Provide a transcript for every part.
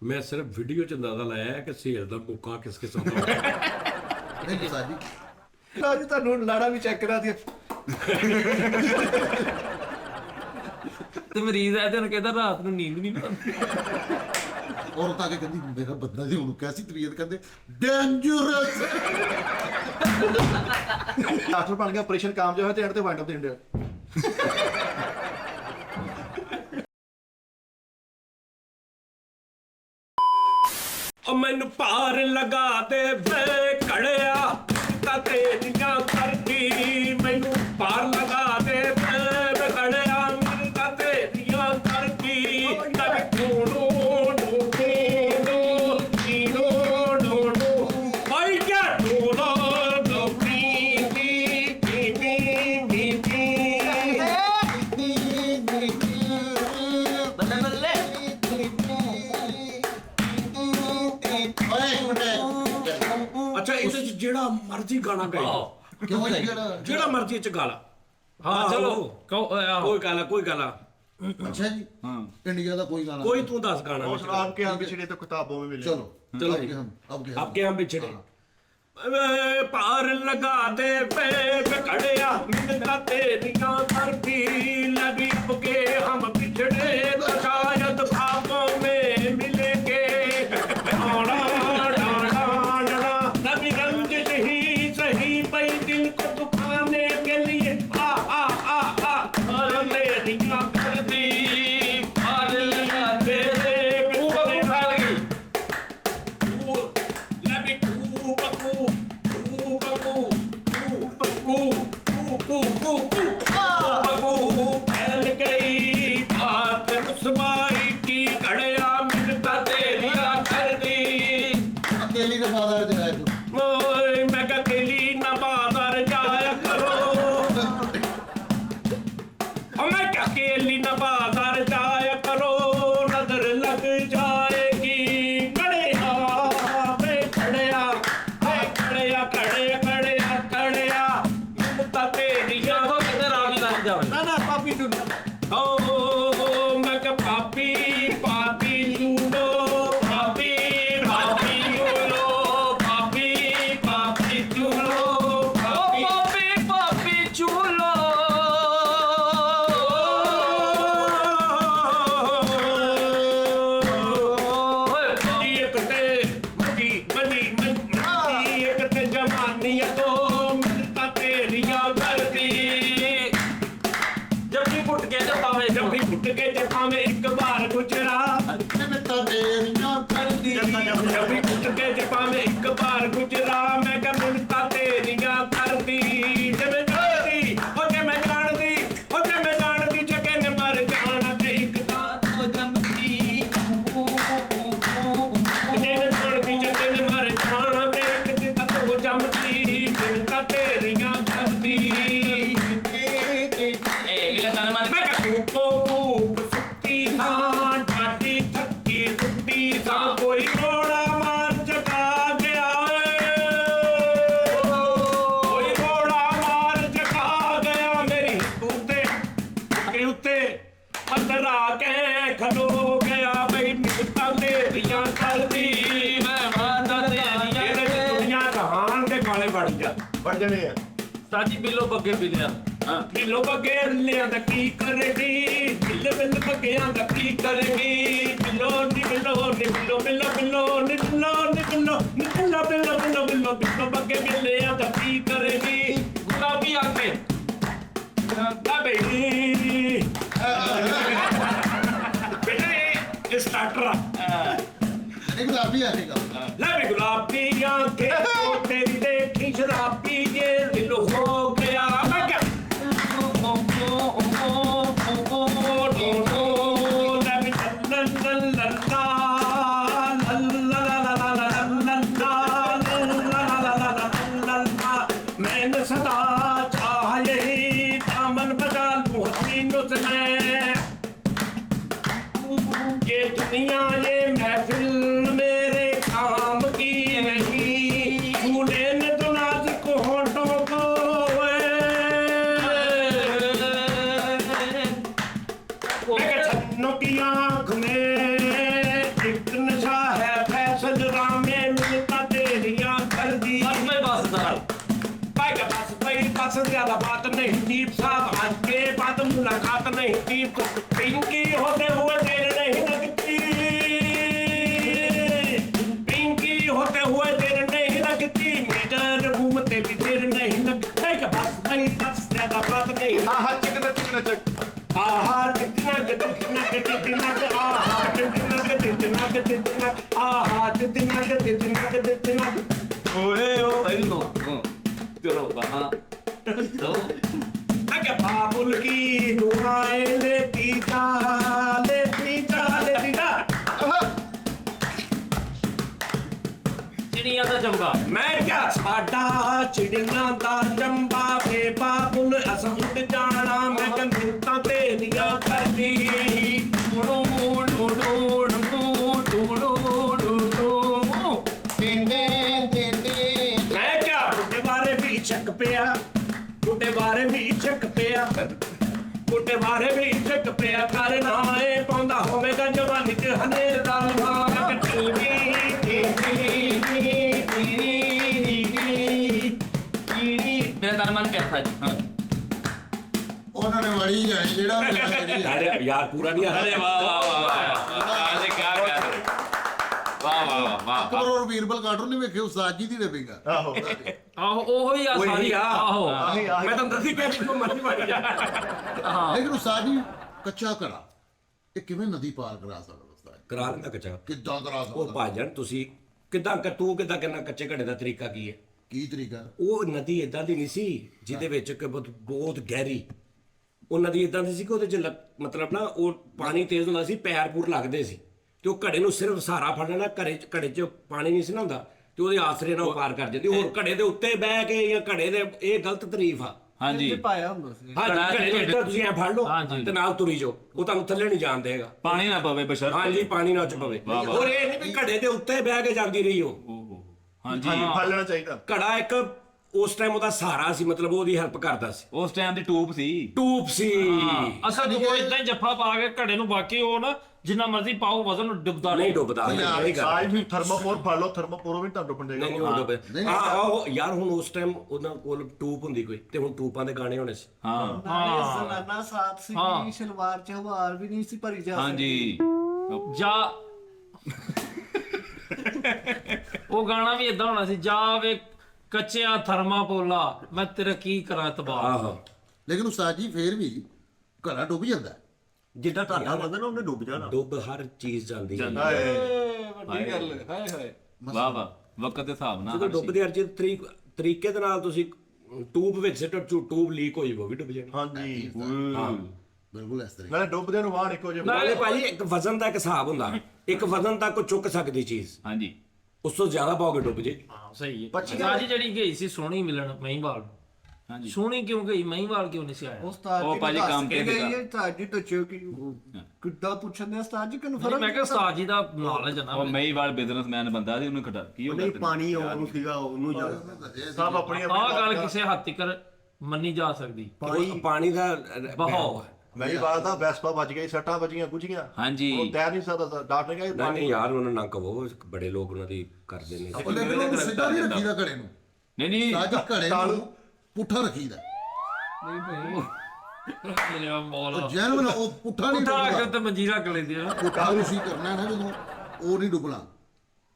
मैं सिर्फ वीडियो च अंदाजा लाया है कि सेल दा मुक्का किस किस्म दा ਨਹੀਂ ਸਾਡੀ ਅੱਜ ਤੁਹਾਨੂੰ ਲਾੜਾ ਵੀ ਚੈੱਕ ਕਰਾ ਦਿਆ ਤੇ ਮਰੀਜ਼ ਆਇਆ ਤੇ ਉਹਨੂੰ ਕਹਿੰਦਾ ਰਾਤ ਨੂੰ ਨੀਂਦ ਨਹੀਂ ਆਉਂਦੀ। ਔਰਤ ਆ ਕੇ ਕਹਿੰਦੀ ਮੇਰਾ ਬੰਦਾ ਜੀ ਉਹਨੂੰ ਕਿਹਾ ਸੀ ਤਬੀਅਤ ਕਹਿੰਦੇ ਡੇਂਜਰਸ। ਡਾਕਟਰ ਬਣ ਗਿਆ ਆਪਰੇਸ਼ਨ ਕਾਮਯਾਬ ਹੋਇਆ ਤੇ ਐਂਡ ਤੇ ਵਾਈਂਡ ਅਪ ਦੇਣ ਡਿਆ ਉਹ ਮੈਨੂੰ ਭਾਰ ਲਗਾ ਦੇ ਵੇ ਘੜਿਆ ਤਾਂ ਤੇਰੀਆਂ ਕਰਦੀ ਮੈਨੂੰ ਭਾਰ ਲਗਾ ਦੇ ਵੇ ਘੜਿਆ ਤਾਂ ਤੇਰੀਆਂ ਕਰਦੀ ਕਦੇ ਕੋਣੋ ਜਿਹੜਾ ਮਰਜ਼ੀ ਗਾਣਾ ਗਾਈ ਕਿਉਂ ਜਿਹੜਾ ਮਰਜ਼ੀ ਚ ਗਾ ਲਾ ਹਾਂ ਚਲੋ ਕੋਈ ਗੱਲ अच्छा जी हाँ इंडिया का कोई गाना कोई तू दस गाना आपके यहाँ बिछड़े तो किताबों में मिले चलो चलो आपके हम आपके यहाँ बिछड़े पार लगा दे पे कड़िया मिलता तेरिया करती लगी के हम बिछड़े तो शायद ख्वाबों में मिलेंगे नबी रंजिश ही सही पई दिल को दुखाने के लिए आ तेरिया करती पार लगा दे अकेली का बाजार जाए मैं अकेली ना बाजार जाया करो मैं अकेली ना बाजार जाया करो नजर लग जाएगी कड़िया कड़िया कड़िया कड़िया कड़िया कड़िया मिलता तेरिया ना पापी तू ओ मैं क्या पापी पापी लूडो पापी पापी लूडो पापी पापी चूलो पापी पापी चूलो एक ते मदी मदी मदी एक ते जमानी तो मिलता तेरिया करती जब भी फुट के जब में एक बार गुजरा मिलता तेरिया करती जब भी फुट के जब में एक बार गुजरा मैं क्या मिलता तेरिया करती जब जानती और जब मैं जानती और जब मैं जानती जगह ने मर जाना ते एक दांत हो जमती जब जानती जगह ने मर जाना ते एक दांत हो जमती मिलता तेरिया करती कोई घोड़ा मार चका गया कोई घोड़ा मार चका गया मेरी उत्ते अंदर आके खलो गया भाई मिलता तेरिया करदी मैं मानता तेरिया दुनिया कहान के गाले बढ़ जाने ਸਾਜੀ ਬਿੱਲੋ ਬੱਗੇ ਬਿਲਿਆ ਬਿੱਲੋ ਬੱਗੇ ਲਿਆਂ ਦਾ ਕੀ ਕਰੇਗੀ ਬਿੱਲ ਬਿੱਲ ਬੱਗਿਆਂ ਦਾ ਕੀ ਕਰੇਗੀ ਬਿੱਲੋ ਨੀ ਬਿੱਲੋ ਨੀ ਬਿੱਲੋ ਬਿੱਲੋ ਬਿੱਲੋ ਨੀ ਬਿੱਲੋ ਨੀ ਬਿੱਲੋ ਨੀ ਬਿੱਲੋ ਬਿੱਲੋ ਬਿੱਲੋ ਬਿੱਲੋ ਬਿੱਲੋ ਬੱਗੇ ਬਿੱਲਿਆਂ ਦਾ ਕੀ ਕਰੇਗੀ ਗੁਲਾਬੀ ਆ ਕੇ ਆ ਬਈ ਬੇਟੇ ਸਟਾਰਟਰ एक गुलाबी आएगा ਲੈ ਵੀ ਗੁਲਾਬੀ ਆਂਖੇ ਤੇਰੀ ਦੇਖੀ ਸ਼ਰਾਬੀ ਜੇ ਦਿਲ ਹੋ ਗਿਆ ਮੈਂ ਕਿਹਾ ਲੈ ਵੀ मैंने सदा चाह यही दामन बजा लूं हसीनों से मैं ये दुनिया ये महफिल मेरे काम की नहीं झूले ने तो नाजुक होठों को नहीं थी पिंकी होते हुए देर नहीं लगती पिंकी होते हुए देर नहीं लगती मीटर घूमते भी देर नहीं लगती बस नहीं बस ज्यादा बात नहीं ਆਹ ਚਿਕਨ ਚੱਕ आहा तितनक तितनक तितनक आहा तितनक तितनक तितनक आहा तितनक तितनक तितनक ਓਏ ਓ ਭਾਈ ਨੋ ਚਲੋ ਬਾਹਾਂ ਤੋ अगे बाबुल की दुआएं लेती जा ਚਿੜੀਆਂ ਦਾ ਚੰਗਾ मैं क्या साडा चिड़िया दा चंबा वे बाबुल अस उड़ जाना मैं गंता तेरिया करदी मैं क्या बुढ़े बारे भी चक पिया बुढ़े बारे भी चक पिया बुढ़े बारे भी चक पिया करना ए पाਉਂਦਾ ਹੋਵੇਗਾ ਜਵਾਨੀ ਚ ਹਨੇਰ ਦਾ ਲਵਾਂ ਮੇਰਾ ਤਾਂ ਮਨ ਪਿਆ ਜੀ ਹਾਂ ਉਹਨਾਂ ਨੇ ਵੜੀ ਜਾਣੀ ਜਿਹੜਾ ਮੇਰਾ ਜਿਹੜੀ अरे यार पूरा नहीं आ ਅਰੇ रहा ਵਾਹ ਵਾਹ ਵਾਹ ਵਾਹ ਅਰੇ ਕੀ ਕਰ ਰਹੇ ਵਾਹ ਵਾਹ ਵਾਹ ਅਕਬਰ ਔਰ ਬੀਰਬਲ ਕਾਰਟੂਨ ਨਹੀਂ ਵੇਖੇ ਉਸਤਾਦ ਜੀ ਦੀ ਡਬਿੰਗ ਆਹੋ ਆਹੋ ਉਹੋ ਹੀ ਆ वही ਸਾਰੀ आ ਆਹੋ ਆਹੀ मैं तो दसी पे भी मर्जी मारी जा ਹਾਂ ਲੇਕਿਨ ਉਸਤਾਦ ਜੀ ਕੱਚਾ ਘੜਾ ਇਹ ਕਿਵੇਂ ਨਦੀ ਪਾਰ ਕਰਾ ਸਕਦਾ ਉਸਤਾਦ ਜੀ? करा लेंदा कच्चा ਕਿੱਦਾਂ ਕਰਾ ਉਹ ਸਕਦਾ ਭਾਜਣ ਤੁਸੀਂ ਕਿਦਾਂ ਤੂੰ ਕਿਦਾਂ ਕਰਨਾ ਕੱਚੇ ਘੜੇ ਦਾ ਤਰੀਕਾ ਕੀ ਹੈ ਕੀ ਤਰੀਕਾ ਉਹ ਨਦੀ ਇਦਾਂ ਦੀ ਨਹੀਂ ਸੀ ਜਿਹਦੇ ਵਿੱਚ ਕਿ ਬਹੁਤ ਗਹਿਰੀ ਉਹ ਨਦੀ ਇਦਾਂ ਦੀ ਸੀ ਕਿ ਉਹਦੇ ਚ ਮਤਲਬ ਨਾ ਉਹ ਪਾਣੀ ਤੇਜ਼ ਹੁੰਦਾ ਸੀ ਪੈਰ ਪੂਰ ਲੱਗਦੇ ਸੀ ਤੇ ਉਹ ਘੜੇ ਨੂੰ ਸਿਰਫ ਸਹਾਰਾ ਫੜਨਾ ਘੜੇ 'ਚ ਪਾਣੀ ਨਹੀਂ ਸੀ ਨਾ ਹੁੰਦਾ ਤੇ ਉਹਦੇ ਆਸਰੇ ਨਾਲ ਉਹ ਪਾਰ ਕਰ ਜਾਂਦੀ ਹੋਰ ਘੜੇ ਦੇ ਉੱਤੇ ਬਹਿ ਕੇ ਜਾਂ ਘੜੇ ਦੇ ਇਹ ਗਲਤ ਤਾਰੀਫ ਆ ਹਾਂਜੀ ਪਾਇਆ ਹੁੰਦਾ ਸੀ ਹਾਂ ਘੜੇ ਨੂੰ ਇੱਦਾਂ ਤੁਸੀਂ ਐ ਫੜ ਲਓ ਹਾਂਜੀ। ਤੇ ਨਾਲ ਤੁਰੀ ਜਾਓ ਉਹ ਤੁਹਾਨੂੰ ਥੱਲੇ ਨਹੀਂ ਜਾਣ ਦੇਗਾ ਪਾਣੀ ਨਾ ਪਵੇ ਬਸ਼ਰ ਹਾਂਜੀ ਪਾਣੀ ਨਾ ਚ ਪਵੇ ਵਾਹ, ਵਾਹ। ਹੋਰ ਇਹ ਨਹੀਂ ਵੀ ਘੜੇ ਦੇ ਉੱਤੇ ਬਹਿ ਕੇ ਜਾਂਦੀ ਰਹੀ ਉਹ ਹਾਂਜੀ ਫੜ ਲੈਣਾ ਚਾਹੀਦਾ ਘੜਾ ਇੱਕ ਉਸ ਟਾਈਮ ਉਹਦਾ ਸਹਾਰਾ ਸੀ ਮਤਲਬ ਉਹਦੀ ਹੈਲਪ ਕਰਦਾ ਸੀ ਉਸ ਟਾਈਮ ਦੀ ਟੂਬ ਸੀ ਟੂਬ ਸੀ ਅਸਲ ਉਹ ਇਦਾਂ ਹੀ ਜੱਫਾ ਪਾ ਕੇ ਘੜੇ ਨੂੰ ਬਾਕੀ ਉਹ ਨਾ ਜਿੰਨਾ ਮਰਜ਼ੀ ਪਾਓ ਵਜ਼ਨ ਨੂੰ ਡੁੱਬਦਾ ਨਹੀਂ ਡੁੱਬਦਾ ਨਹੀਂ ਕਰਦਾ ਆਜ ਵੀ ਥਰਮੋਪੋਰ ਫੜ ਲਓ ਥਰਮੋਪੋਰ ਵੀ ਤੁਹਾਨੂੰ ਡੁੱਬਣ ਨਹੀਂ ਦੇਗਾ ਉਹ ਡੁੱਬੇ ਆਹ ਯਾਰ ਹੁਣ ਉਸ ਟਾਈਮ ਉਹਨਾਂ ਕੋਲ ਟੂਬ ਹੁੰਦੀ ਕੋਈ ਤੇ ਹੁਣ ਟੂਬਾਂ ਦੇ ਗਾਣੇ ਹੋਣੇ ਸੀ ਹਾਂ ਜ਼ਨਾਨਾ ਸਾਥ ਸੀ ਹਾਂ। ਸ਼ਲਵਾਰ ਚ ਹਵਾਰ ਵੀ ਨਹੀਂ ਸੀ ਭਰੀ ਜਾ ਹਾਂਜੀ ਜਾ ਉਹ ਗਾਣਾ ਵੀ ਇਦਾਂ ਹੋਣਾ ਸੀ ਜਾ ਵੇ ਕੱਚਿਆ ਥਰਮਾਪੋਲਾ ਮੈਂ ਤੇਰਾ ਕੀ ਕਰਾਂ ਤਬਾਹ ਆਹੋ ਲੇਕਿਨ ਉਸਤਾਦ ਜੀ ਫੇਰ ਵੀ ਘੜਾ ਡੁੱਬ ਜਾਂਦਾ ਹੈ। ਜਿੱਦਾਂ ਤੁਹਾਡਾ ਵਜ਼ਨ ਉਹਨੇ ਡੁੱਬ ਜਾਣਾ ਡੁੱਬ ਹਰ ਚੀਜ਼ ਜਾਂਦੀ ਹੈ ਵੱਡੀ ਗੱਲ ਹਾਏ ਹਾਏ ਵਾਹ ਵਾਹ ਵਕਤ ਦੇ ਹਿਸਾਬ ਨਾਲ ਜਦੋਂ ਹਰ ਚੀਜ਼। ਡੁੱਬਦੇ ਹਰ ਚੀਜ਼ ਤਰੀਕੇ ਦੇ ਨਾਲ ਤੁਸੀਂ ਟੂਬ ਵਿੱਚ ਸਿੱਟੋ ਟੂਬ ਲੀਕ ਹੋ ਜਾਵੇ ਉਹ ਵੀ ਡੁੱਬ ਜਾਣੀ ਹਾਂਜੀ ਹਾਂ ਬਿਲਕੁਲ ਇਸ ਤਰ੍ਹਾਂ ਨਾਲੇ ਡੁੱਬਦੇ ਨੂੰ ਵਾਣ ਇੱਕੋ ਜਿਹਾ ਨਾਲੇ ਭਾਜੀ ਇੱਕ ਵਜ਼ਨ ਦਾ ਇੱਕ ਹਿਸਾਬ ਹੁੰਦਾ ਇੱਕ ਵਜ਼ਨ ਤੱਕ ਉਹ ਚੁੱਕ ਸਕਦੀ ਚੀਜ਼ ਹਾਂਜੀ ਉਸ ਤੋਂ ਜ਼ਿਆਦਾ ਪਾਓਗੇ ਡੁੱਬ ਜੇ ਸਹੀ ਹੈ ਸਾਜੀ ਜਿਹੜੀ ਗਈ ਸੀ ਸੋਹਣੀ ਮਿਲਣ ਮਹੀਂਵਾਲ ਹਾਂਜੀ ਸੋਹਣੀ ਕਿਉਂ ਗਈ ਮਹੀਂਵਾਲ ਕਿਉਂ ਨਹੀਂ ਸੀ ਆਇਆ ਉਸਤਾਦ ਉਹ ਜੀ ਭਾਜੀ ਕੰਮ ਤੇ ਗਈ ਸੀਗਾ। ਹੈ ਤੁਹਾਡੀ ਤਾਂ ਚੋਕੀ ਕਿੱਦਾਂ ਪੁੱਛਦੇ ਆ ਉਸਤਾਦ ਜੀ ਕਿਨੂੰ ਨਹੀਂ, ਫਰਕ ਮੈਂ ਕਿਹਾ ਉਸਤਾਦ ਜੀ ਦਾ ਨੌਲੇਜ ਹੈ ਨਾ ਉਹ ਮਹੀਵਾਲ ਬਿਜ਼ਨਸਮੈਨ ਬੰਦਾ ਸੀ ਉਹਨੂੰ ਖੜਾ ਕੀ ਹੋ ਗਿਆ ਪਾਣੀ ਆਉਣ ਸੀਗਾ ਉਹਨੂੰ ਜਾ ਸਭ ਆਪਣੀ ਆਹ ਗੱਲ ਕਿਸੇ ਹੱਦ ਤੱਕ ਮੰਨੀ ਜਾ ਸਕਦੀ ਪਾਣੀ ਦਾ ਬਹਾਓ ਮੇਰੀ ਬਾਤ ਦਾ ਵੈਸਪਾ ਵੱਜ ਗਈ ਸੱਟਾਂ ਵੱਜੀਆਂ ਗੁੱਝੀਆਂ ਹਾਂਜੀ ਉਹ ਤੈਰ ਨਹੀਂ ਸਕਦਾ ਡਾਕਟਰ ਨੇ ਕਿਹਾ ਨਹੀਂ ਯਾਰ ਉਹਨਾਂ ਨਾ ਕਹੋ ਬੜੇ ਲੋਕ ਉਹਨਾਂ ਦੀ ਕਰਦੇ ਨੇ ਉਹ ਲੇਕਿਨ ਉਹਨੂੰ ਸਿੱਧਾ ਨਹੀਂ ਰੱਖੀਦਾ ਘੜੇ ਨੂੰ ਨਹੀਂ ਨਹੀਂ ਉਸਤਾਦ ਜੀ ਘੜੇ ਨੂੰ ਪੁੱਠਾ ਰੱਖੀਦਾ ਮੇਰੇ ਮੌਲਾ ਉਹ ਜੈਨੂਨ ਉਹ ਪੁੱਠਾ ਨਹੀਂ ਉਠਾ ਕੇ ਡੁੱਬਦਾ ਤੇ ਮੰਜੀ ਰੱਖ ਲੈਂਦੇ ਆ ਪੁੱਠਾ ਤੁਸੀਂ ਕਰਨਾ ਨਾ ਜਦੋਂ ਉਹ ਨਹੀਂ ਡੁੱਬਣਾ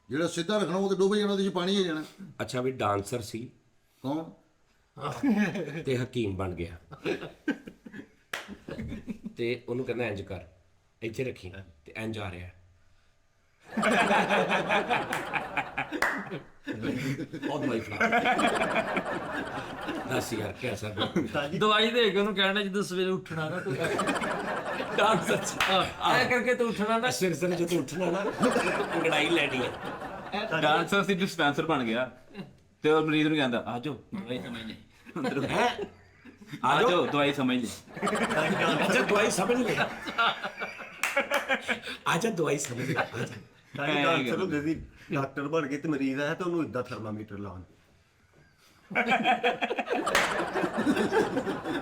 ਜਿਹੜਾ ਸਿੱਧਾ ਰੱਖਣਾ ਉਹ ਤੇ ਡੁੱਬ ਜਾਣਾ ਉਹਦੇ ਚ ਪਾਣੀ ਹੀ ਜਾਣਾ ਅੱਛਾ ਵੀ ਡਾਂਸਰ ਸੀ ਕੌਣ ਤੇ ਹਕੀਮ ਬਣ ਗਿਆ ਤੇ ਉਹਨੂੰ ਕਹਿੰਦਾ ਇੰਜ ਕਰ ਇੱਥੇ ਰੱਖੀ ਤੇ ਇੰਜ ਆ ਰਿਹਾ ਉਹ ਦਵਾਈ ਫੜਾ ਦੱਸ ਯਾਰ ਕੈਸਾ ਦਵਾਈ ਦੇ ਕੇ ਉਹਨੂੰ ਕਹਿਣਾ ਜਦੋਂ ਸਵੇਰੇ ਉੱਠਣਾ ਨਾ ਤੂੰ ਡਾਂਸਰ ਐ ਕਰਕੇ ਤੂੰ ਉੱਠਣਾ ਨਾ ਸਿਰ ਸਿਰ ਜਦੋਂ ਉੱਠਣਾ ਨਾ ਅੰਗੜਾਈ ਲੈਣੀ ਹੈ ਡਾਂਸਰ ਸੀ ਡਿਸਪੈਂਸਰ ਬਣ ਗਿਆ ਤੇ ਉਹ ਮਰੀਜ਼ ਨੂੰ ਕਹਿੰਦਾ ਆ ਜਾਓ ਦਵਾਈ ਸਮਝ ਲੈ ਹੈ ਆ ਜਾਓ ਦਵਾਈ ਸਮਝ ਲੈ ਅੱਛਾ ਦਵਾਈ ਸਮਝ ਲੈ ਆਜਾ ਦਵਾਈ ਸਮਝ ਲੈ ਆਜਾ ਸਾਡੀ ਡਾਕਟਰ ਹੁੰਦੇ ਸੀ ਡਾਕਟਰ ਬਣ ਕੇ ਤੇ ਮਰੀਜ਼ ਆਇਆ ਤੇ ਉਹਨੂੰ ਇਦਾਂ ਥਰਮਾਮੀਟਰ ਲਾਉਣ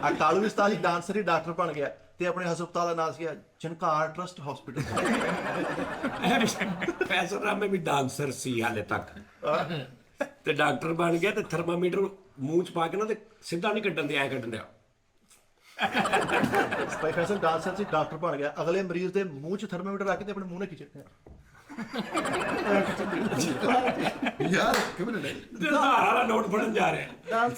ਆ ਕਾਲੂ ਵੀ ਉਸਤਾਦ ਜੀ ਡਾਂਸਰ ਹੀ ਡਾਕਟਰ ਬਣ ਗਿਆ ਤੇ ਆਪਣੇ ਹਸਪਤਾਲ ਦਾ ਨਾਮ ਸੀ ਚਨਕਾਰ ਟਰਸਟ ਹਸਪੀਟਲ ਪੈਸਾ ਰਾਮੇ ਵੀ ਡਾਂਸਰ ਸੀ ਹਾਲੇ ਤੱਕ ਤੇ ਡਾਕਟਰ ਬਣ ਗਿਆ ਤੇ ਥਰਮਾਮੀਟਰ ਮੂੰਹ ਚ ਪਾ ਕੇ ਨਾ ਤੇ ਸਿੱਧਾ ਨਹੀਂ ਕੱਢਣ ਦੇ ਐ ਕੱਢਣ ਦਿਆ ਭਾਈ ਫੈਸਲ ਡਾਂਸਰ ਸੀ ਡਾਕਟਰ ਬਣ ਗਿਆ, ਅਗਲੇ ਮਰੀਜ਼ ਦੇ ਮੂੰਹ 'ਚ ਥਰਮਾਮੀਟਰ ਰੱਖ ਕੇ ਤੇ ਆਪਣੇ ਮੂੰਹ ਨਾਲ ਖਿੱਚਿਆ। ਯਾਰ ਇੱਕ ਮਿੰਟ ਤੇ ਆਧਾਰ ਵਾਲਾ ਨੋਟ ਬਣਨ ਜਾ ਰਿਹਾ।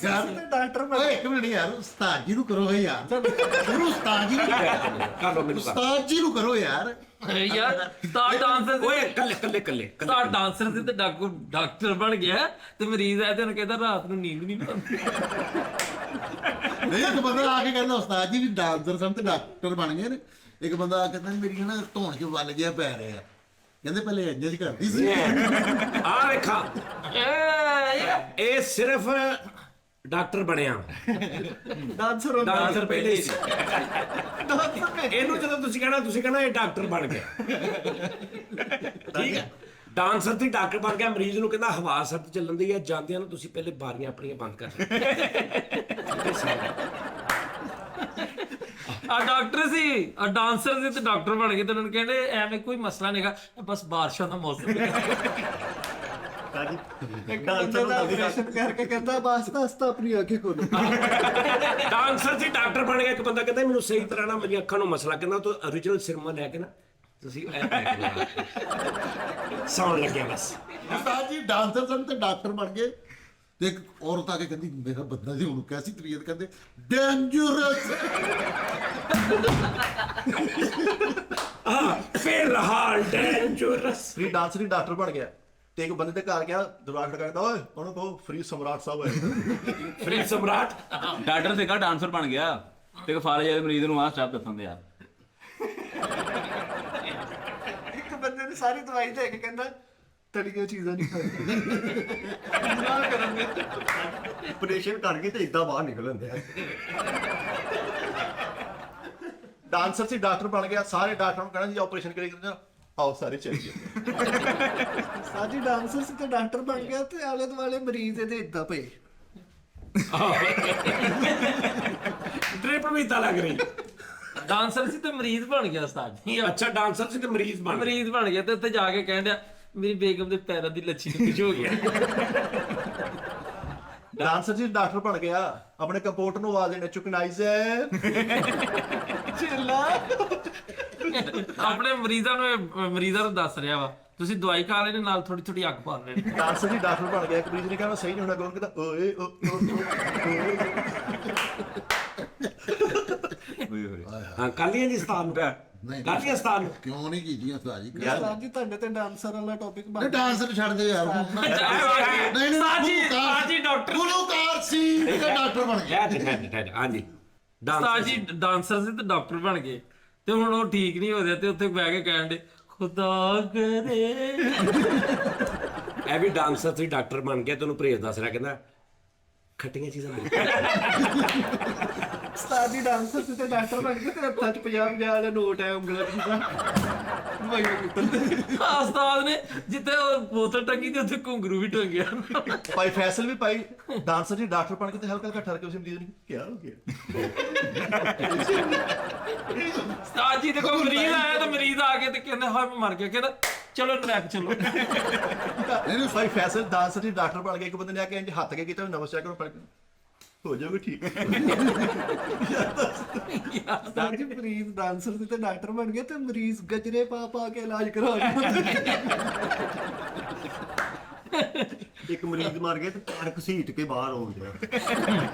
ਯਾਰ ਡਾਕਟਰ ਓਏ ਇੱਕ ਮਿੰਟ ਯਾਰ ਉਸਤਾਦ ਜੀ ਨੂੰ ਕਰੋ ਇਹ ਯਾਰ ਗੁਰੂ ਉਸਤਾਦ ਜੀ ਨੂੰ ਕਰ ਲਓ ਮੈਨੂੰ ਕਰ ਉਸਤਾਦ ਜੀ ਨੂੰ ਕਰੋ ਯਾਰ ਯਾਰ ਸਟਾਰ ਡਾਂਸਰ ਸੀ, ਓਏ ਕੱਲੇ ਸਟਾਰ ਡਾਂਸਰ ਸੀ ਤੇ ਡਾਕਟਰ ਬਣ ਗਿਆ ਤੇ ਮਰੀਜ਼ ਆਇਆ ਤੇ ਉਹਨੂੰ ਕਹਿੰਦਾ ਰਾਤ ਨੂੰ ਨੀਂਦ ਨਹੀਂ ਆਉਂਦੀ। ਨਹੀਂ ਇੱਕ ਬੰਦਾ ਆ ਕੇ ਕਹਿੰਦਾ ਉਸਤਾਦ ਜੀ ਵੀ ਡਾਂਸਰ ਸਨ ਤੇ ਡਾਕਟਰ ਬਣ ਗਏ ਨੇ। ਇੱਕ ਬੰਦਾ ਆ ਕੇ ਕਹਿੰਦਾ ਮੇਰੀ ਨਾ ਧੌਣ 'ਚ ਵੱਲ ਜਿਹਾ ਪੈ ਰਿਹਾ, ਕਹਿੰਦੇ ਪਹਿਲੇ ਇੰਜ ਹੀ ਕਰਦੀ ਸੀ। ਆ ਵੇਖਾਂ ਇਹ ਸਿਰਫ ਡਾਕਟਰ ਬਣਿਆ, ਡਾਂਸਰ ਪਹਿਲੇ ਹੀ ਸੀ। ਇਹਨੂੰ ਜਦੋਂ ਤੁਸੀਂ ਕਹਿਣਾ ਇਹ ਡਾਕਟਰ ਬਣ ਗਿਆ, ਠੀਕ ਹੈ। ਡਾਂਸਰ ਤੇ ਡਾਕਟਰ ਬਣ ਗਿਆ, ਮਰੀਜ਼ ਨੂੰ ਕਹਿੰਦਾ ਹਵਾ ਸਰਦ ਚੱਲਣ ਦੀ ਹੈ, ਜਾਂਦਿਆਂ ਨੂੰ ਤੁਸੀਂ ਪਹਿਲੇ ਬਾਰੀਆਂ ਆਪਣੀਆਂ ਬੰਦ ਕਰ ਆ ਡਾਕਟਰ ਸੀ, ਆ ਡਾਂਸਰ ਸੀ ਤੇ ਡਾਕਟਰ ਬਣ ਗਏ ਤੇ ਉਹਨਾਂ ਨੂੰ ਕਹਿੰਦੇ ਐਵੇਂ ਕੋਈ ਮਸਲਾ ਨਹੀਂਗਾ, ਬਸ ਬਾਰਿਸ਼ਾਂ ਦਾ ਮੌਸਮ ਹੈ। ਡਾਂਸਰ ਦਾ ਆਪਰੇਸ਼ਨ ਕਰਕੇ ਕਹਿੰਦਾ ਬਸ ਆਪਣੀ ਅੱਖੇ ਖੋਲੋ। ਡਾਂਸਰ ਸੀ ਡਾਕਟਰ ਬਣ ਗਿਆ। ਇੱਕ ਬੰਦਾ ਕਹਿੰਦਾ ਮੈਨੂੰ ਸਹੀ ਤਰ੍ਹਾਂ ਨਾ ਮੇਰੀਆਂ ਅੱਖਾਂ ਨੂੰ ਮਸਲਾ, ਕਹਿੰਦਾ ਤੂੰ origignal ਸਿਰਮਾ ਲੈ ਕੇ ਨਾ ਤੁਸੀਂ ਇਹ ਪੈਕ ਲਗਾ ਸੌਣ ਲੱਗਿਆ ਬਸ। ਉਸਤਾਦ ਜੀ ਡਾਂਸਰ ਸਨ ਤੇ ਡਾਕਟਰ ਬਣ ਗਏ ਤੇ ਇੱਕ ਔਰਤ ਆ ਕੇ ਕਹਿੰਦੀ ਮੇਰਾ ਬੰਦਾ ਜੀ ਉਹਨੂੰ ਕੈਸੀ ਤਬੀਅਤ, ਕਹਿੰਦੇ ਡੇਂਜਰਸ। ਫਿਲਹਾਲ ਡੇਂਜਰਸ। ਫ੍ਰੀ ਡਾਂਸਰ ਹੀ ਡਾਕਟਰ ਬਣ ਗਿਆ ਤੇ ਇੱਕ ਬੰਦੇ ਦੇ ਘਰ ਗਿਆ, ਦਰਵਾਜ਼ਾ ਖੜਕਾਉਂਦਾ, ਓਏ ਉਹਨੂੰ ਕਹੋ ਫ੍ਰੀ ਸਮਰਾਟ ਸਾਹਿਬ ਹੈ। ਫ੍ਰੀ ਸਮਰਾਟ ਡਾਕਟਰ ਸੀਗਾ ਡਾਂਸਰ ਬਣ ਗਿਆ ਤੇ ਫਾਰੇ ਜਿਹੇ ਮਰੀਜ਼ ਨੂੰ ਆਹ ਸਟੈਪ ਦੱਸਣ ਦੇ ਯਾਰ। ਇੱਕ ਬੰਦੇ ਨੇ ਸਾਰੀ ਦਵਾਈ ਦੇ ਕੇ ਕਹਿੰਦਾ ਤਲੀਆਂ ਚੀਜ਼ਾਂ ਨਹੀਂ ਖਾਣੀਆਂ ਨਾ ਕਰਾਂਗੇ। ਆਪਰੇਸ਼ਨ ਕਰਕੇ ਤੇ ਇਦਾਂ ਬਾਹਰ ਨਿਕਲ ਆਉਂਦੇ ਆ। ਡਾਂਸਰ ਸੀ ਡਾਕਟਰ ਬਣ ਗਿਆ, ਸਾਰੇ ਡਾਕਟਰਾਂ ਨੂੰ ਕਹਿਣਾ ਜੀ ਆਪਰੇਸ਼ਨ ਕਰੀਏ, ਆਓ ਸਾਰੇ ਚੱਲੀਏ। ਸਾਜੀ ਡਾਂਸਰ ਸੀ ਤੇ ਡਾਕਟਰ ਬਣ ਗਿਆ ਤੇ ਆਲੇ ਦੁਆਲੇ ਮਰੀਜ਼ ਇਹਦੇ ਇਦਾਂ ਪਏ। ਡ੍ਰਿਪ ਵੀ ਤਾਂ ਲੱਗ ਰਹੀ। ਡਾਂਸਰ ਸੀ ਤੇ ਮਰੀਜ਼ ਬਣ ਗਿਆ ਉਸਤਾਦ ਜੀ। ਅੱਛਾ ਡਾਂਸਰ ਸੀ ਤੇ ਮਰੀਜ਼ ਬਣ ਗਿਆ। ਮਰੀਜ਼ ਬਣ ਗਿਆ ਤੇ ਉੱਥੇ ਜਾ ਕੇ ਕਹਿੰਦਾ ਮੇਰੀ ਬੇਗਮ ਦੇ ਪੈਰਾਂ ਦੀ ਲੱਛੀ ਨੂੰ ਕੁਝ ਹੋ ਗਿਆ। ਡਾਂਸਰ ਜੀ ਡਾਕਟਰ ਬਣ ਗਿਆ, ਆਪਣੇ ਕੰਪੋਰਟਰ ਨੂੰ ਆਵਾਜ਼ ਦੇਣਾ ਚੁਕਨਾਈਜ਼ਰ ਚਿੱਲਾ। ਆਪਣੇ ਮਰੀਜ਼ਾਂ ਨੂੰ ਦੱਸ ਰਿਹਾ ਵਾ ਤੁਸੀਂ ਦਵਾਈ ਖਾ ਲੈਣੇ ਨਾਲ ਥੋੜੀ ਥੋੜੀ ਅੱਗ ਪਾ ਲੈਣੀ। ਡਾਂਸਰ ਜੀ ਡਾਕਟਰ ਬਣ ਗਿਆ, ਇੱਕ ਮਰੀਜ਼ ਨੇ ਕਹਿਣਾ ਸਹੀ ਨਹੀਂ ਹੋਣਾ, ਕਹਿੰਦਾ ਓਏ ਹਾਂ ਕਾਲੀਆਂ ਜੀ ਸਤਾਨ ਨੂੰ ਨਹੀਂ ਕਾਲੀਆਂ ਸਤਾਨ ਨੂੰ ਕਿਉਂ ਨਹੀਂ ਕੀਤੀਆਂ ਉਸਤਾਦ ਜੀ? ਸਾਜੀ ਤੁਹਾਡੇ ਤੇ ਡਾਂਸਰ ਵਾਲਾ ਟੌਪਿਕ ਨਹੀਂ ਡਾਂਸਰ ਛੱਡ ਦੇ ਯਾਰ। ਨਹੀਂ ਸਾਜੀ ਡਾਕਟਰ ਗੁਲੂਕਾਰ ਸੀ ਤੇ ਡਾਕਟਰ ਬਣ ਗਿਆ। ਹਾਂਜੀ ਸਾਜੀ ਡਾਂਸਰ ਸੀ ਤੇ ਡਾਕਟਰ ਬਣ ਗਏ ਤੇ ਹੁਣ ਉਹ ਠੀਕ ਨਹੀਂ ਹੋ ਰਿਹਾ ਤੇ ਉੱਥੇ ਬਹਿ ਕੇ ਕਹਿਣ ਦੇ ਖੁਦਾ ਕਰੇ। ਇਹ ਵੀ ਡਾਂਸਰ ਸੀ ਡਾਕਟਰ ਬਣ ਗਿਆ, ਤੈਨੂੰ ਪਰਹੇਜ਼ ਦੱਸ ਰਿਹਾ, ਕਹਿੰਦਾ ਖੱਟੀਆਂ ਚੀਜ਼ਾਂ ਸਾਜੀ ਡਾਂਸਰ ਸੀ ਤੇ ਡਾਕਟਰ ਬਣ ਗਿਆ ਤੇ ਹੱਥਾਂ 'ਚ 50 ਵਾਲਾ ਨੋਟ ਹੈ ਉਂਗਲਾਂ 'ਚ ਉਸਤਾਦ ਨੇ ਜਿੱਥੇ ਉਹ ਬੋਤਲ ਟੰਗੀ ਤੇ ਉੱਥੇ ਘੁੰਗਰੂ ਵੀ ਟੰਗਿਆ। ਭਾਈ ਫੈਸਲ ਵੀ ਭਾਈ ਡਾਂਸਰ ਜੀ ਡਾਕਟਰ ਬਣ ਕੇ ਤੇ ਹਲਕਾ ਹਲਕਾ ਠਰ ਕੇ ਉਸ ਮਰੀਜ਼ ਨੂੰ ਕਿਹਾ ਹੋ ਗਿਆ। ਉਸਤਾਦ ਜੀ ਦੇਖੋ ਮਰੀਜ਼ ਆਇਆ ਤਾਂ ਮਰੀਜ਼ ਆ ਕੇ ਤੇ ਕਹਿੰਦਾ ਹਾਂ ਮੈਂ ਮਰ ਗਿਆ, ਕਹਿੰਦਾ ਚਲੋ ਲੈ ਕੇ ਚਲੋ। ਨਹੀਂ ਭਾਈ ਫੈਸਲ ਡਾਂਸਰ ਜੀ ਡਾਕਟਰ ਬਣ ਗਿਆ, ਇੱਕ ਬੰਦੇ ਨੇ ਆ ਕੇ ਇੰਜ ਹੱਥ ਕੇ ਕੀਤਾ ਨਮਸਕਾਰ ਕਰੋ ਪੜ ਹੋ ਜਾਓਗੇ ਠੀਕ। ਸਾਜੀ ਮਰੀਜ਼ ਡਾਂਸਰ ਸੀ ਤੇ ਡਾਕਟਰ ਬਣ ਗਿਆ ਤੇ ਮਰੀਜ਼ ਗਜਰੇ ਪਾ ਕੇ ਇਲਾਜ ਕਰਾ ਗਿਆ। ਇੱਕ ਮਰੀਜ਼ ਮਰ ਗਿਆ ਤੇ ਪੈਰ ਘਸੀਟ ਕੇ ਬਾਹਰ ਹੋ ਗਿਆ।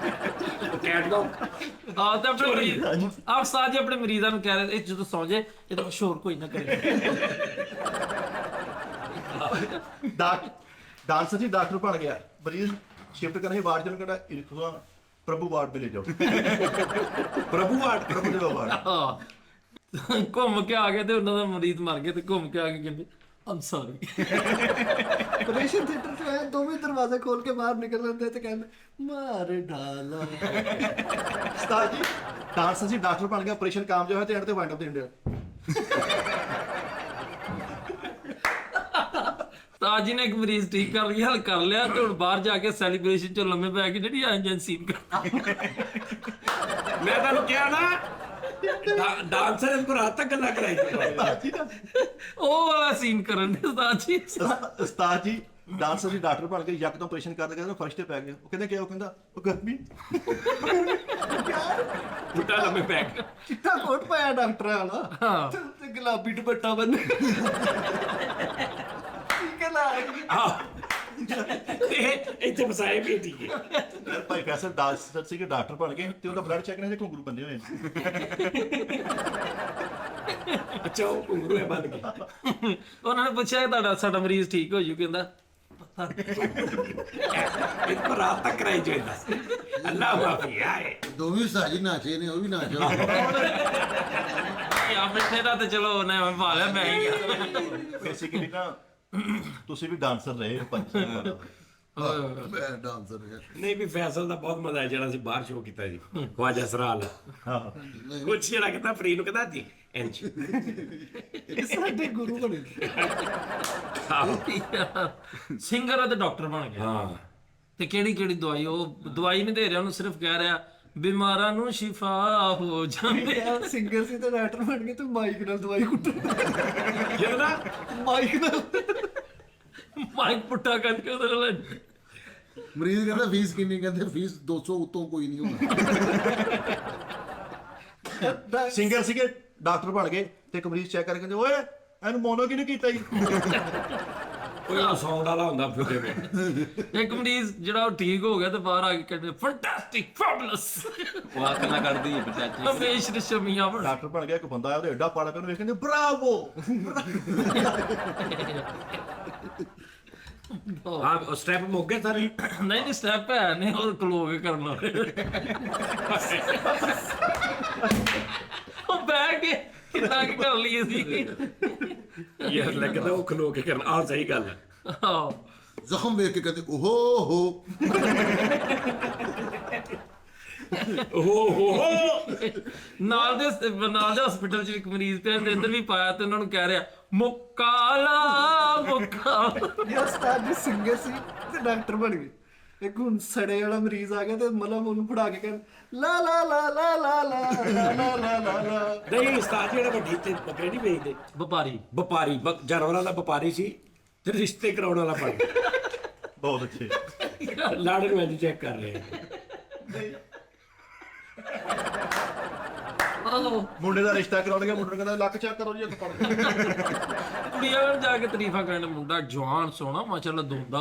Cat dog. ਹਾਂ ਤੇ ਆਪਣੇ ਮਰੀਜ਼ ਆਪ ਉਸਤਾਦ ਜੀ ਆਪਣੇ ਮਰੀਜ਼ਾਂ ਨੂੰ ਕਹਿ ਰਹੇ ਇਹ ਜਦੋਂ ਸੌਂ ਜਾਏ ਇਹ ਤਾਂ ਸ਼ੋਰ ਕੋਈ ਨਾ ਕਰੇ। ਡਾਂਸਰ ਜੀ ਡਾਕਟਰ ਬਣ ਗਿਆ, ਮਰੀਜ਼ ਸ਼ਿਫਟ ਕਰਨੇ ਵਾਰਡ ਚ ਕਹਿੰਦਾ ਇਰਫਾਨ ਪ੍ਰਭੂ ਵਾਰਡ ਤੇ ਲੈ ਜਾਓ। ਪ੍ਰਭੂ ਦੇ ਵਾਰਡ। ਹਾਂ ਘੁੰਮ ਕੇ ਆ ਗਏ ਤੇ ਉਹਨਾਂ ਦਾ ਮਰੀਜ਼ ਮਰ ਗਿਆ ਤੇ ਘੁੰਮ ਕੇ ਆ ਕੇ ਕਹਿੰਦੇ ਆਮ ਸੌਰੀ। ਆਪਰੇਸ਼ਨ ਥੀਏਟਰ 'ਚ ਆਇਆ, ਦੋਵੇਂ ਦਰਵਾਜ਼ੇ ਖੋਲ ਕੇ ਬਾਹਰ ਨਿਕਲ ਲੈਂਦੇ ਤੇ ਕਹਿੰਦੇ ਮਾਰ ਡਾਲਾ। ਉਸਤਾਦ ਜੀ ਡਾਂਸਰ ਜੀ ਡਾਕਟਰ ਬਣ ਗਿਆ, ਆਪਰੇਸ਼ਨ ਕਾਮਯਾਬ ਹੋਇਆ ਤੇ ਐਂਡ ਤੇ ਵਾਈਂਡ ਅਪ ਦੇ ਇੰਡੀਆ। ਉਸਤਾਦ ਜੀ ਨੇ ਇੱਕ ਮਰੀਜ਼ ਠੀਕ ਕਰ ਲਿਆ, ਹੱਲ ਕਰ ਲਿਆ ਤੇ ਹੁਣ ਬਾਹਰ ਜਾ ਕੇ ਸੈਲੀਬ੍ਰੇਸ਼ਨ ਚ ਲੰਮੇ ਪੈ ਕੇ ਜਿਹੜੀ ਐਂਜਨ ਸੀਨ ਕਰ। ਮੈਂ ਤੁਹਾਨੂੰ ਕਿਹਾ ਨਾ ਡਾਂਸਰ ਇਸ ਕੋ ਰਾਤ ਤੱਕ ਗੱਲਾਂ ਕਰਾਈ। ਉਹ ਵਾਲਾ ਸੀਨ ਕਰਨ ਦੇ ਉਸਤਾਦ ਜੀ। ਉਸਤਾਦ ਜੀ ਡਾਂਸਰ ਜੀ ਡਾਕਟਰ ਬਣ ਕੇ ਯਕਦਮ ਆਪਰੇਸ਼ਨ ਕਰਦੇ ਕਹਿੰਦੇ ਫਰਸ਼ ਤੇ ਪੈ ਗਏ। ਉਹ ਕਹਿੰਦੇ ਕਿਹਾ? ਉਹ ਕਹਿੰਦਾ ਉਹ ਗਰਮੀ। ਬੁੱਟਾ ਲੰਮੇ ਪੈ ਗਿਆ। ਚਿੱਟਾ ਕੋਟ ਪਾਇਆ ਡਾਕਟਰਾਂ ਵਾਲਾ ਹਾਂ। ਤੇ ਗੁਲਾਬੀ ਦੁਪੱਟਾ ਬੰਨ ਠੀਕ ਹੈ ਨਾ। ਇੱਥੇ ਫਸਾਏ ਵੀ ਠੀਕ ਹੈ। ਯਾਰ ਭਾਈ ਫੈਸਲ ਡਾਂਸਰ ਸੀਗੇ ਡਾਕਟਰ ਬਣ ਗਏ ਤੇ ਉਹਦਾ ਬਲੱਡ ਚੈੱਕ ਨੇ ਘੁੰਗਰੂ ਬੰਦੇ ਹੋਏ ਨੇ। ਅੱਛਾ ਉਹ ਘੁੰਗਰੂ ਹੈ ਬੰਦ ਗਿਆ। ਉਹਨਾਂ ਨੇ ਪੁੱਛਿਆ ਤੁਹਾਡਾ ਸਾਡਾ ਮਰੀਜ਼ ਠੀਕ ਹੋ ਜੂ, ਕਹਿੰਦਾ ਇਹ ਪਰ ਰਾਤ ਤੱਕ ਰਹਿ ਜਾਂਦਾ। ਅੱਲਾ ਮਾਫੀ ਆਏ। ਦੋਵੇਂ ਸਾਜੀ ਨਾਚੇ ਨੇ, ਉਹ ਵੀ ਨਾਚੋ। ਯਾ ਮਿੱਠੇ ਦਾ ਤੇ ਚਲੋ ਉਹਨੇ ਪਾ ਲਿਆ, ਮੈਂ ਹੀ ਗਿਆ। ਬੇਸਿਕਲੀ ਨਾ ਤੁਸੀਂ ਵੀ ਡਾਂਸਰ ਰਹੇ ਹੋ ਭਾਈ ਸਾਹਿਬ। ਮੈਂ ਡਾਂਸਰ ਹਾਂ। ਨਹੀਂ ਵੀ ਫੈਸਲ ਦਾ ਬਹੁਤ ਮਜ਼ਾ ਆਇਆ ਜਿਹੜਾ ਅਸੀਂ ਬਾਹਰ ਸ਼ੋਅ ਕੀਤਾ ਜੀ ਖਵਾਜਾ ਸਰਾਲ। ਹਾਂ ਕੁਛ ਜਿਹੜਾ ਕਹਿੰਦਾ ਫਰੀ ਨੂੰ ਕਹਿੰਦਾ ਜੀ ਇੰਜ ਇਹ ਸਾਡੇ ਗੁਰੂ ਬਣੇ। ਸਿੰਗਰ ਤੇ ਡਾਕਟਰ ਬਣ ਗਿਆ। ਹਾਂ ਤੇ ਕਿਹੜੀ ਕਿਹੜੀ ਦਵਾਈ, ਉਹ ਦਵਾਈ ਨਹੀਂ ਦੇ ਰਿਹਾ, ਉਹਨੂੰ ਸਿਰਫ ਕਹਿ ਰਿਹਾ ਬਿਮਾਰਾਂ ਨੂੰ ਸ਼ਿਫਾ ਹੋ ਜਾਂਦੇ। ਯਾਰ ਸਿੰਗਰ ਸੀ ਤੇ ਡਾਕਟਰ ਬਣ ਗਏ ਤੇ ਮਾਈਕ ਨਾਲ ਦਵਾਈ ਕੁੱਟਣ। ਜਿਹੜਾ ਮਾਈਕ ਨਾਲ ਮਾਈਕ ਪੁੱਟਾ ਕਰਕੇ ਉਹਦੇ ਨਾਲ ਮਰੀਜ਼ ਕਹਿੰਦਾ ਫੀਸ ਕਿੰਨੀ? ਕਹਿੰਦੇ ਫੀਸ 200 ਉਤੋਂ ਕੋਈ ਨਹੀਂ ਹੋਣਾ। ਸਿੰਗਰ ਸੀਗੇ ਡਾਕਟਰ ਬਣ ਗਏ ਤੇ ਇੱਕ ਮਰੀਜ਼ ਚੈੱਕ ਕਰਕੇ ਕਹਿੰਦੇ ਓਏ ਇਹਨੂੰ ਮੋਨੋ ਕਿਹਨੇ ਕੀਤਾ ਜੀ? ਕੋਈ ਸਾਊਂਡ ਵਾਲਾ ਹੁੰਦਾ ਫਿਰਦੇ ਵਿੱਚ। ਇੱਕ ਮਰੀਜ਼ ਜਿਹੜਾ ਉਹ ਠੀਕ ਹੋ ਗਿਆ ਤੇ ਬਾਹਰ ਆ ਕੇ ਕਹਿੰਦੇ ਫੈਂਟੈਸਟਿਕ ਫੈਬੂਲਸ ਉਹ ਆ ਕਿੰਨਾ ਕੱਢਦੀ ਹੈ ਚਾਚੀ। ਹਮੇਸ਼ ਰਸ਼ਮੀਆਂ ਬਣਾ। ਡਾਕਟਰ ਬਣ ਗਿਆ ਇੱਕ ਬੰਦਾ ਆਇਆ ਉਹਦੇ ਐਡਾ ਪਾੜਾ ਪਿਆ ਉਹਨੂੰ ਵੇਖ ਕਹਿੰਦੇ ਬਰਾਵੋ। ਹਾਂ ਉਹ ਸਟੈਪ ਮੁੱਕ ਗਏ ਸਾਰੇ। ਨਹੀਂ ਨਹੀਂ ਸਟੈਪ ਹੈ ਨਹੀਂ, ਉਹ ਕਲੋ ਕੇ ਕਰਨਾ। ਉਹ ਬਹਿ ਕੇ ਕਿੰਨਾ ਕੀ ਕਰ ਲਈ ਸੀ। ਯਾਰ ਲੱਗਦਾ ਉਹ ਖਲੋ ਕੇ ਕਰਨਾ। ਆਹ ਸਹੀ ਗੱਲ ਹੈ। ਆਹ ਜ਼ਖਮ ਵੇਖ ਕੇ ਕਹਿੰਦੇ ਓਹੋ ਹੋ। ਓਹ ਨਾਲ ਦੇ ਹਸਪੀਟਲ 'ਚ ਇੱਕ ਮਰੀਜ਼ ਪਿਆ, ਅੰਦਰ ਵੀ ਪਾਇਆ ਤੇ ਉਹਨਾਂ ਨੂੰ ਕਹਿ ਰਿਹਾ ਮੁਕਾਲਾ ਮੁਕਾਲਾ। ਯਾਰ ਉਸਤਾਦ ਜੀ ਸਿੰਗਰ ਸੀ ਤੇ ਡਾਕਟਰ ਬਣ ਗਏ। ਇੱਕ ਹੁਣ ਸੜੇ ਵਾਲਾ ਮਰੀਜ਼ ਆ ਗਿਆ ਤੇ ਮਤਲਬ ਉਹਨੂੰ ਫੜਾ ਕੇ ਕਹਿੰਦੇ ਲਾ ਲਾ ਲਾ ਲਾ ਲਾ ਲਾ ਲਾ ਲਾ ਲਾ ਲਾ। ਨਹੀਂ ਉਸਤਾਦ ਜਿਹੜਾ ਵੱਡੀ ਤੇ ਬੱਕਰੇ ਨਹੀਂ ਵੇਚਦੇ, ਵਪਾਰੀ ਵਪਾਰੀ ਜਾਨਵਰਾਂ ਦਾ ਵਪਾਰੀ ਸੀ ਤੇ ਰਿਸ਼ਤੇ ਕਰਾਉਣ ਵਾਲਾ ਬਣ ਗਿਆ। ਬਹੁਤ ਅੱਛੇ। ਲਾੜੇ ਨੂੰ ਅੱਜ ਚੈੱਕ ਕਰ ਰਹੇ ਆ। ਮੁੰਡੇ ਦਾ ਰਿਸ਼ਤਾ ਕਰਾਉਣ ਗਿਆ, ਮੁੰਡੇ ਨੂੰ ਕਹਿੰਦਾ ਲੱਕ ਚੈੱਕ ਕਰੋ ਜੀ ਇੱਕ ਪੜ ਕੇ। ਕੁੜੀਆਂ ਨੂੰ ਜਾ ਕੇ ਤਾਰੀਫਾਂ ਕਰਨ, ਮੁੰਡਾ ਜਵਾਨ ਸੋਹਣਾ ਮਾਸ਼ਾਅੱਲਾ ਦੋਂਦਾ।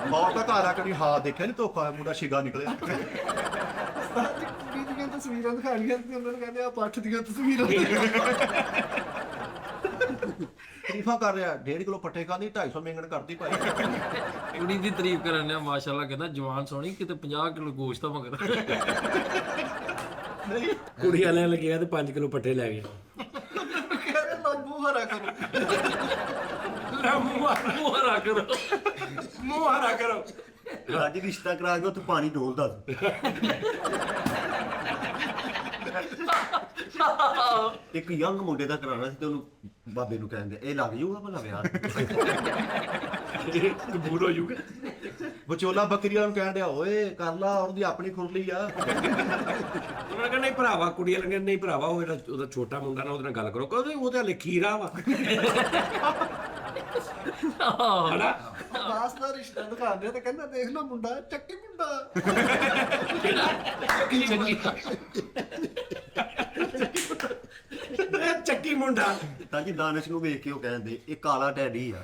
ਬਹੁਤ ਤਾਂ ਘਰ ਆ ਕੇ ਹਾਂ ਦੇਖਿਆ ਨੀ ਧੋਖਾ ਮੁੰਡਾ ਸ਼ਿਗਾ ਨਿਕਲਿਆ। ਉਸਤਾਦ ਜੀ ਕੁੜੀ ਦੀਆਂ ਤਸਵੀਰਾਂ ਦਿਖਾਣੀਆਂ ਤੇ ਉਹਨਾਂ ਨੂੰ ਕਹਿੰਦੇ ਆ ਪੱਠ ਦੀਆਂ ਤਸਵੀਰਾਂ। ਤਾਰੀਫਾਂ ਕਰ ਰਿਹਾ 1.5 ਕਿਲੋ ਪੱਠੇ ਖਾਂਦੀ 250 ਮੰਗਣ ਕਰਦੀ ਭਾਈ। ਕੁੜੀ ਦੀ ਤਾਰੀਫ ਕਰਨ ਡਿਆ ਮਾਸ਼ਾਅੱਲਾ, ਕਹਿੰਦਾ ਜਵਾਨ ਸੋਹਣੀ, ਕਿਤੇ 50 ਕਿਲੋ ਗੋਸ਼ਤ ਆ ਮਗਰ। ਕੁੜੀ ਵਾਲਿਆਂ ਲੱਗਿਆ ਤੇ 5 ਕਿਲੋ ਪੱਠੇ ਲੈ ਗਏ। ਕਹਿੰਦੇ ਲੰਬੂ ਹਰਾ ਕਰੋ। ਮੂੰਹ ਹਰਾ ਕਰੋ, ਮੂੰਹ ਹਰਾ ਕਰੋ। ਅੱਜ ਰਿਸ਼ਤਾ ਕਰਾ ਕੇ ਉੱਥੇ ਪਾਣੀ ਡੋਲਦਾ ਸੀ। ਇੱਕ ਯੰਗ ਮੁੰਡੇ ਦਾ ਕਰਾਉਣਾ ਸੀ ਤੇ ਉਹਨੂੰ ਬਾਬੇ ਨੂੰ ਕਹਿੰਦੇ ਇਹ ਲੱਗ ਜਾਊਗਾ ਭਲਾ ਵਿਆਹ। ਕਬੂਲ ਹੋ ਜੂਗਾ। ਵਿਚੋਲਾ ਬੱਕਰੀਆਂ ਨੂੰ ਕਹਿਣ ਡਿਆ ਓਏ ਕਰ ਲਾ ਉਹਦੀ ਆਪਣੀ ਖੁਰਲੀ ਆ। ਉਹਨਾਂ ਕਹਿੰਦੇ ਨਹੀਂ ਭਰਾਵਾ, ਕੁੜੀ ਵਾਲੇ ਕਹਿੰਦੇ ਨਹੀਂ ਭਰਾਵਾ ਉਹ ਜਿਹੜਾ ਉਹਦਾ ਛੋਟਾ ਮੁੰਡਾ ਨਾ ਉਹਦੇ ਨਾਲ ਗੱਲ ਕਰੋ, ਕਹਿੰਦੇ ਉਹ ਤਾਂ ਹਲੇ ਖੀਰਾ ਵਾ। ਹਨਾ ਬਾਸ ਦਾ ਰਿਸ਼ਤਾ ਦਿਖਾਉਂਦੇ ਤੇ ਕਹਿੰਦਾ ਦੇਖ ਲਓ ਮੁੰਡਾ ਚੱਕੀ ਮੁੰਡਾ। ਚੱਕੀ ਮੁੰਡਾ। ਤਾਂ ਜੀ ਦਾਨਿਸ਼ ਨੂੰ ਵੇਖ ਕੇ ਉਹ ਕਹਿੰਦੇ ਇਹ ਕਾਲਾ ਟੈਡੀ ਆ।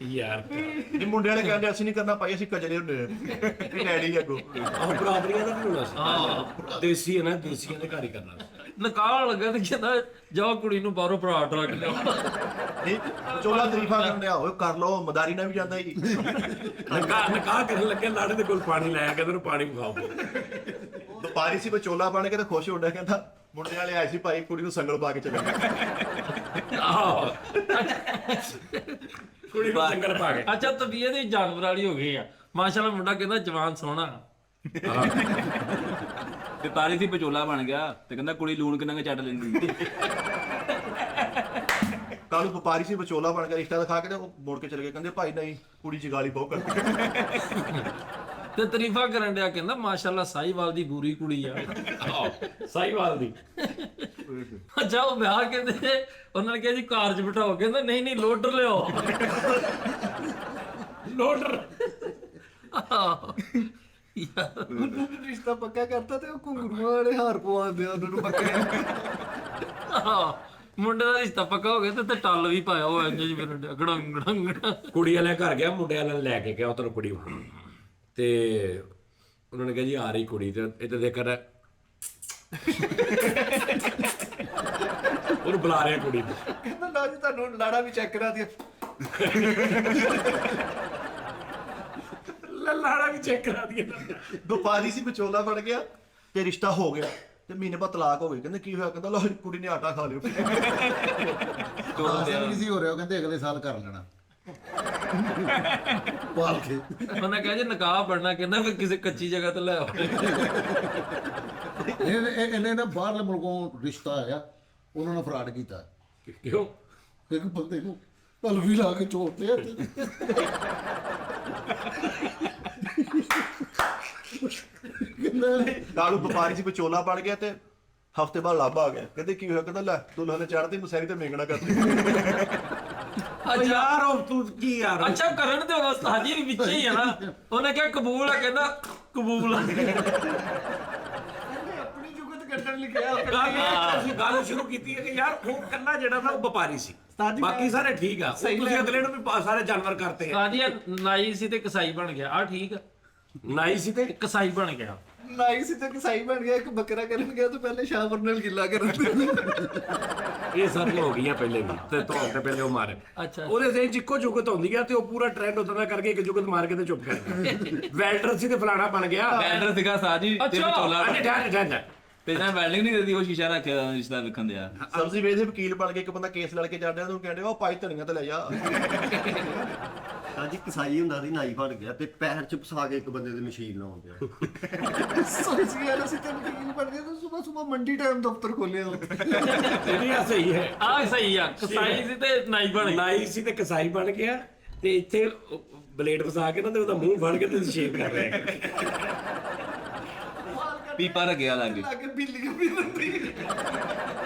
ਯਾਰ ਇਹ ਮੁੰਡੇ ਵਾਲੇ ਕਹਿੰਦੇ ਅਸੀਂ ਨਹੀਂ ਕਰਨਾ ਭਾਈ ਅਸੀਂ ਕਜਲੇ ਹੁੰਦੇ ਆ। ਇਹ ਡੈਡੀ ਅੱਗੋਂ। ਆਹ ਬਰਾਦਰੀਆਂ ਦਾ ਵੀ ਹੋਣਾ ਸੀ। ਦੇਸੀ ਹੈ ਨਾ, ਦੇਸੀਆਂ ਦੇ ਘਰ ਹੀ ਕਰਨਾ ਸੀ। ਨਿਕਾਹ ਲੱਗਾ ਤੇ ਕਹਿੰਦਾ ਜਾਓ ਕੁੜੀ ਨੂੰ ਬਾਹਰੋਂ ਪਰਾਠ ਰੱਖ ਲਿਓ। ਨਹੀਂ ਵਿਚੋਲਾ ਤਾਰੀਫਾਂ ਕਰਨ ਡਿਆ ਓਏ ਕਰ ਲਓ ਮਦਾਰੀ ਨਾਲ ਵੀ ਜਾਂਦਾ ਜੀ। ਨਿਕਾਹ ਕਰਨ ਲੱਗੇ ਲਾੜੇ ਦੇ ਕੋਲ ਪਾਣੀ ਲਾਇਆ, ਕਹਿੰਦੇ ਉਹਨੂੰ ਪਾਣੀ ਪਿਲਾਓ। ਵਪਾਰੀ ਸੀ ਵਿਚੋਲਾ ਬਣ ਕੇ ਤੇ ਖੁਸ਼ ਹੋ ਡਿਆ, ਕਹਿੰਦਾ ਮੁੰਡੇ ਵਾਲੇ ਆਏ ਸੀ ਭਾਈ ਕੁੜੀ ਨੂੰ ਸੰਗਲ ਪਾ ਕੇ ਚਲੇ ਗਏ। ਆਹੋ ਕੁੜੀ ਨੂੰ ਸੰਗਲ ਪਾ ਕੇ। ਅੱਛਾ ਤਬੀਅਤ ਹੀ ਜਾਨਵਰ ਵਾਲੀ ਹੋ ਗਈ ਆ ਮਾਸ਼ਾਅੱਲਾ। ਮੁੰਡਾ ਕਹਿੰਦਾ ਜਵਾਨ ਸੋਹਣਾ। ਤੇ ਤਾਰੀ ਸੀ ਵਿਚੋਲਾ ਬਣ ਗਿਆ ਤੇ ਕਹਿੰਦਾ ਕੁੜੀ ਲੂਣ ਕਿੰਨਾ ਕੁ ਚੱਟ ਲੈਂਦੀ। ਕੱਲ ਨੂੰ ਵਪਾਰੀ ਸੀ ਵਿਚੋਲਾ ਬਣ ਕੇ ਰਿਸ਼ਤਾ ਦਿਖਾ ਕੇ ਤੇ ਉਹ ਮੋੜ ਕੇ ਚਲੇ ਗਏ, ਕਹਿੰਦੇ ਭਾਈ ਨਹੀਂ ਕੁੜੀ ਚ ਗਾਲੀ ਬਹੁਤ ਕਰਦੀ। ਤੇ ਤਾਰੀਫਾਂ ਕਰਨ ਡਿਆ, ਕਹਿੰਦਾ ਮਾਸ਼ਾਅੱਲਾ ਸਾਈਵਾਲ ਦੀ ਬੂਰੀ ਕੁੜੀ ਆ। ਸਾਈਵਾਲ ਦੀ ਅੱਛਾ ਉਹ ਵਿਆਹ ਕਹਿੰਦੇ ਉਹਨਾਂ ਨੇ ਕਿਹਾ ਜੀ ਕਾਰ 'ਚ ਬਿਠਾਓ, ਕਹਿੰਦਾ ਨਹੀਂ ਨਹੀਂ ਲੋਡਰ ਲਿਆਓ। ਲੋਡਰ ਉਹਨੂੰ ਰਿਸ਼ਤਾ ਪੱਕਾ ਕਰਤਾ ਤੇ ਉਹ ਘੁੰਗਰੂਆਂ ਵਾਲੇ ਹਾਰ ਪਵਾਉਂਦੇ ਆ ਉਹਨਾਂ ਨੂੰ ਪੱਕੇ। ਮੁੰਡੇ ਦਾ ਰਿਸ਼ਤਾ ਪੱਕਾ ਹੋ ਗਿਆ ਤੇ ਟੱਲ ਵੀ ਪਾਇਆ ਉਹ ਇੰਜ ਜੀ ਫਿਰ ਗੜੰਗ ਗੜੰਗ। ਕੁੜੀ ਵਾਲਿਆਂ ਘਰ ਗਿਆ, ਮੁੰਡੇ ਵਾਲਿਆਂ ਨੇ ਲੈ ਕੇ ਗਿਆ ਉਧਰ ਕੁੜੀ ਤੇ ਉਹਨਾਂ ਨੇ ਕਿਹਾ ਜੀ ਆ ਰਹੀ ਕੁੜੀ ਤੇ ਇੱਥੇ ਦੇਖ ਕਰ ਉਹਨੂੰ ਬੁਲਾ ਰਿਹਾ ਕੁੜੀ ਨੂੰ। ਕਹਿੰਦਾ ਨਾ ਜੀ ਤੁਹਾਨੂੰ ਲਾੜਾ ਵੀ ਚੈੱਕ ਕਰਾ ਦਿਆ। ਲਾੜਾ ਵੀ ਚੈੱਕ ਕਰਾ ਦਿਆ। ਵਪਾਰੀ ਸੀ ਵਿਚੋਲਾ ਬਣ ਗਿਆ ਤੇ ਰਿਸ਼ਤਾ ਹੋ ਗਿਆ ਤੇ ਮਹੀਨੇ ਬਾਅਦ ਤਲਾਕ ਹੋ ਗਈ। ਕਹਿੰਦੇ ਕੀ ਹੋਇਆ? ਕਹਿੰਦਾ ਲੋ ਕੁੜੀ ਨੇ ਆਟਾ ਖਾ ਲਿਓ। ਆਸਾਂ ਨਹੀਂ ਸੀ ਹੋ ਰਿਹਾ, ਉਹ ਕਹਿੰਦੇ ਅਗਲੇ ਸਾਲ ਕਰ ਲੈਣਾ ਪਾਲ ਕੇ। ਉਹਨੇ ਕਿਹਾ ਜੀ ਨਿਕਾਹ ਪੜਨਾ, ਕਹਿੰਦਾ ਫਿਰ ਕਿਸੇ ਕੱਚੀ ਜਗ੍ਹਾ ਤੇ ਲੈ ਆਓ। ਇਹਨੇ ਨਾ ਬਾਹਰਲੇ ਮੁਲਕੋਂ ਰਿਸ਼ਤਾ ਆਇਆ, ਉਹਨਾਂ ਨੇ ਫਰਾਡ ਕੀਤਾ। ਕਿਉਂ? ਇੱਕ ਬੰਦੇ ਨੂੰ ਪਲਵੀ ਲਾ ਕੇ ਚੋੜਦੇ ਆ ਨਾਲੂ ਵਪਾਰੀ ਸੀ ਵਿਚੋਲਾ ਬਣ ਗਿਆ ਤੇ ਹਫਤੇ ਬਾਅਦ ਲਾਭਾ ਆ ਗਿਆ। ਕਹਿੰਦੇ ਕੀ ਹੋਇਆ? ਕਹਿੰਦਾ ਲੈ ਦੁਲਹਨ ਨੇ ਚੜ੍ਹਦੀ ਮਸੈਰੀ ਤੇ ਮੇਂਗਣਾ ਕਰਦੀ। ਯਾਰ ਉਹ ਤੂੰ ਕੀ ਯਾਰ ਅੱਛਾ ਕਰਨ ਤੇ ਉਹਦਾ ਉਸਤਾਦ ਜੀ ਵਿੱਚ ਹੀ ਹੈ ਨਾ। ਉਹਨੇ ਕਿਹਾ ਕਬੂਲ ਆ, ਕਹਿੰਦਾ ਕਬੂਲ ਆ। ਇਹਨੇ ਆਪਣੀ ਜੁਗਤ ਕੱਢਣ ਲਈ ਕਿਹਾ। ਅਸੀਂ ਗੱਲ ਸ਼ੁਰੂ ਕੀਤੀ ਹੈ ਕਿ ਯਾਰ ਉਹ ਕੱਲਾ ਜਿਹੜਾ ਨਾ ਉਹ ਵਪਾਰੀ ਸੀ, ਜੀ ਬਾਕੀ ਸਾਰੇ ਠੀਕ ਆ। ਉਹ ਤੁਸੀਂ ਅਗਲੇ ਨੂੰ ਵੀ ਸਾਰੇ ਜਾਨਵਰ ਕਰਤੇ ਆ। ਸਾਜੀ ਨਾਈ ਸੀ ਤੇ ਕਸਾਈ ਬਣ ਗਿਆ। ਆ ਠੀਕ ਆ, ਨਾਈ ਸੀ ਤੇ ਕਸਾਈ ਬਣ ਗਿਆ। ਨਾਈ ਸੀ ਤੇ ਕਸਾਈ ਬਣ ਗਿਆ। ਇੱਕ ਬੱਕਰਾ ਕਰਨ ਗਿਆ ਤਾਂ ਪਹਿਲੇ ਸ਼ਾਵਰ ਨਾਲ ਗਿੱਲਾ ਕਰਨ ਦੇ। ਇਹ ਸਾਰੀਆਂ ਹੋ ਗਈਆਂ ਪਹਿਲੇ ਵੀ ਤੇ ਧੋਣ ਤੇ ਪਹਿਲੇ ਉਹ ਮਾਰੇ। ਅੱਛਾ ਉਹਦੇ ਤੇ ਇੱਕੋ ਜੁਗਤ ਹੁੰਦੀ ਆ ਤੇ ਉਹ ਪੂਰਾ ਟ੍ਰੈਂਡ ਉਦੋਂ ਦਾ ਕਰਕੇ ਇੱਕ ਜੁਗਤ ਮਾਰ ਕੇ ਤੇ ਚੁੱਪ ਕਰ ਗਿਆ। ਵੈਲਡਰ ਸੀ ਤੇ ਫਲਾਣਾ ਬਣ ਗਿਆ। ਬੈਂਡਰ ਸੀਗਾ ਸਾਜੀ ਤੇ ਅੱਛਾ। ਵਿਚੋਲਾ ਅੱਛਾ ਠਹਿਰ ਠਹਿਰ ਤੇ ਨਾ ਵੈਲਡਿੰਗ ਨਹੀਂ ਕਰਦੀ, ਉਹ ਸ਼ੀਸ਼ਾ ਰੱਖਿਆ ਰਿਸ਼ਤਾ ਵੇਖਣ ਦਿਆ। ਸਬਜ਼ੀ ਵੇਚਦੇ ਵਕੀਲ ਬਣ ਕੇ ਇੱਕ ਬੰਦਾ ਕੇਸ ਲੜ ਕੇ ਜਾਂਦਾ ਉਹਨੂੰ ਕਹਿੰਦੇ ਉਹ ਭਾਈ ਧਨੀਆ ਤੇ ਲੈ ਜਾ। ਸਾਜੀ ਕਸਾਈ ਹੁੰਦਾ ਸੀ, ਨਾਈ ਬਣ ਗਿਆ ਤੇ ਪੈਰ ਚ ਫਸਾ ਕੇ ਇੱਕ ਬੰਦੇ ਦੀ ਮਸ਼ੀਨ ਲਾਉਣ ਗਿਆ। ਸੋਚੀ ਯਾਰ ਅਸੀਂ ਤਾਂ ਵਕੀਲ ਬਣ ਗਏ ਤਾਂ ਸਵੇਰ ਮੰਡੀ ਟਾਈਮ ਦਫ਼ਤਰ ਖੋਲਿਆ। ਨਹੀਂ ਆ ਸਹੀ ਹੈ। ਆ ਸਹੀ ਆ, ਕਸਾਈ ਸੀ ਤੇ ਨਾਈ ਬਣ ਗਿਆ। ਨਾਈ ਸੀ ਤੇ ਕਸਾਈ ਬਣ ਗਿਆ ਤੇ ਇੱਥੇ ਬਲੇਡ ਫਸਾ ਕੇ ਨਾ ਤੇ ਉਹਦਾ ਮੂੰਹ ਫੜ ਕੇ ਤੇ ਸ਼ੇਪ ਕਰ ਰਿਹਾ। ਪੀਪਾ ਰੱਖਿਆ ਲਾਗੇ। ਲਾਗੇ ਬਿੱਲੀਆਂ ਵੀ ਹੁੰਦੀ।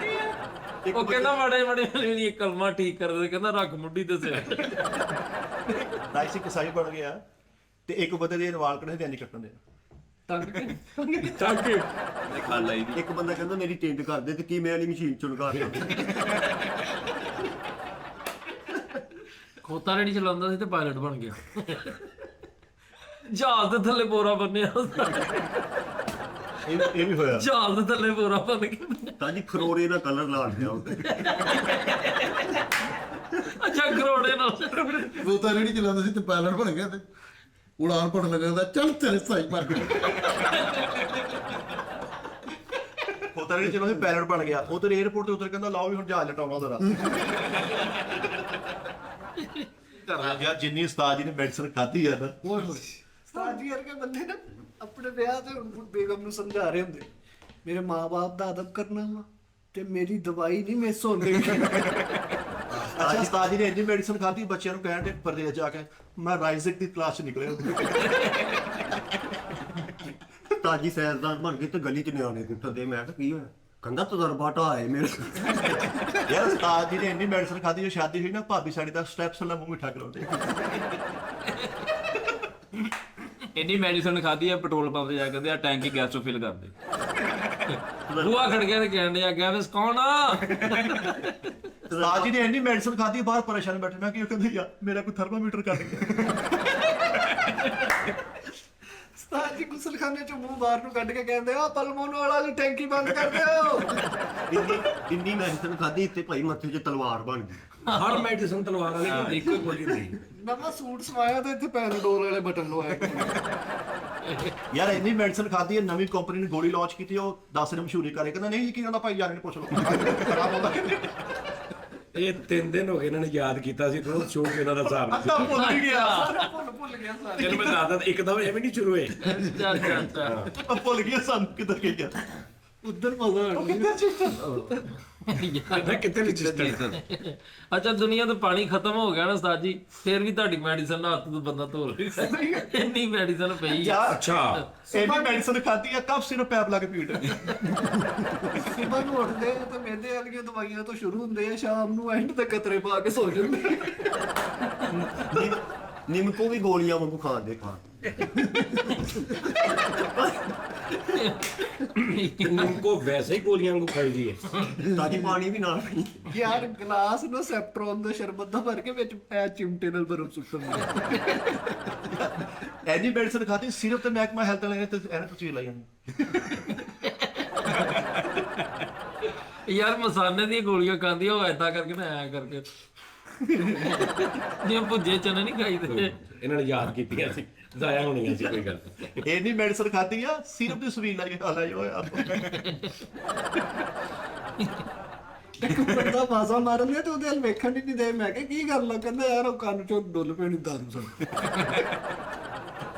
ਉਹ ਕਹਿੰਦਾ ਮਾੜੇ ਮਾੜੇ ਵਾਲੀ ਕਲਮਾ ਠੀਕ ਕਰ ਦੇ, ਕਹਿੰਦਾ ਰੱਖ ਮੁੱਢੀ ਤੇ ਸਿਰ। ਨਾਈ ਸੀ ਕਸਾਈ ਬਣ ਗਿਆ ਤੇ ਇੱਕ ਬੰਦੇ ਦੇ ਵਾਲ ਕੱਢੇ ਤੇ ਇੰਜ ਕੱਟਣ ਦੇ। ਤਾਂ ਕਿ ਖਾਲ ਲਈ ਦੀ। ਇੱਕ ਬੰਦਾ ਕਹਿੰਦਾ ਮੇਰੀ ਟਿੰਡ ਕਰ ਦੇ ਤੇ ਕੀਮੇ ਵਾਲੀ ਮਸ਼ੀਨ ਚੋਂ ਲਗਾ ਦੇ। ਖੋਤਾ ਰੇੜੀ ਚਲਾਉਂਦਾ ਸੀ ਤੇ ਪਾਇਲਟ ਬਣ ਗਿਆ। ਜਹਾਜ਼ ਦੇ ਥੱਲੇ ਬੋਰਾ ਬੰਨਿਆ। ਇਹ ਵੀ ਹੋਇਆ। ਜਹਾਜ਼ ਦੇ ਥੱਲੇ ਬੋਰਾ ਬੰਨ ਕੇ। ਸਾਜੀ ਖਰੋੜੇ ਦਾ ਕਲਰ ਲਾ ਦਿਆ ਉੱਤੇ। ਅੱਛਾ ਕਰੋੜੇ ਨਾਲ। ਉਹ ਤਾਂ ਰੇੜੀ ਚਲਾਉਂਦਾ ਸੀ ਤੇ ਪਾਇਲਟ ਬਣ ਗਿਆ ਤੇ ਉਡਾਨ ਭਰਨ ਲੱਗਾ, ਚੱਲ ਤੇਰੇ ਸਾਈ ਮਾਰ ਕੇ। ਹੋਤਾ ਨਹੀਂ ਚਲੋ ਪੈਰਟ ਬਣ ਗਿਆ। ਉਧਰ 에어ਪੋਰਟ ਤੇ ਉਤਰ ਕਹਿੰਦਾ ਲਾਓ ਵੀ ਹੁਣ ਜਹਾਜ਼ ਲਟਾਉਣਾ ਜ਼ਰਾ। ਯਾਰ ਜਿੰਨੀ ਉਸਤਾਦ ਜੀ ਨੇ ਮੈਡੀਸਨ ਖਾਧੀ ਆ ਨਾ। ਉਸਤਾਦ ਜੀ ਵਰਗੇ ਬੰਦੇ ਨਾ ਆਪਣੇ ਵਿਆਹ ਤੇ ਬੇਗਮ ਨੂੰ ਸਮਝਾ ਰਹੇ ਹੁੰਦੇ, ਮੇਰੇ ਮਾਂ-ਬਾਪ ਦਾ ਅਦਬ ਕਰਨਾ ਵਾ ਤੇ ਮੇਰੀ ਦਵਾਈ ਨਹੀਂ ਮਿਸ ਹੁੰਦੀ। ਅੱਛਾ ਉਸਤਾਦ ਜੀ ਨੇ ਇੰਨੀ ਮੈਡੀਸਨ ਖਾਧੀ, ਬੱਚਿਆਂ ਨੂੰ ਕਹਿਣ ਦੇ ਪਰਦੇਸ ਜਾ ਕੇ ਮੈਂ ਰਾਈਜ਼ਿਕ ਦੀ ਕਲਾਸ ਚ ਨਿਕਲਿਆ। ਤਾਜੀ ਸੈਰਦਾਰ ਬਣ ਗਈ ਤੇ ਗਲੀ ਚ ਨਿਆਣੇ ਕੁੱਟਦੇ। ਮੈਂ ਕਿਹਾ ਕੀ ਹੋਇਆ? ਕਹਿੰਦਾ ਤਜਰਬਾ ਢਾਏ ਮੇਰੇ। ਯਾਰ ਉਸਤਾਦ ਜੀ ਨੇ ਇੰਨੀ ਮੈਡੀਸਨ ਖਾਧੀ, ਜੋ ਸ਼ਾਦੀ ਹੋਈ ਨਾ ਭਾਬੀ ਸਾਡੀ ਦਾ ਸਟੈਪਸ ਨਾਲ ਮੂੰਹ ਮਿੱਠਾ ਕਰਾਉਂਦੇ। ਇੰਨੀ ਮੈਡੀਸਨ ਖਾਧੀ ਆ, ਪੈਟਰੋਲ ਪੰਪ ਤੇ ਜਾ ਕੇ ਕਹਿੰਦੇ ਆ ਟੈਂਕੀ ਗੈਸ ਤੋਂ ਫਿਲ ਕਰ ਦੇ। ਬੂਆ ਖੜ ਗਿਆ ਤੇ ਕਹਿਣ ਡਿਆ ਗੈਸ ਕੌਣ ਆ? ਉਸਤਾਦ ਜੀ ਨੇ ਇੰਨੀ ਮੈਡੀਸਨ ਖਾਧੀ, ਬਾਹਰ ਪਰੇਸ਼ਾਨ ਬੈਠੇ। ਮੈਂ ਕੀ ਕਹਿੰਦੇ ਯਾਰ ਮੇਰਾ ਕੋਈ ਥਰਮਾਮੀਟਰ ਕੱਢ ਗਿਆ। ਉਸਤਾਦ ਜੀ ਗੁਸਲਖਾਨੇ ਚੋਂ ਮੂੰਹ ਬਾਹਰ ਨੂੰ ਕੱਢ ਕੇ ਕਹਿੰਦੇ ਆ ਪਲਮੋਨ ਵਾਲਾ ਦੀ ਟੈਂਕੀ ਬੰਦ ਕਰ ਦਿਓ। ਇੰਨੀ ਮੈਡੀਸਨ ਖਾਧੀ ਤੇ ਭਾਈ ਮੱਥੇ 'ਚ ਤਲਵਾਰ ਬਣ ਗਈ। ਹਰ ਮੈਡੀਸਨ ਤਲਵਾਰ ਵਾਲੀ ਇੱਕੋ ਹੀ ਗੋਲੀ ਨਹੀਂ। ਨਵਾਂ ਸੂਟ ਸਵਾਇਆ ਤੇ ਇੱਥੇ ਪੈਰਾਡੋਲ ਵਾਲੇ ਬਟਨ ਲਵਾਏ। ਯਾਰ ਇੰਨੀ ਮੈਡੀਸਨ ਖਾਧੀ ਹੈ, ਨਵੀਂ ਕੰਪਨੀ ਨੇ ਗੋਲੀ ਲਾਂਚ ਕੀਤੀ, ਉਹ 10 ਨੇ ਮਸ਼ਹੂਰੀ ਕਰੇ। ਕਹਿੰਦਾ ਨਹੀਂ ਕੀ ਕਹਿੰਦਾ ਭਾਈ ਯਾਰ ਨੇ ਪੁੱਛ ਲਓ। ਖਰਾਬ ਹੁੰਦਾ। ਇਹ 3 ਦਿਨ ਹੋ ਗਏ ਇਹਨਾਂ ਨੇ ਯਾਦ ਕੀਤਾ ਸੀ, ਰੋਜ਼ ਸ਼ੋਅ ਇਹਨਾਂ ਦਾ ਹਿਸਾਬ ਨਹੀਂ ਸੀ। ਭੁੱਲ ਹੀ ਗਿਆ। ਭੁੱਲ ਗਿਆ ਸਾਰੇ। ਚਲ ਮੈਂ ਦੱਸਦਾ ਇੱਕਦਮ ਐਵੇਂ ਨਹੀਂ ਸ਼ੁਰੂ ਹੋਏ। ਭੁੱਲ ਗਿਆ ਸਾਨੂੰ ਕਿੱਧਰ ਗਿਆ। ਉਧਰ ਮਜ਼ਾ ਆ ਗਿਆ। ਕਹਿੰਦਾ ਕਿੱਥੇ ਰਜਿਸਟਰ ਅੱਛਾ ਦੁਨੀਆ ਤੇ ਪਾਣੀ ਖਤਮ ਹੋ ਗਿਆ ਨਾ ਉਸਤਾਦ ਜੀ, ਫਿਰ ਵੀ ਤੁਹਾਡੀ ਮੈਡੀਸਨ ਨਾਲ ਹੱਥ ਤੋਂ ਬੰਦਾ ਧੋ ਰਿਹਾ, ਇੰਨੀ ਮੈਡੀਸਨ ਪਈ ਆ। ਯਾਰ ਅੱਛਾ ਇੰਨੀ ਮੈਡੀਸਨ ਖਾਦੀ ਆ, ਕਬ ਸਿਰਫ ਪੈਪ ਲਾ ਕੇ ਪੀੜ ਸੁਬਹ ਨੂੰ ਉੱਠਦੇ ਤੇ ਮਿਹਦੇ ਵਾਲੀਆਂ ਦਵਾਈਆਂ ਤੋਂ ਸ਼ੁਰੂ ਹੁੰਦੇ ਆ, ਸ਼ਾਮ ਨੂੰ ਐਂਡ ਤੇ ਕਤਰੇ ਪਾ ਕੇ ਸੋ ਜਾਂਦੇ। ਨਿੰਮਕੋ ਵੀ ਗੋਲੀਆਂ ਵਾਂਗੂ ਖਾਂਦੇ ਖਾਂ ਨਿੰਮਕੋ ਵੈਸੇ ਹੀ ਗੋਲੀਆਂ ਵਾਂਗੂ ਖਾਈਦੀ ਹੈ। ਤਾਂ ਕਿ ਪਾਣੀ ਵੀ ਨਾਲ ਪੀ। ਯਾਰ ਗਲਾਸ ਨੂੰ ਸੈਪਟਰੋਨ ਦਾ ਸ਼ਰਬਤ ਦਾ ਭਰ ਕੇ ਵਿੱਚ ਐ ਚਿਮਟੇ ਨਾਲ ਬਰਫ ਸੁੱਟਣ ਐਨੀ ਮੈਡੀਸਨ ਖਾਦੀ, ਸਿਰਫ ਤੇ ਮਹਿਕਮਾ ਹੈਲਥ ਵਾਲੇ ਨੇ ਤੇ ਐਨੇ ਤੁਸੀਂ ਲਾਈ ਜਾਂਦੇ। ਯਾਰ ਮਸਾਲੇ ਦੀਆਂ ਗੋਲੀਆਂ ਖਾਂਦੀ ਉਹ ਐਦਾਂ ਕਰਕੇ ਨਾ ਐਂ ਕਰਕੇ, ਜਿਵੇਂ ਭੁੱਜੇ ਚਨੇ ਨਹੀਂ ਖਾਈਦੇ। ਇਹਨਾਂ ਨੇ ਯਾਦ ਕੀਤੀਆਂ ਸੀ, ਜ਼ਾਇਆ ਹੋਣੀਆਂ ਸੀ ਕੋਈ ਗੱਲ। ਇੰਨੀ ਮੈਡੀਸਨ ਖਾਦੀ ਆ, ਸਿਰਫ ਦੀ ਸਵੀਲ ਲਾਈ ਹਾਲਾ ਹੋਇਆ। ਇੱਕ ਬੰਦਾ ਬਾਜ਼ਾ ਮਾਰਨ ਲਿਆ ਤੇ ਉਹਦੇ ਵੱਲ ਵੇਖਣ ਹੀ ਨਹੀਂ ਦੇ। ਮੈਂ ਕਿਹਾ ਕੀ ਗੱਲ ਆ? ਕਹਿੰਦਾ ਯਾਰ ਉਹ ਕੰਨ ਚੋਂ ਡੁੱਲ ਪੈਣੀ ਦਾਰੂ ਸਨ।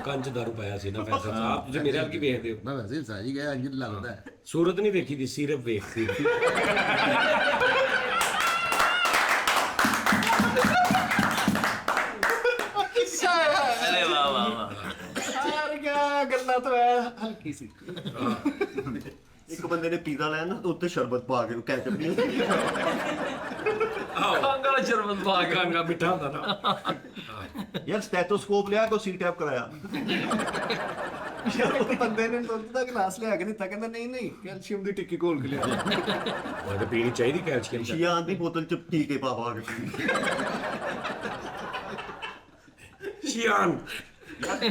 ਕੰਚ ਦਾਰੂ ਪਾਇਆ ਸੀ ਨਾ ਫੈਸਲ ਸਾਹਿਬ, ਤੁਸੀਂ ਮੇਰੇ ਨਾਲ ਕੀ ਵੇਖਦੇ ਹੋ? ਮੈਂ ਵੈਸੇ ਸਹੀ ਗਿਆ, ਇੰਜ ਲੱਗਦਾ ਹੈ। ਸੂਰਤ ਨਹੀਂ ਵੇਖੀ ਦੀ, ਸਿਰਫ ਵੇਖਦੀ। ਅਰੇ ਵਾਹ ਵਾਹ ਵਾਹ। ਸਾਰੀਆਂ ਗੱਲਾਂ ਤੋਂ ਐ ਹਲਕੀ ਸੀ। ਇੱਕ ਬੰਦੇ ਨੇ ਪੀਜ਼ਾ ਲਿਆ ਨਾ, ਉੱਤੇ ਸ਼ਰਬਤ ਪਾ ਕੇ ਕੈਚਅਪ ਨਹੀਂ ਖੰਗ ਵਾਲਾ ਸ਼ਰਬਤ ਪਾ ਕੇ ਕਾਂਗਾ ਮਿੱਠਾ ਹੁੰਦਾ ਨਾ। ਯਾਰ ਸਟੈਥੋਸਕੋਪ ਲਿਆ ਕੋ ਸੀ ਟੈਪ ਕਰਾਇਆ। ਯਾਰ ਇੱਕ ਬੰਦੇ ਨੇ ਦੁੱਧ ਦਾ ਗਲਾਸ ਲਿਆ ਕੇ ਦਿੱਤਾ, ਕਹਿੰਦਾ ਨਹੀਂ ਨਹੀਂ ਕੈਲਸ਼ੀਅਮ ਦੀ ਟਿੱਕੀ ਘੋਲ ਕੇ ਲਿਆ। ਉਹ ਤਾਂ ਪੀਣੀ ਚਾਹੀਦੀ ਕੈਲਸ਼ੀਅਮ ਦੀ। ਸ਼ੀਆਂ ਦੀ ਬੋਤਲ ਚ ਟੀਕੇ ਪਾ ਪਾ ਕੇ। ਸ਼ੀਆਨ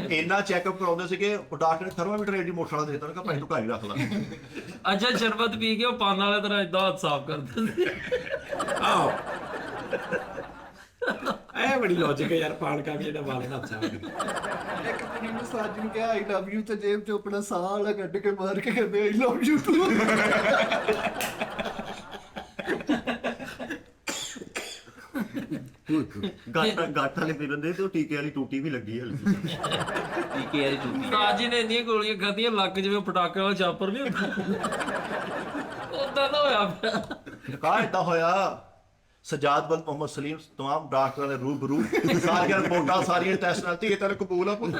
ਇੰਨਾ ਚੈੱਕਅਪ ਕਰਾਉਂਦੇ ਸੀਗੇ, ਉਹ ਡਾਕਟਰ ਨੇ ਥਰਮਾਮੀਟਰ ਐਡੀ ਮੋਟਰ ਵਾਲਾ ਦੇ ਦਿੱਤਾ, ਕਹਿੰਦਾ ਭਾਈ ਤੂੰ ਘਰ ਹੀ ਰੱਖ ਲੈ। ਅੱਛਾ ਸ਼ਰਬਤ ਪੀ ਕੇ ਉਹ ਪਾਨ ਵਾਲੇ ਤਰ੍ਹਾਂ ਏਦਾਂ ਹੱਥ ਸਾਫ਼ ਕਰ ਦਿੰਦੇ। ਆਓ ਇਹ ਬੜੀ ਲੌਜਿਕ ਹੈ ਯਾਰ, ਪਾਣ ਕਾ ਵੀ ਜਿਹੜਾ ਵਾਲ ਨਾ ਅੱਛਾ। ਇੱਕ ਕੁੜੀ ਨੂੰ ਸਾਜ ਨੂੰ ਕਿਹਾ ਆਈ ਲਵ ਯੂ ਤੇ ਜੇਬ ਚੋਂ ਆਪਣਾ ਸਾਹ ਵਾਲਾ ਕੱਢ ਕੇ ਮਾਰ ਕੇ ਕਹਿੰਦੇ ਆਈ ਲਵ ਯੂ ਟੂ। ਗੱਠ ਵਾਲੇ ਫਿਰਨ ਦੇ ਤੇ ਉਹ ਟੀਕੇ ਵਾਲੀ ਟੂਟੀ ਵੀ ਲੱਗੀ ਹਲਕੀ। ਟੀਕੇ ਵਾਲੀ ਟੂਟੀ। ਉਸਤਾਦ ਜੀ ਨੇ ਇੰਨੀਆਂ ਗੋਲੀਆਂ ਖਾਧੀਆਂ, ਲੱਕ ਜਿਵੇਂ ਪਟਾਕੇ ਵਾਲਾ ਚਾਪਰ ਨਹੀਂ ਹੁੰਦਾ, ਉਦਾਂ ਦਾ ਹੋਇਆ ਪਿਆ। ਕਾ ਏਦਾਂ ਹੋਇਆ, ਸਜਾਦ ਬਲ ਮੁਹੰਮਦ ਸਲੀਮ ਤਮਾਮ ਡਾਕਟਰਾਂ ਦੇ ਰੂਬਰੂ, ਸਾਰੀਆਂ ਰਿਪੋਰਟਾਂ ਸਾਰੀਆਂ ਟੈਸਟ ਨਾਲ ਧੀਏ ਤੇਰੇ ਕਬੂਲ ਆ ਪੁੱਤ।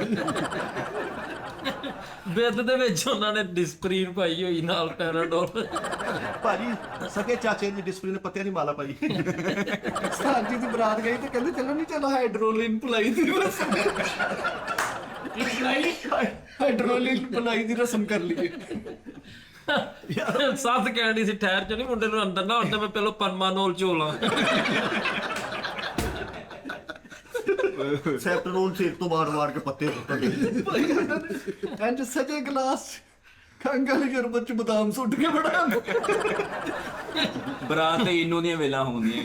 ਬਿੱਦ ਦੇ ਵਿੱਚ ਉਹਨਾਂ ਨੇ ਡਿਸਪਰੀਨ ਪਾਈ ਹੋਈ ਨਾਲ ਪੈਰਾਡੋਲ। ਭਾਜੀ ਸਕੇ ਚਾਚੇ ਦੀ ਡਿਸਪਲਿਨ ਪੱਤਿਆਂ ਦੀ ਮਾਲਾ ਪਾਈ। ਸਾਜ ਜੀ ਦੀ ਬਰਾਤ ਗਈ ਤੇ ਕਹਿੰਦੇ ਚਲੋ ਨਹੀਂ ਚਲੋ ਹਾਈਡਰੋਲਿਨ ਪਲਾਈ ਦੀ ਰਸਮ। ਹਾਈਡਰੋਲਿਨ ਪਲਾਈ ਦੀ ਰਸਮ ਕਰ ਲਈਏ। ਸੱਸ ਕਹਿੰਦੀ ਸੀ ਠਹਿਰ ਚ ਨਹੀਂ ਮੁੰਡੇ ਨੂੰ ਅੰਦਰ ਨਾ ਹੁੰਦੇ, ਮੈਂ ਪਹਿਲਾਂ ਪਰਮਾਨੋਲ ਝੋਲਾਂ। ਸੈਪਟਰੋਲ ਸਿਰ ਤੋਂ ਮਾਰ ਕੇ ਪੱਤੇ ਸੁੱਟਦੇ। ਐਂਡ ਸਜੇ ਗਲਾਸ ਖੰਗ ਵਾਲੀ ਸ਼ਰਬਤ ਚ ਬਦਾਮ ਸੁੱਟ ਕੇ ਬੜਾ। ਬਰਾਤ ਤੇ ਇਨੋ ਦੀਆਂ ਵੇਲਾਂ ਹੁੰਦੀਆਂ।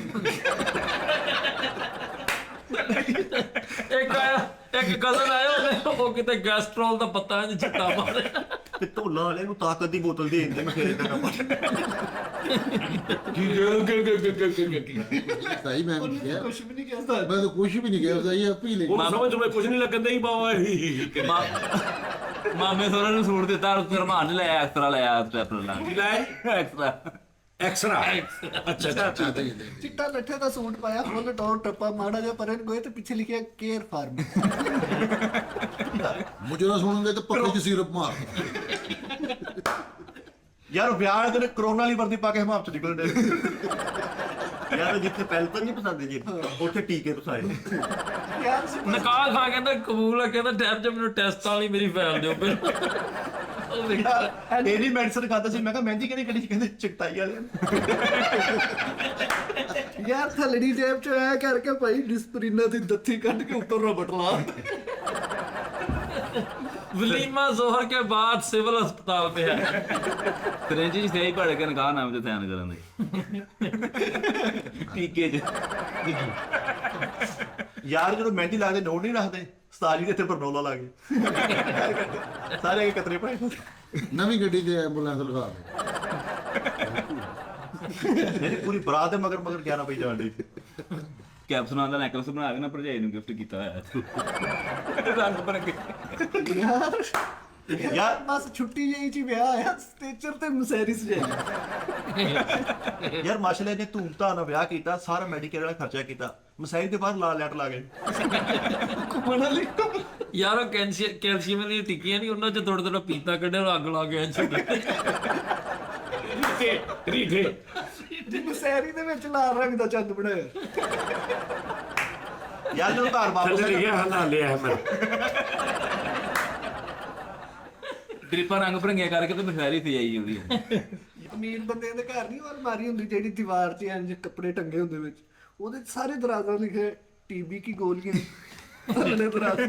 ਇੱਕ ਕਜ਼ਨ ਆਇਆ, ਉਹ ਕਿਤੇ ਗੈਸਟਰੋਲ ਦਾ ਪੱਤਾ ਇੰਜ ਛੱਟਾ ਮਾਰਿਆ। ਤੇ ਢੋਲਾਂ ਵਾਲੇ ਨੂੰ ਤਾਕਤ ਦੀ ਬੋਤਲ ਦੇ ਦਿੰਦੇ। ਮੈਂ ਫੇਰ ਇਦਾਂ ਸਹੀ ਮੈਂ ਨਹੀਂ ਕਿਹਾ, ਕੁਝ ਵੀ ਨਹੀਂ ਕਿਹਾ ਸਾਜ। ਮੈਂ ਤਾਂ ਕੁਝ ਵੀ ਨਹੀਂ ਕਿਹਾ, ਸਹੀ ਆ ਪੀ ਲੈ। ਉਹ ਸਮਝ ਮੈਂ ਕੁਝ ਨਹੀਂ ਲੱਗਣ ਹੀ ਬਾਵਾ। ਮਾਮੇ ਸੋਹਰੇ ਨੂੰ ਸੂਟ ਦਿੱਤਾ, ਰਮਾਨ ਲੈ ਐਕਸਟਰਾ ਲਿਆ, ਸਟੈਪਲਰ ਲਾ ਕੀ ਲਾਇਆ? ਐਕਸਟਰਾ। ਐਕਸਰਾ। ਅੱਛਾ। ਚਿੱਟਾ ਲੱਠੇ ਦਾ ਸੂਟ ਪਾਇਆ, ਫੁੱਲ ਟੌਰ ਟੱਪਾ ਮਾੜਾ ਜਿਹਾ ਪਰੇ ਨੂੰ ਗਏ ਤੇ ਪਿੱਛੇ ਲਿਖਿਆ ਕੇਅਰ ਫਾਰਮ। ਮੁਝੇ ਨਾ ਸੁਣਨਗੇ ਤਾਂ ਪੱਕੇ ਚ ਸਿਰਪ ਮਾਰ। ਯਾਰ ਵਿਆਹ ਵਾਲੇ ਦਿਨ ਕਰੋਨਾ ਵਾਲੀ ਵਰਦੀ ਪਾ ਕੇ ਹਮਾਮ ਚ ਨਿਕਲਦੇ। ਯਾਰ ਜਿੱਥੇ ਪੈਲਪਨ ਨਹੀਂ ਪਸੰਦ ਜੀ, ਉੱਥੇ ਟੀਕੇ ਪਸਾਏ। ਯਾਰ ਨਕਾਹ ਖਾ ਕਹਿੰਦਾ ਕਬੂਲ ਆ, ਕਹਿੰਦਾ ਠਹਿਰ ਜਾ ਮੈਨੂੰ ਟੈਸਟ ਵਾਲੀ ਮੇਰੀ ਫਾਈਲ ਦਿਓ ਪਹਿਲਾਂ। ਉਹ ਵੇਖਿਆ ਇਹਦੀ ਮੈਡੀਸਨ ਖਾਦਾ ਸੀ, ਮੈਂ ਕਿਹਾ ਮਹਿੰਦੀ ਕਿਹੜੀ ਕੱਢੀ? ਕਹਿੰਦੇ ਚਿਕਤਾਈ ਵਾਲੇ। ਯਾਰ ਥਲੜੀ ਜੇਬ ਚ ਐ ਕਰਕੇ ਭਾਈ ਡਿਸਪਰੀਨਾ ਦੀ ਦੱਥੀ ਕੱਢ ਕੇ ਉੱਤੋਂ ਰਬਟ ਲਾ। ਵਲੀਮਾ ਜ਼ੋਹਰ ਕੇ ਬਾਅਦ ਸਿਵਲ अस्पताल पे है। ਫ੍ਰੈਂਚ ਚ ਸਹੀ ਪੜ ਕੇ ਨਕਾਹ ਨਾਮ ਤੇ ਧਿਆਨ ਕਰਨ ਦੇ ਟੀਕੇ ਚ। ਯਾਰ ਜਦੋਂ ਮਹਿੰਦੀ ਲੱਗਦੇ ਨੋਟ ਨਹੀਂ ਰੱਖਦੇ, ਸਤਾਜੀ ਦੇ ਇੱਥੇ ਬਰਨੋਲਾ ਲਾ ਗਏ। ਸਾਰੇ ਅੱਗੇ ਕਤਰੇ ਪਏ। ਨਵੀਂ ਗੱਡੀ ਤੇ ਐਂਬੂਲੈਂਸ ਲਗਾ ਦੇ। ਮੇਰੀ ਪੂਰੀ ਬਰਾਤ ਦੇ ਮਗਰ ਮਗਰ 11 ਪਈ ਜਾਣ ਡਈ। ਕੈਪਸੂਲਾਂ ਦਾ ਨੈਕਲਸ ਬਣਾ ਕੇ ਨਾ ਭਰਜਾਈ ਨੂੰ ਗਿਫਟ ਕੀਤਾ ਹੋਇਆ। ਰੰਗ ਬਣ ਕੇ। ਯਾਰ ਯਾਰ ਬਸ ਛੁੱਟੀ ਜਿਹੀ ਚ ਵਿਆਹ ਆਇਆ ਸਟੇਚਰ ਤੇ ਮਸੈਰੀ ਸਜਾਈ ਯਾਰ ਮਾਸ਼ਾਅੱਲਾ ਨੇ ਧੂਮ-ਧਾਮ ਨਾਲ ਵਿਆਹ ਕੀਤਾ, ਸਾਰਾ ਮੈਡੀਕਲ ਵਾਲਾ ਖਰਚਾ ਕੀਤਾ, ਮਸਾਈ ਦੇ ਬਾਅਦ ਲਾਲ ਲੈਟ ਲਾ ਗਏ। ਘੁੰਮਣ ਲਈ ਯਾਰ ਉਹ ਕੈਲਸ਼ੀਅਮ ਦੀਆਂ ਟਿੱਕੀਆਂ ਨਹੀਂ, ਉਹਨਾਂ ਚ ਥੋੜਾ ਥੋੜਾ ਪੀਤਾ ਕੱਢਿਆ ਔਰ ਅੱਗ ਲਾ ਕੇ ਰੀਠੇ ਮਸੈਰੀ ਦੇ ਵਿੱਚ ਲਾਲ ਰੰਗ ਦਾ ਚੰਦ ਬਣਾਇਆ। ਯਾਰ ਜਦੋਂ ਘਰ ਵਾਪਸ ਥੱਲੇ ਲਿਖਿਆ ਹਲਾ ਲਿਆ ਮੈਂ ਟ੍ਰਿਪਾਂ ਰੰਗ ਭਰੰਗੀਆਂ ਕਰਕੇ ਤੇ ਬਖੈਰੀ ਤੇ ਆਈ ਜਾਂਦੀ ਹੈ। ਅਮੀਰ ਬੰਦਿਆਂ ਦੇ ਘਰ ਨਹੀਂ ਉਹ ਅਲਮਾਰੀ ਹੁੰਦੀ ਜਿਹੜੀ ਦੀਵਾਰ 'ਚ ਇੰਜ ਕੱਪੜੇ ਟੰਗੇ ਹੁੰਦੇ ਵਿੱਚ, ਉਹਦੇ 'ਚ ਸਾਰੇ ਦਰਾਜ਼ਾਂ ਲਿਖੇ ਟੀਬੀ ਕੀ ਗੋਲੀਆਂ ਅਗਲੇ ਦਰਾਜ਼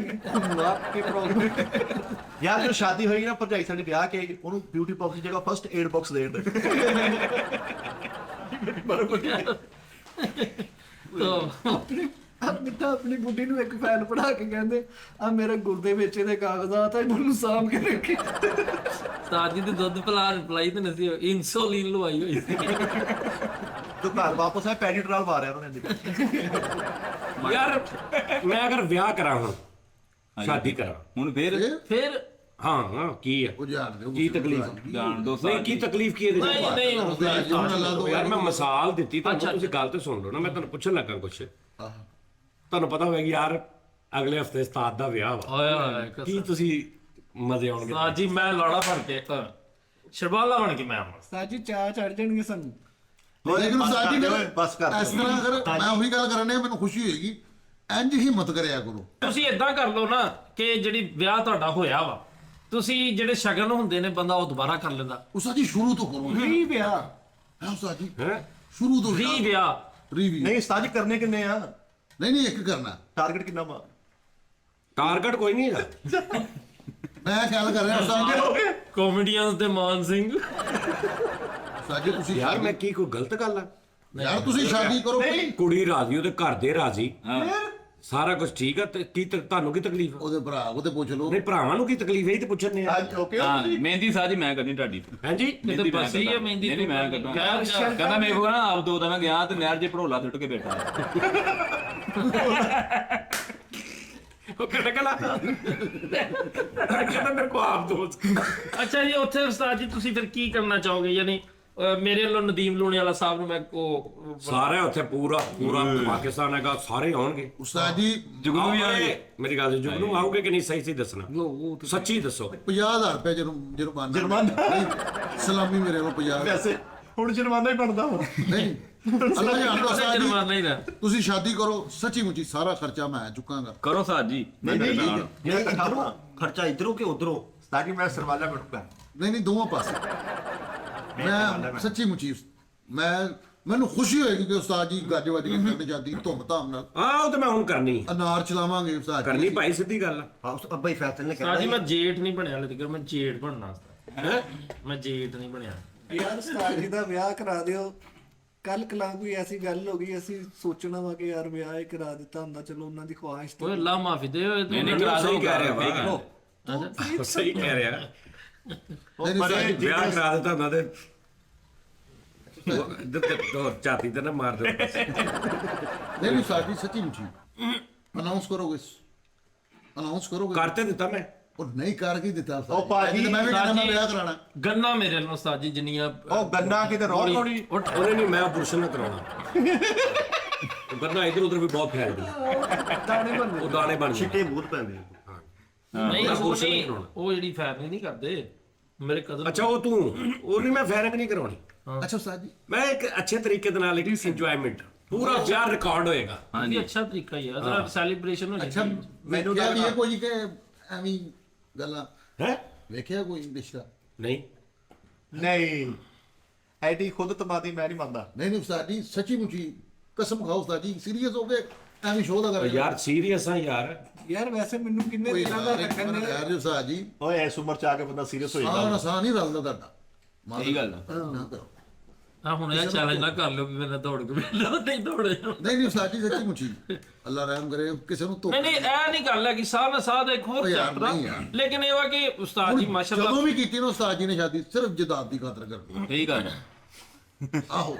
ਨਾਪ ਕੇ ਪ੍ਰੋਬਲਮ। ਯਾਰ ਜਦੋਂ ਸ਼ਾਦੀ ਹੋਈ ਨਾ ਭਰਜਾਈ ਸਾਡੇ ਵਿਆਹ ਕੇ ਉਹਨੂੰ ਬਿਊਟੀ ਬਾਕਸ ਦੀ ਜਗ੍ਹਾ ਫਸਟ ਏਡ ਬਾਕਸ ਦੇ ਦਿੱਤੇ। ਆਪਣੀ ਬੁੱਢੀ ਨੂੰ ਇੱਕ ਫਾਈਲ ਪੜਾ ਕੇ ਕਹਿੰਦੇ ਆ ਮੇਰੇ ਗੁਰਦੇ ਵਿੱਚ ਇਹਦੇ ਕਾਗਜ਼ਾਤ ਆ, ਇਹਨਾਂ ਨੂੰ ਸਾਂਭ ਕੇ ਰੱਖੀ। ਉਸਤਾਦ ਜੀ ਦੇ ਦੁੱਧ ਪਲਾਈ ਤੇ ਨਸੀ ਇਨਸੂਲਿਨ ਲਵਾਈ ਹੋਈ ਸੀ। ਜਦੋਂ ਘਰ ਵਾਪਸ ਆਇਆ ਪੈਡੀਟਰਾਲ ਮਾਰਿਆ ਉਹਨਾਂ ਨੇ। ਯਾਰ ਮੈਂ ਅਗਰ ਵਿਆਹ ਕਰਾਂ ਹੁਣ ਸ਼ਾਦੀ ਕਰਾਂ ਹੁਣ ਫੇਰ ਫਿਰ ਹਾਂ ਕੀ ਹੈ ਉਹ ਜਾਣ ਦਿਓ ਕੀ ਤਕਲੀਫ ਜਾਣ ਦੋ ਨਹੀਂ ਕੀ ਤਕਲੀਫ ਕੀ ਇਹਦੇ ਨਹੀਂ ਨਹੀਂ ਚ ਯਾਰ ਮੈਂ ਮਿਸਾਲ ਦਿੱਤੀ ਤੁਹਾਨੂੰ, ਤੁਸੀਂ ਗੱਲ ਤੇ ਸੁਣ ਲਓ ਨਾ, ਮੈਂ ਤੁਹਾਨੂੰ ਪੁੱਛਣ ਲੱਗਾ ਕੁਛ। ਤੁਹਾਨੂੰ ਪਤਾ ਹੋਵੇਗਾ ਯਾਰ ਅਗਲੇ ਹਫਤੇ ਉਸਤਾਦ ਦਾ ਵਿਆਹ ਵਾ, ਓਏ ਹੋਏ ਕੀ ਤੁਸੀਂ ਮਜ਼ੇ ਆਉਣਗੇ? ਉਸਤਾਦ ਜੀ ਮੈਂ ਲਾੜਾ ਫੜ ਕੇ ਸ਼ਰਬਾਲਾ ਬਣ ਕੇ ਮੈਂ ਆਵਾਂ। ਸਾਜੀ ਚਾਹ ਚੜ ਜਾਣਗੇ ਸਾਨੂੰ। ਲੇਕਿਨ ਬਸ ਸਾਡੀ ਕਰ ਦਿਓ, ਬਸ ਕਰ ਇਸ ਤਰ੍ਹਾਂ ਅਗਰ ਮੈਂ ਉਹੀ ਗੱਲ ਕਰਨੇ ਮੈਨੂੰ ਖੁਸ਼ੀ ਹੋਏਗੀ, ਇੰਜ ਹਿੰਮਤ ਕਰਿਆ ਕਰੋ। ਤੁਸੀਂ ਇਦਾਂ ਕਰ ਲਓ ਨਾ ਕਿ ਜਿਹੜੀ ਵਿਆਹ ਤੁਹਾਡਾ ਹੋਇਆ ਵਾ, ਤੁਸੀਂ ਜਿਹੜੇ ਸ਼ਗਨ ਹੁੰਦੇ ਨੇ ਬੰਦਾ ਉਹ ਦੁਬਾਰਾ ਕਰ ਲੈਂਦਾ। ਉਸਤਾਦ ਜੀ ਸ਼ੁਰੂ ਤੋਂ ਕਰੋ ਵੀ ਵਿਆਹ ਹੈ ਉਸਤਾਦ ਜੀ, ਹੈ ਸ਼ੁਰੂ ਤੋਂ ਵੀ ਵਿਆਹ ਰੀਵੀ ਨਹੀਂ ਉਸਤਾਦ ਜੀ ਕਰਨੇ ਕਿੰਨੇ ਆ? ਨਹੀਂ ਇੱਕ ਕਰਨਾ। ਟਾਰਗੇਟ ਕਿੰਨਾ ਵਾ? ਟਾਰਗੇਟ ਕੋਈ ਨਹੀਂ ਹੈਗਾ। ਮੈਂ ਖਿਆਲ ਕਰ ਰਿਹਾ ਉਸਤਾਦ ਜੀ, ਕਾਮੇਡੀਅਨਸ ਦੇ ਮਾਨ ਸਿੰਘ। ਉਸਤਾਦ ਜੀ ਤੁਸੀਂ ਯਾਰ ਮੈਂ ਕੀ ਕੋਈ ਗਲਤ ਗੱਲ ਆ? ਯਾਰ ਤੁਸੀਂ ਸ਼ਾਦੀ ਕਰੋ। ਕੁੜੀ ਰਾਜ਼ੀ ਉਹਦੇ ਘਰ ਦੇ ਰਾਜ਼ੀ, ਸਾਰਾ ਕੁਝ ਠੀਕ ਆ ਤੇ ਕੀ ਤੁਹਾਨੂੰ ਕੀ ਤਕਲੀਫ ਆ? ਉਹਦੇ ਭਰਾ ਉਹਦੇ ਪੁੱਛ ਲਓ। ਨਹੀਂ ਭਰਾਵਾਂ ਨੂੰ ਕੀ ਤਕਲੀਫ ਹੈ ਇਹ ਤੇ ਪੁੱਛਣੇ ਆ। ਅੱਜ ਓਕੇ ਹਾਂ ਮਹਿੰਦੀ ਸਾਜੀ ਮੈਂ ਕਰਨੀ ਤੁਹਾਡੀ। ਹਾਂਜੀ ਕਿਤੇ ਬਸੀ ਹੈ ਮਹਿੰਦੀ ਨਹੀਂ ਮੈਂ ਕਰਨਾ। ਖੈਰ ਯਾਰ, ਕਹਿੰਦਾ ਮੇਰੇ ਕੋਲ ਨਾ ਆਪ ਦੋ ਦਾ ਮੈਂ ਗਿਆ ਤੇ ਨਹਿਰ 'ਚ ਭੜੋਲਾ ਸੁੱਟ ਕੇ ਬੈਠਾ। ਉਹ ਕਹਿੰਦਾ ਕਹਿੰਦਾ ਮੇਰੇ ਕੋ ਆਪ ਦੋਸਤ। ਅੱਛਾ ਜੀ ਉੱਥੇ ਉਸਤਾਦ ਜੀ ਤੁਸੀਂ ਫਿਰ ਕੀ ਕਰਨਾ ਚਾਹੋਗੇ? ਯਾਨੀ ਮੇਰੇ ਵੱਲੋਂ ਨਦੀਮ ਲੂਣੇ ਵਾਲਾ ਸਾਹਿਬ ਨੂੰ ਮੈਂ ਉਹ ਸਾਰੇ ਉੱਥੇ ਪੂਰਾ ਪਾਕਿਸਤਾਨ ਹੈਗਾ, ਸਾਰੇ ਆਉਣਗੇ। ਉਸਤਾਦ ਜੀ ਜੁਗਨੂ ਵੀ ਆਣਗੇ। ਮੇਰੀ ਗੱਲ ਜੁਗਨੂ ਆਉਗੇ ਕਿ ਨਹੀਂ? ਸਹੀ ਸਹੀ ਦੱਸਣਾ, ਸੱਚੀ ਦੱਸੋ। 50,000 ਰੁਪਏ ਜੁਰਮਾਨਾ ਨਹੀਂ, ਸਲਾਮੀ ਮੇਰੇ ਕੋਲ 50,000। ਵੈਸੇ ਹੁਣ ਜੁਰਮਾਨਾ ਹੀ ਬਣਦਾ ਵਾ। ਨਹੀਂ ਅੱਲਾ ਜਾਣਦਾ ਉਸਤਾਦ ਜੁਰਮਾਨਾ ਹੀ ਜੀ, ਨਾ। ਤੁਸੀਂ ਸ਼ਾਦੀ ਕਰੋ, ਸੱਚੀ ਮੁੱਚੀ ਸਾਰਾ ਖਰਚਾ ਮੈਂ ਚੁੱਕਾਂਗਾ। ਕਰੋ ਸਾਜ ਜੀ। ਮੈਂ ਨਹੀਂ ਤੁਹਾਡੇ ਨਾਲ। ਜਿਹੜਾ ਇਕੱਠਾ ਇੱਧਰੋਂ ਵਾ। ਖਰਚਾ ਇੱਧਰੋਂ ਕਿ ਉਧਰੋਂ? ਉਸਤਾਦ ਜੀ ਮੈਂ ਸਰਵਾਲਾ ਬਣੂਗਾ। ਨਹੀਂ ਦੋਵਾਂ ਪਾਸੇ। ਮੈਂ ਸੱਚੀ ਮੁੱਚੀ ਮੈਨੂੰ ਖੁਸ਼ੀ ਹੋਏਗੀ ਕਿ ਉਸਤਾਦ ਜੀ ਗੱਜ ਵੱਜ ਕੇ ਕਰਨ ਜਾਂਦੀ ਧੁੰਮ ਧਾਮ ਨਾਲ ਉਹ ਤੇ ਮੈਂ ਹੁਣ ਕਰਨੀ ਅਨਾਰ ਚਲਾਵਾਂਗੇ ਉਸਤਾਦ ਕਰਨੀ ਭਾਈ, ਸਿੱਧੀ ਗੱਲ ਆ। ਹਾਂ ਉਸ ਅੱਬਾ ਹੀ ਫੈਸਲੇ ਨੇ ਉਸਤਾਦ ਜੀ ਕਰਨਾ ਮੈਂ ਜੇਠ ਨਹੀਂ ਬਣਿਆ ਹਲੇ ਤੱਕ, ਮੈਂ ਜੇਠ ਬਣਨਾ ਉਸਤਾਦ। ਹੈ ਮੈਂ ਜੇਠ ਨਹੀਂ ਬਣਿਆ। ਯਾਰ ਉਸਤਾਦ ਜੀ ਦਾ ਵਿਆਹ ਕਰਾ ਦਿਓ। ਕੱਲ ਕਲਾਂ ਕੋਈ ਐਸੀ ਗੱਲ ਹੋ ਗਈ, ਅਸੀਂ ਸੋਚਣਾ ਵਾ ਕਿ ਯਾਰ ਵਿਆਹ ਹੀ ਕਰਾ ਦਿੱਤਾ ਹੁੰਦਾ, ਚਲੋ ਉਹਨਾਂ ਦੀ ਖੁਆਇਸ਼ ਓਏ ਅੱਲਾ ਮਾਫੀ ਦੇ ਓਏ ਨਹੀਂ ਨਹੀਂ ਕਰਾ ਸਹੀ ਦੋ ਕਹਿ ਰਿਹਾ ਵਾ। ਵਾ। ਸਹੀ ਕਹਿ ਰਿਹਾ। ਨਹੀਂ ਉਸਤਾਦ ਜੀ, ਵਿਆਹ ਕਰਾ ਦਿੱਤਾ ਹੁੰਦਾ ਤੇ ਦੋ ਚਾਤੀ ਤੇ ਨਾ ਮਾਰ ਦੇ। ਨਹੀਂ ਉਸਤਾਦ ਜੀ ਸੱਚੀ ਮੁੱਚੀ ਅਨਾਉਂਸ ਕਰੋਗੇ ਕਰਤੇ ਦਿੱਤਾ ਮੈਂ। ਉਹ ਨਹੀਂ ਕਰ ਕੀ ਦਿੱਤਾ ਉਹ ਉਸਤਾਦ ਭਾਜੀ, ਜੀ, ਮੈਂ ਵੀ ਕਹਿੰਦਾ ਮੈਂ ਉਸਤਾਦ ਜੀ, ਵਿਆਹ ਕਰਾਣਾ। ਗੰਨਾ ਮੇਰੇ ਨਾਲ ਉਸਤਾਦ ਜੀ ਜਿੰਨੀਆਂ ਉਹ ਗੰਨਾ ਕਿਤੇ ਰੋਲ ਹੋਣੀ। ਉਹਨੇ ਨਹੀਂ, ਮੈਂ ਪੁਰਸ਼ਨ ਨਾ ਕਰਾਉਣਾ। ਗੰਨਾ ਇਧਰ ਉਧਰ ਵੀ ਬਹੁਤ ਫੈਲ ਗਈ, ਦਾਣੇ ਬਣਦੇ। ਉਹ ਦਾਣੇ ਬਣ ਗਏ। ਛਿੱਟੇ ਬਹੁਤ ਪੈਂਦੇ ਆ। ਨਹੀਂ ਮੈਂ ਉਹ ਪੁਰਸ਼ਨ ਨਹੀਂ ਨਹੀਂ, ਕਰਾਉਣਾ। ਉਹ ਜਿਹੜੀ ਫੈਮਿਲੀ ਨਹੀਂ ਕਰਦੇ ਮੇਰੇ ਕਜ਼ਨ। ਅੱਛਾ ਉਹ ਤੂੰ ਉਹ ਨਹੀਂ, ਮੈਂ ਫੈਰਿੰਗ ਨਹੀਂ ਕਰਾਉਣੀ। ਅੱਛਾ ਉਸਤਾਦ ਜੀ ਮੈਂ ਇੱਕ ਅੱਛੇ ਤਰੀਕੇ ਦੇ ਨਾਲ ਇੱਕ ਇੰਜੋਇਮੈਂਟ ਪੂਰਾ ਵਿਆਹ ਰਿਕਾਰਡ ਹੋਏਗਾ। ਹਾਂਜੀ ਅੱਛਾ ਤਰੀਕਾ ਹੀ ਆ ਜ਼ਰਾ ਸੈਲੀਬ੍ਰੇਸ਼ਨ ਹੋ ਅੱਛਾ ਜਾਂਦੀ। ਮੈਨੂੰ ਤਾਂ ਇਹ ਕੋਈ ਕਿ ਐਵੇਂ ਗੱਲਾਂ ਹੈ ਵੇਖਿਆ ਕੋਈ ਰਿਸ਼ਤਾ? ਨਹੀਂ ਨਹੀਂ ਐਡੀ ਖੁਦ ਤਮਾਦੀ ਮੈਂ ਨਹੀਂ ਮੰਨਦਾ। ਨਹੀਂ ਉਸਤਾਦ ਜੀ ਸੱਚੀ ਮੁੱਚੀ ਕਸਮ ਖਾਓ ਉਸਤਾਦ ਜੀ, ਸੀਰੀਅਸ ਹੋ ਕੇ ਐਵੇਂ ਸ਼ੋਅ ਦਾ ਕਰ ਯਾਰ ਸੀਰੀਅਸ ਆ ਯਾਰ। ਯਾਰ ਵੈਸੇ ਮੈਨੂੰ ਕਿੰਨੇ ਕੋਈ ਦਿਨਾਂ ਦਾ ਰੱਖਣ ਨੇ। ਯਾਰ ਜੀ ਉਸਤਾਦ ਜੀ ਓਏ ਇਸ ਉਮਰ ਚ ਆ ਕੇ ਬੰਦਾ ਸੀਰੀਅਸ ਹੋ ਸਾਹ ਜਾਂਦਾ। ਨਸਾਂ ਨਹੀਂ ਰਲਦਾ ਤੁਹਾਡਾ। ਸਹੀ ਗੱਲ ਆ। ਨਾ ਕਰੋ। ਆ ਹੁਣ ਇਹ ਚੈਲੰਜ ਨਾ ਕਰ ਲਿਓ ਵੀ ਮੇਰੇ ਨਾਲ ਦੌੜ ਕੇ ਵੇਲਾ ਨਹੀਂ ਦੌੜੇ। ਨਹੀਂ ਉਸਤਾਦ ਜੀ ਸੱਚੀ ਮੁੱਚੀ ਅੱਲਾ ਰਹਿਮ ਕਰੇ ਕਿਸੇ ਨੂੰ ਧੋਖਾ। ਨਹੀਂ ਇਹ ਨਹੀਂ ਗੱਲ ਹੈ ਕਿ ਸਾਹ ਨਾਲ ਸਾਹ ਦਾ ਇੱਕ ਹੋਰ ਓ ਯਾਰ, ਚੈਪਟਰ ਨਹੀਂ ਯਾਰ। ਲੇਕਿਨ ਇਹ ਵਾ ਕਿ ਉਸਤਾਦ ਜੀ ਮਾਸ਼ਾਅੱਲਾ ਜਦੋਂ ਵੀ ਕੀਤੀ ਨਾ ਉਸਤਾਦ ਜੀ ਨੇ ਸ਼ਾਦੀ ਸਿਰਫ ਜਦਾਦ ਦੀ ਖਾਤਰ ਕਰਨੀ। ਸਹੀ ਗੱਲ ਆ। ਆਹੋ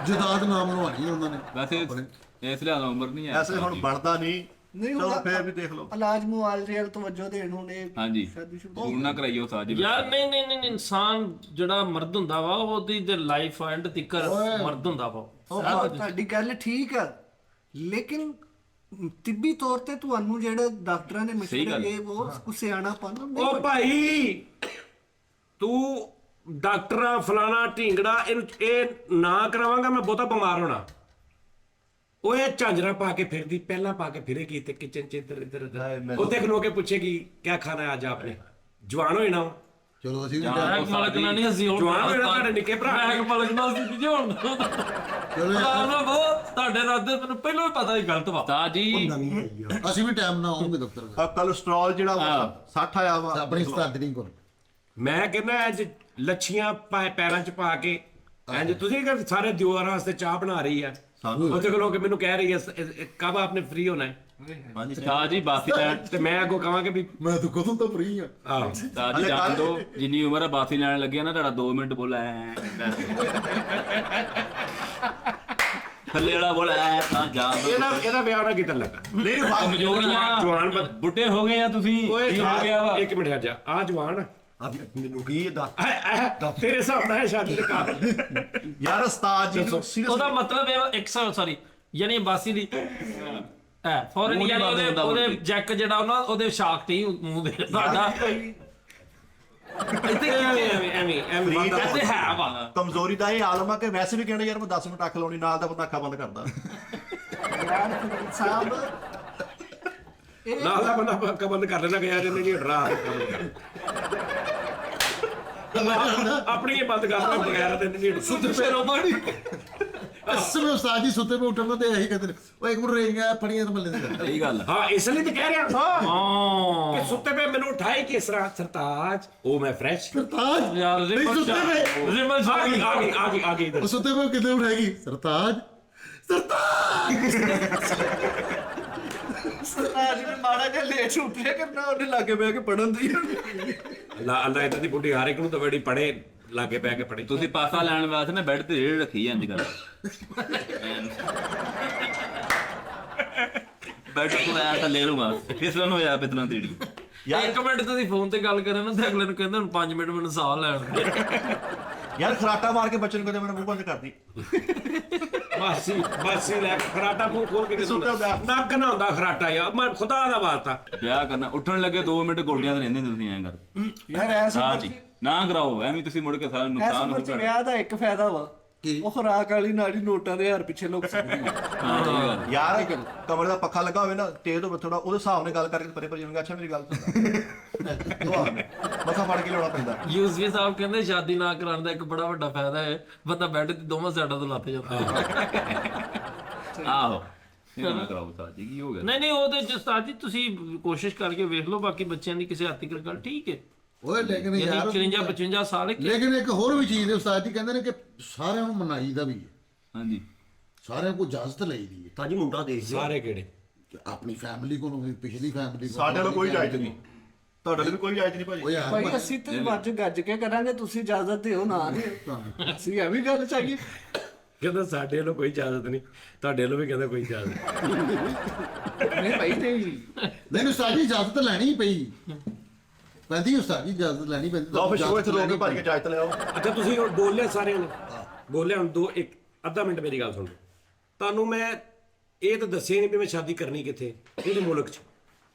ਜਦਾਦ ਨਾਮ ਲਵਾਣੀ ਉਹਨਾਂ ਨੇ ਵੈਸੇ ਇਸ ਲਈ ਉਮਰ ਨਹੀਂ ਹੈ। ਐਸੇ ਹੁਣ ਬਣਦਾ ਨਹੀਂ। ਨਹੀਂ ਚਲੋ ਉਹਦਾ ਫੇਰ ਵੀ ਦੇਖ ਲਓ। ਇਲਾਜ ਮੁਆਵਜ਼ੇ ਵੱਲ ਤਵੱਜੋ ਦੇਣ ਹੁਣੇ ਹਾਂਜੀ ਸ਼ਾਦੀ ਸ਼ੁਰੂ ਫੋਨ ਨਾ ਕਰਾਈਓ ਸਾਜ ਯਾਰ ਨਹੀਂ ਨਹੀਂ ਨਹੀਂ ਇਨਸਾਨ ਜਿਹੜਾ ਮਰਦ ਹੁੰਦਾ ਵਾ ਉਹਦੀ ਤੇ ਲਾਈਫ ਐਂਡ ਤਿੱਕਰ ਮਰਦ ਹੁੰਦਾ ਵਾ ਉਹ ਤੁਹਾਡੀ ਗੱਲ ਠੀਕ ਆ ਲੇਕਿਨ ਤਿੱਬੀ ਤੌਰ ਤੇ ਤੁਹਾਨੂੰ ਜਿਹੜੇ ਡਾਕਟਰਾਂ ਨੇ ਮਸ਼ਵਰੇ ਗੱਲ। ਇਹ ਉਹ ਕੁਛ ਸਿਆਣਾਪਨ ਨਹੀਂ ਉਹ ਭਾਈ ਤੂੰ ਡਾਕਟਰ ਆ ਫਲਾਣਾ ਢੀਂਗੜਾ ਇਹ ਨਾ ਕਰਾਵਾਂਗਾ ਮੈਂ ਬਹੁਤਾ ਬਿਮਾਰ ਹੋਣਾ। ਉਹ ਇਹ ਝਾਂਜਰਾ ਪਾ ਕੇ ਫਿਰਦੀ ਪਹਿਲਾਂ ਪਾ ਕੇ ਫਿਰੇਗੀ ਤੇ ਕਿਚਨ ਚ ਇੱਧਰ ਇੱਧਰ ਉੱਥੇ ਖਲੋ ਕੇ ਪੁੱਛੇਗੀ ਕਿਆ ਖਾਣਾ ਹੈ ਅੱਜ ਆਪਨੇ ਜਵਾਨ ਹੋਏ ਨਾ ਚਲੋ ਅਸੀਂ ਵੀ ਮੈਂ ਮਲਕ ਨਾਲ ਨਹੀਂ ਅਸੀਂ ਹੁਣ ਜਵਾਨ ਹੋਏ ਨਾ ਤੁਹਾਡੇ ਨਿੱਕੇ ਭਰਾ ਮੈਂ ਮਲਕ ਨਾਲ ਸੀ ਜੀ ਹੁਣ ਚਲੋ ਨਾ ਬਹੁਤ ਤੁਹਾਡੇ ਰਾਦੇ ਮੈਨੂੰ ਪਹਿਲਾਂ ਹੀ ਪਤਾ ਹੀ ਗਲਤ ਵਾ ਉਸਤਾਦ ਜੀ ਅਸੀਂ ਵੀ ਟਾਈਮ ਨਾਲ ਆਉਂਗੇ ਦਫ਼ਤਰ ਕੋਲੇਸਟ੍ਰੋਲ ਜਿਹੜਾ ਵਾ 60 ਆਇਆ ਵਾ ਆਪਣੀ ਉਸਤਾਦਰੀ ਕੋਲ ਮੈਂ ਕਹਿੰਦਾ ਅੱਜ ਲੱਛੀਆਂ ਪੈਰਾਂ ਚ ਪਾ ਕੇ ਇੰਜ ਤੁਸੀਂ ਕਿ ਸਾਰੇ ਦਿਓਰਾਂ ਵਾਸਤੇ ਚਾਹ ਬਣਾ ਰਹੀ ਆ ਉੱਥੇ ਕੋਲ ਕੇ ਮੈਨੂੰ ਕਹਿ ਰਹੀ ਹੈ ਕਬ ਆਪਨੇ ਫ੍ਰੀ ਹੋਣਾ ਹੈ ਉਸਤਾਦ ਜੀ ਬਾਸੀ ਲੈਣ ਤੇ ਮੈਂ ਅੱਗੋਂ ਕਹਾਂਗਾ ਵੀ ਮੈਂ ਤਾਂ ਕਦੋਂ ਤੋਂ ਫਰੀ ਆ ਆਹ ਉਸਤਾਦ ਜੀ ਜਾਣ ਦੋ ਜਿੰਨੀ ਉਮਰ ਹੈ ਬਾਸੀ ਲੈਣ ਲੱਗਿਆ ਨਾ ਤੁਹਾਡਾ 2 ਮਿੰਟ ਬੋਲਾ ਥੱਲੇ ਵਾਲਾ ਬੋਲਾ ਤਾਂ ਜਾ ਇਹਦਾ ਵਿਆਹ ਨਾ ਕਿਤੇ ਲੱਗਾ ਨਹੀਂ ਕਮਜ਼ੋਰੀਆਂ ਜਵਾਨ ਬੁੱਢੇ ਹੋ ਗਏ ਆ ਤੁਸੀਂ ਕੀ ਹੋ ਗਿਆ ਵਾ ਇੱਕ ਮਿੰਟ ਹਟ ਜਾ ਆ ਜਵਾਨ ਮੈਨੂੰ ਕੀ ਇਹ ਦੱਸ ਤੇਰੇ ਹਿਸਾਬ ਨਾਲ ਇਹ ਸ਼ਾਦੀ ਦੇ ਕਾਬਿਲ ਯਾਰ ਉਸਤਾਦ ਜੀ ਨੂੰ serious- ਉਹਦਾ ਮਤਲਬ ਇਹ ਇੱਕ ਸੌਰੀ ਯਾਨੀ ਬਾਸੀ ਦੀ ਫੋਰਨ ਮੂੰਹ ਨੀ ਯਾਨੀ ਬੰਦ ਹੁੰਦਾ ਉਹਦੇ ਮੁੜ ਕੇ। ਜੈਕ ਜਿਹੜਾ ਉਹਨਾਂ ਉਹਦੇ ਸ਼ਾਕ ਤੇ ਮੂੰਹ ਦੇ ਤੁਹਾਡਾ ਇੱਥੇ ਐਵੇਂ ਬੰਦਾ ਇੱਥੇ ਹੈ ਵਾ ਕਮਜ਼ੋਰੀ ਦਾ ਇਹ ਆਲਮ ਆ ਕਿ ਵੈਸੇ ਵੀ ਕਹਿੰਦੇ ਯਾਰ ਮੈਂ 10 ਮਿੰਟ ਅੱਖ ਲਾਉਣੀ ਨਾਲ ਦਾ ਬੰਦਾ ਅੱਖਾਂ ਬੰਦ ਕਰਦਾ ਯਾਰ ਸਾਹਿਬ ਇਹ ਨਾਲ ਦਾ ਬੰਦਾ ਅੱਖਾਂ ਬੰਦ ਕਰ ਲੈਣਾ ਕਿ ਯਾਰ ਇਹਨੇ ਨਹੀਂ ਡਰਾ ਆਪਣੀ ਹੀ ਬੰਦ ਕਰ ਲੈ ਬਗੈਰ ਤੇ ਨਹੀਂ ਸੁੱਤੇ ਪੇਰੋ ਬਾੜੀ ਅਸਲ ਉਸਤਾਦ ਜੀ ਸੁੱਤੇ ਪੇ ਉੱਠਣ ਤੇ ਇਹੀ ਕਹਿੰਦੇ ਨੇ ਉਹ ਇੱਕ ਮਿੰਟ ਰਹੇਗਾ ਫੜੀਆਂ ਤਾਂ ਮੱਲੇ ਦੇ ਸਹੀ ਗੱਲ ਆ। ਹਾਂ ਇਸ ਲਈ ਤਾਂ ਕਹਿ ਰਿਹਾ ਹਾਂ ਹਾਂ ਕਿ ਸੁੱਤੇ ਪੇ ਮੈਨੂੰ ਉਠਾਈ ਕਿਸ ਤਰ੍ਹਾਂ ਸਰਤਾਜ ਉਹ ਮੈਂ ਫਰੈਸ਼ ਸਰਤਾਜ ਯਾਰ ਨਹੀਂ ਸੁੱਤੇ ਪਏ ਰਿਮਲ ਆ ਗਈ ਇਧਰ ਉਹ ਸੁੱਤੇ ਪੇ ਕਿੱਥੇ ਉਠਾਏਗੀ ਸਰਤਾਜ ਸਰਤਾਜ ਸਰਤਾਜ ਨੇ ਮਾੜਾ ਜਿਹਾ ਲੇਟ ਉੱਠਿਆ ਕਰਨਾ ਉਹਨੇ ਲਾਗੇ ਬਹਿ ਕੇ ਪੜਨ ਦੀ ਅੱਲਾ ਇਦਾਂ ਦੀ ਬੁੱਢੀ ਹਰ ਇੱਕ ਨੂੰ ਤਾਂ ਬੜੀ ਪੜੇ ਲਾਗੇ ਪੈ ਕੇ ਪੜੇ ਤੁਸੀਂ ਪਾਸਾ ਲੈਣ ਵਾਸਤੇ ਨਾ ਬੈੱਡ ਤੇ ਰੇੜ ਰੱਖੀ ਇੰਜ ਕਰ ਬੈੱਡ ਤੋਂ ਆਇਆ ਤਾਂ ਲੈ ਲੂੰਗਾ ਫਿਸਲਨ ਹੋਇਆ ਪਿਤਲਾਂ ਤੇੜੀ ਇੱਕ ਮਿੰਟ ਤੁਸੀਂ ਫੋਨ ਤੇ ਗੱਲ ਕਰਾਂ ਨਾ ਤੇ ਅਗਲੇ ਨੂੰ ਕਹਿੰਦੇ ਹੁਣ 5 ਮਿੰਟ ਮੈਨੂੰ ਸਾਹ ਲੈਣ ਦੇ ਯਾਰ ਖਰਾਟਾ ਮਾਰ ਕੇ ਬੱਚੇ ਨੂੰ ਕਹਿੰਦੇ ਮੇਰਾ ਮੂੰਹ ਬੰਦ ਕਰਦੀ ਬਾਸੀ ਲੈ ਕੇ ਖਰਾਟਾ ਮੂੰਹ ਖੋਲ ਕੇ ਨੱਕ ਨਾ ਹੁੰਦਾ ਖਰਾਟਾ ਯਾਰ ਮੈਂ ਖੁਦਾ ਦਾ ਵਾਸਤਾ ਵਿਆਹ ਕਰਨਾ ਉੱਠਣ ਲੱਗੇ 2 ਮਿੰਟ ਗੋਡਿਆਂ ਤੇ ਰਹਿੰਦੇ ਤੁਸੀਂ ਐਂ ਕਰ ਯਾਰ ਐਸ ਹਾਂ ਜੀ ਨਾ ਕਰਾਓ ਐਵੇਂ ਤੁਸੀਂ ਮੁੜ ਕੇ ਸਾਰਾ ਨੁਕਸਾਨ ਹੋ ਐਸ ਵਿਆਹ ਦਾ ਇੱਕ ਫਾਇਦਾ ਵਾ ਉਹ ਖੁਰਾਕ ਵਾਲੀ ਨਾਲੀ ਨੋਟਾਂ ਦੇ ਹਰ ਪਿੱਛੇ ਲੋਕ ਸਕਦੇ ਯਾਰ ਕਮਰੇ ਦਾ ਪੱਖਾ ਲੱਗਾ ਹੋਵੇ ਨਾ ਤੇਜ਼ ਹੋਵੇ ਥੋੜਾ ਉਹਦੇ ਹਿਸਾਬ ਨਾਲ ਗੱਲ ਕਰਕੇ ਪਰੇ ਜਾਣਗੇ ਅੱਛਾ ਮੇਰੀ ਗੱਲ ਸੁਣ ਮੱਥਾ ਫੜ ਕੇ ਲਾਉਣਾ ਪੈਂਦਾ ਯੂਸਫੀ ਸਾਹਿਬ ਕਹਿੰਦੇ ਸ਼ਾਦੀ ਨਾ ਕਰਾਉਣ ਦਾ ਇੱਕ ਬੜਾ ਵੱਡਾ ਫਾਇਦਾ ਹੈ ਬੰਦਾ ਬੈੱਡ ਤੇ ਦੋਵਾਂ ਸਾਈਡਾਂ ਤੋਂ ਲੱਤ ਜਾਂਦਾ ਆਹੋ ਇਹ ਨਾ ਕਰਾਓ ਸਾਜ ਜੀ ਕੀ ਹੋ ਗਿਆ ਨਹੀਂ ਉਹਦੇ ਚ ਉਸਤਾਦ ਜੀ ਤੁਸੀਂ ਕੋਸ਼ਿਸ਼ ਕਰਕੇ ਵੇਖ ਲਓ ਬਾਕੀ ਬੱਚਿਆਂ ਦੀ ਕਿਸੇ ਹੱਥ ਤੱਕ ਗੱਲ ਠੀਕ ਹੈ ਓਏ ਲੇਕਿਨ ਯਾਨੀ ਯਾਰ 54 55 ਸਾਲ ਲੇਕਿਨ ਇੱਕ ਹੋਰ ਵੀ ਚੀਜ਼ ਹੈ ਉਸਤਾਦ ਜੀ ਕਹਿੰਦੇ ਨੇ ਕਿ ਸਾਰਿਆਂ ਨੂੰ ਮਨਾਈ ਦਾ ਵੀ ਹੈ ਹਾਂਜੀ ਸਾਰਿਆਂ ਕੋਲ ਇਜਾਜ਼ਤ ਲਈ ਦੀ ਹੈ ਤਾਂ ਜੀ ਮੁੰਡਾ ਦੇਖ ਲਿਓ ਸਾਰੇ ਕਿਹੜੇ ਆਪਣੀ ਫੈਮਿਲੀ ਕੋਲੋਂ ਵੀ ਪਿਛਲੀ ਫੈਮਿਲੀ ਸਾਡੇ ਨਾਲ ਕੋਈ ਇਜਾਜ਼ਤ ਨਹੀਂ ਤੁਹਾਡੇ ਲਈ ਵੀ ਕੋਈ ਇਜਾਜ਼ਤ ਨਹੀਂ ਭਾਜੀ ਓ ਯਾਰ ਭਾਈ ਅਸੀਂ ਤੇ ਮੱਝ ਗੱਜ ਕੇ ਕਰਾਂਗੇ ਤੁਸੀਂ ਇਜਾਜ਼ਤ ਦਿਓ ਨਾ ਦਿਓ ਅਸੀਂ ਐਵੇਂ ਗੱਲ ਚਾਹੀਏ ਕਹਿੰਦਾ ਸਾਡੇ ਵੱਲੋਂ ਕੋਈ ਇਜਾਜ਼ਤ ਨਹੀਂ ਤੁਹਾਡੇ ਵੱਲੋਂ ਵੀ ਕਹਿੰਦਾ ਕੋਈ ਇਜਾਜ਼ਤ ਨਹੀਂ ਭਾਈ ਨਹੀਂ ਨਹੀਂ ਉਸਤਾਦ ਜੀ ਇਜਾਜ਼ਤ ਤਾਂ ਲੈਣੀ ਹੀ ਪਈ ਪੈਂਦੀ ਉਸਤਾਦ ਜੀ ਇਜਾਜ਼ਤ ਲੈਣੀ ਪੈਂਦੀ ਲਓ ਫਿਰ ਸ਼ੋਅ ਇੱਥੇ ਰੋਕ ਕੇ ਭਾਜੀ ਕੇ ਇਜਾਜ਼ਤ ਲਿਆਓ ਅੱਛਾ ਤੁਸੀਂ ਹੁਣ ਬੋਲੇ ਸਾਰਿਆਂ ਨੂੰ ਬੋਲੇ ਹੁਣ ਅੱਧਾ ਮਿੰਟ ਮੇਰੀ ਗੱਲ ਸੁਣੋ ਤੁਹਾਨੂੰ ਮੈਂ ਇਹ ਤਾਂ ਦੱਸਿਆ ਨਹੀਂ ਵੀ ਮੈਂ ਸ਼ਾਦੀ ਕਰਨੀ ਕਿੱਥੇ ਕਿਹੜੇ ਮੁਲਕ 'ਚ